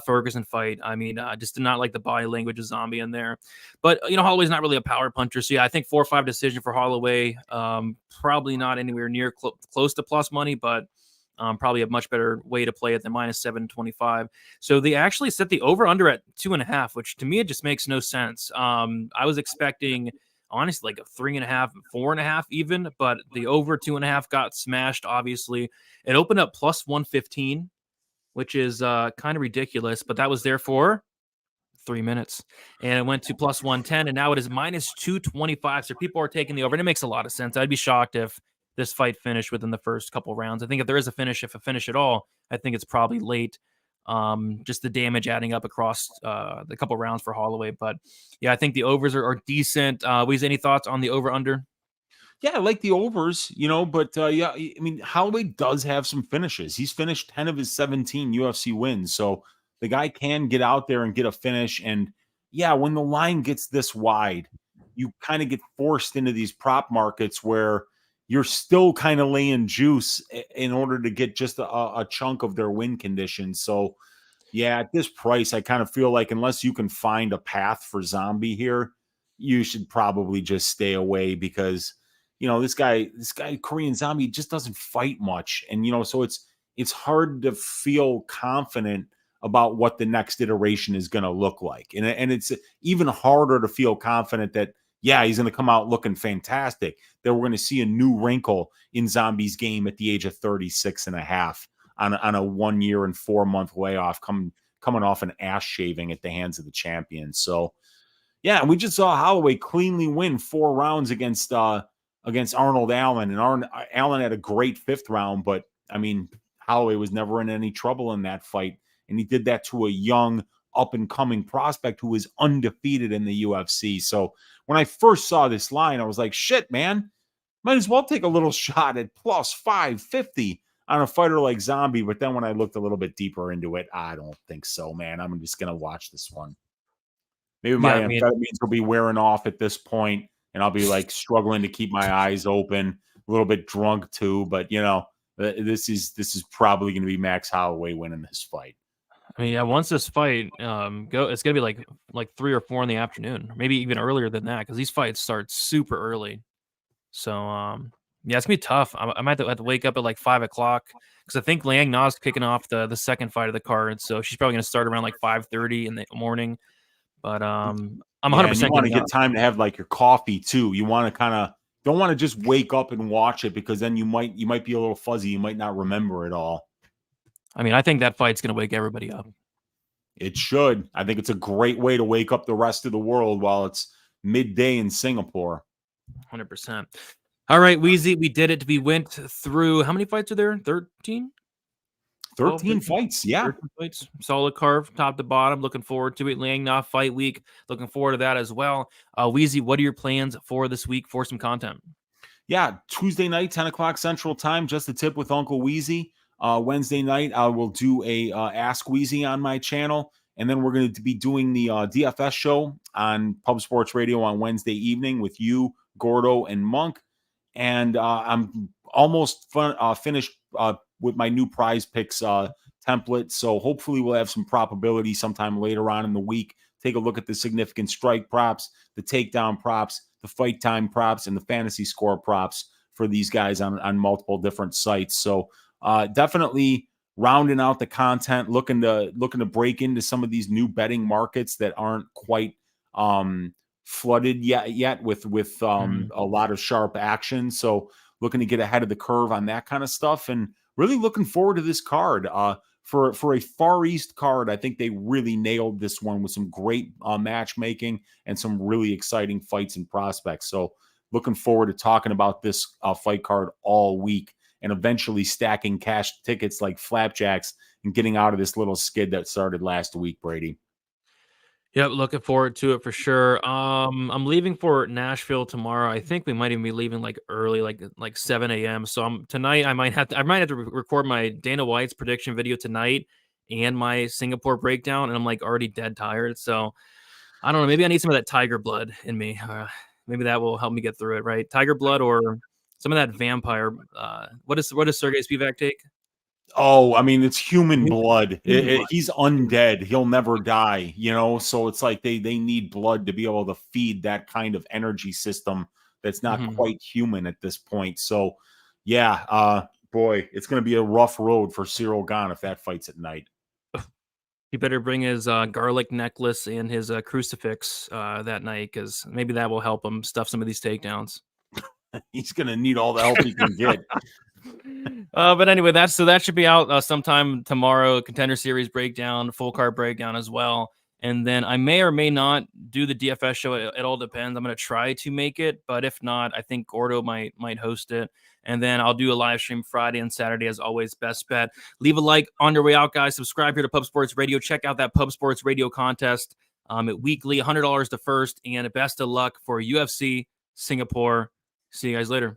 Ferguson fight. I mean, just did not like the body language of Zombie in there. But, Holloway's not really a power puncher. So, yeah, I think 4-5 decision for Holloway. Probably not anywhere near close to plus money, but probably a much better way to play it than minus 725. So they actually set the over-under at 2.5, which to me, it just makes no sense. I was expecting, honestly, like a 3.5, 4.5 even, but the over 2.5 got smashed, obviously. It opened up plus 115, which is kind of ridiculous, but that was there for 3 minutes. And it went to plus 110, and now it is minus 225. So people are taking the over, and it makes a lot of sense. I'd be shocked if this fight finished within the first couple rounds. I think if there is a finish at all, I think it's probably late. Just the damage adding up across the couple rounds for Holloway. But yeah, I think the overs are decent. Weezy, any thoughts on the over-under? Yeah, I like the overs, but yeah, I mean, Holloway does have some finishes. He's finished 10 of his 17 UFC wins. So the guy can get out there and get a finish. And yeah, when the line gets this wide, you kind of get forced into these prop markets where you're still kind of laying juice in order to get just a chunk of their win conditions. So yeah, at this price, I kind of feel like unless you can find a path for Zombie here, you should probably just stay away because this guy Korean Zombie just doesn't fight much. And, so it's hard to feel confident about what the next iteration is going to look like. And it's even harder to feel confident that, yeah, he's going to come out looking fantastic, that we're going to see a new wrinkle in Zombie's game at the age of 36 and a half on a 1 year and 4 month layoff coming off an ass shaving at the hands of the champion. So yeah, we just saw Holloway cleanly win 4 rounds against Arnold Allen, and Allen had a great 5th round, but I mean, Holloway was never in any trouble in that fight, and he did that to a young, up-and-coming prospect who was undefeated in the UFC. So when I first saw this line, I was like, shit, man, might as well take a little shot at plus 550 on a fighter like Zombie. But then when I looked a little bit deeper into it, I don't think so, man. I'm just going to watch this one. Maybe my amphetamines will be wearing off at this point, and I'll be like struggling to keep my eyes open, a little bit drunk too. But this is probably going to be Max Holloway winning this fight. I mean, yeah, once this fight it's gonna be like 3 or 4 in the afternoon, or maybe even earlier than that, because these fights start super early. So yeah, it's gonna be tough. I might have to wake up at like 5 o'clock because I think Liang Na's kicking off the second fight of the card, so she's probably gonna start around like 5:30 in the morning. But I'm 100% and you want to getting get time to have like your coffee too. You want to kind of don't want to just wake up and watch it, because then you might be a little fuzzy. You might not remember it all. I mean, I think that fight's going to wake everybody up. It should. I think it's a great way to wake up the rest of the world while it's midday in Singapore. 100%. All right, Weezy, we did it. We went through, how many fights are there? 13? 13 fights, yeah. 13 fights. Solid carve, top to bottom. Looking forward to it. Liang Na fight week. Looking forward to that as well. Weezy, what are your plans for this week for some content? Yeah, Tuesday night, 10 o'clock Central Time, just a tip with Uncle Weezy. Wednesday night, I will do a Ask Weezy on my channel. And then we're going to be doing the DFS show on Pub Sports Radio on Wednesday evening with you, Gordo, and Monk. And I'm almost finished with my new prize picks template. So hopefully we'll have some probability sometime later on in the week. Take a look at the significant strike props, the takedown props, the fight time props, and the fantasy score props for these guys on multiple different sites. So definitely rounding out the content, looking to break into some of these new betting markets that aren't quite flooded yet with a lot of sharp action. So looking to get ahead of the curve on that kind of stuff, and really looking forward to this card. For a Far East card, I think they really nailed this one with some great matchmaking and some really exciting fights and prospects. So looking forward to talking about this fight card all week, and eventually stacking cash tickets like flapjacks and getting out of this little skid that started last week, Brady. Yep, looking forward to it for sure. I'm leaving for Nashville tomorrow. I think we might even be leaving like early, like 7 a.m. So tonight I might have to record my Dana White's prediction video tonight and my Singapore breakdown, and I'm like already dead tired. So I don't know. Maybe I need some of that tiger blood in me. Maybe that will help me get through it. Right, tiger blood or some of that vampire. What does Sergey Spivak take? Oh, I mean, it's human blood. He's undead. He'll never die, So it's like they need blood to be able to feed that kind of energy system that's not quite human at this point. So, yeah, boy, it's going to be a rough road for Cyril Gane if that fight's at night. He better bring his garlic necklace and his crucifix that night, because maybe that will help him stuff some of these takedowns. He's going to need all the help he can get. But anyway, that should be out sometime tomorrow. Contender Series breakdown, full card breakdown as well. And then I may or may not do the DFS show. It all depends. I'm going to try to make it, but if not, I think Gordo might host it. And then I'll do a live stream Friday and Saturday as always. Best bet. Leave a like on your way out, guys. Subscribe here to Pub Sports Radio. Check out that Pub Sports Radio contest at weekly, $100 to first. And best of luck for UFC Singapore. See you guys later.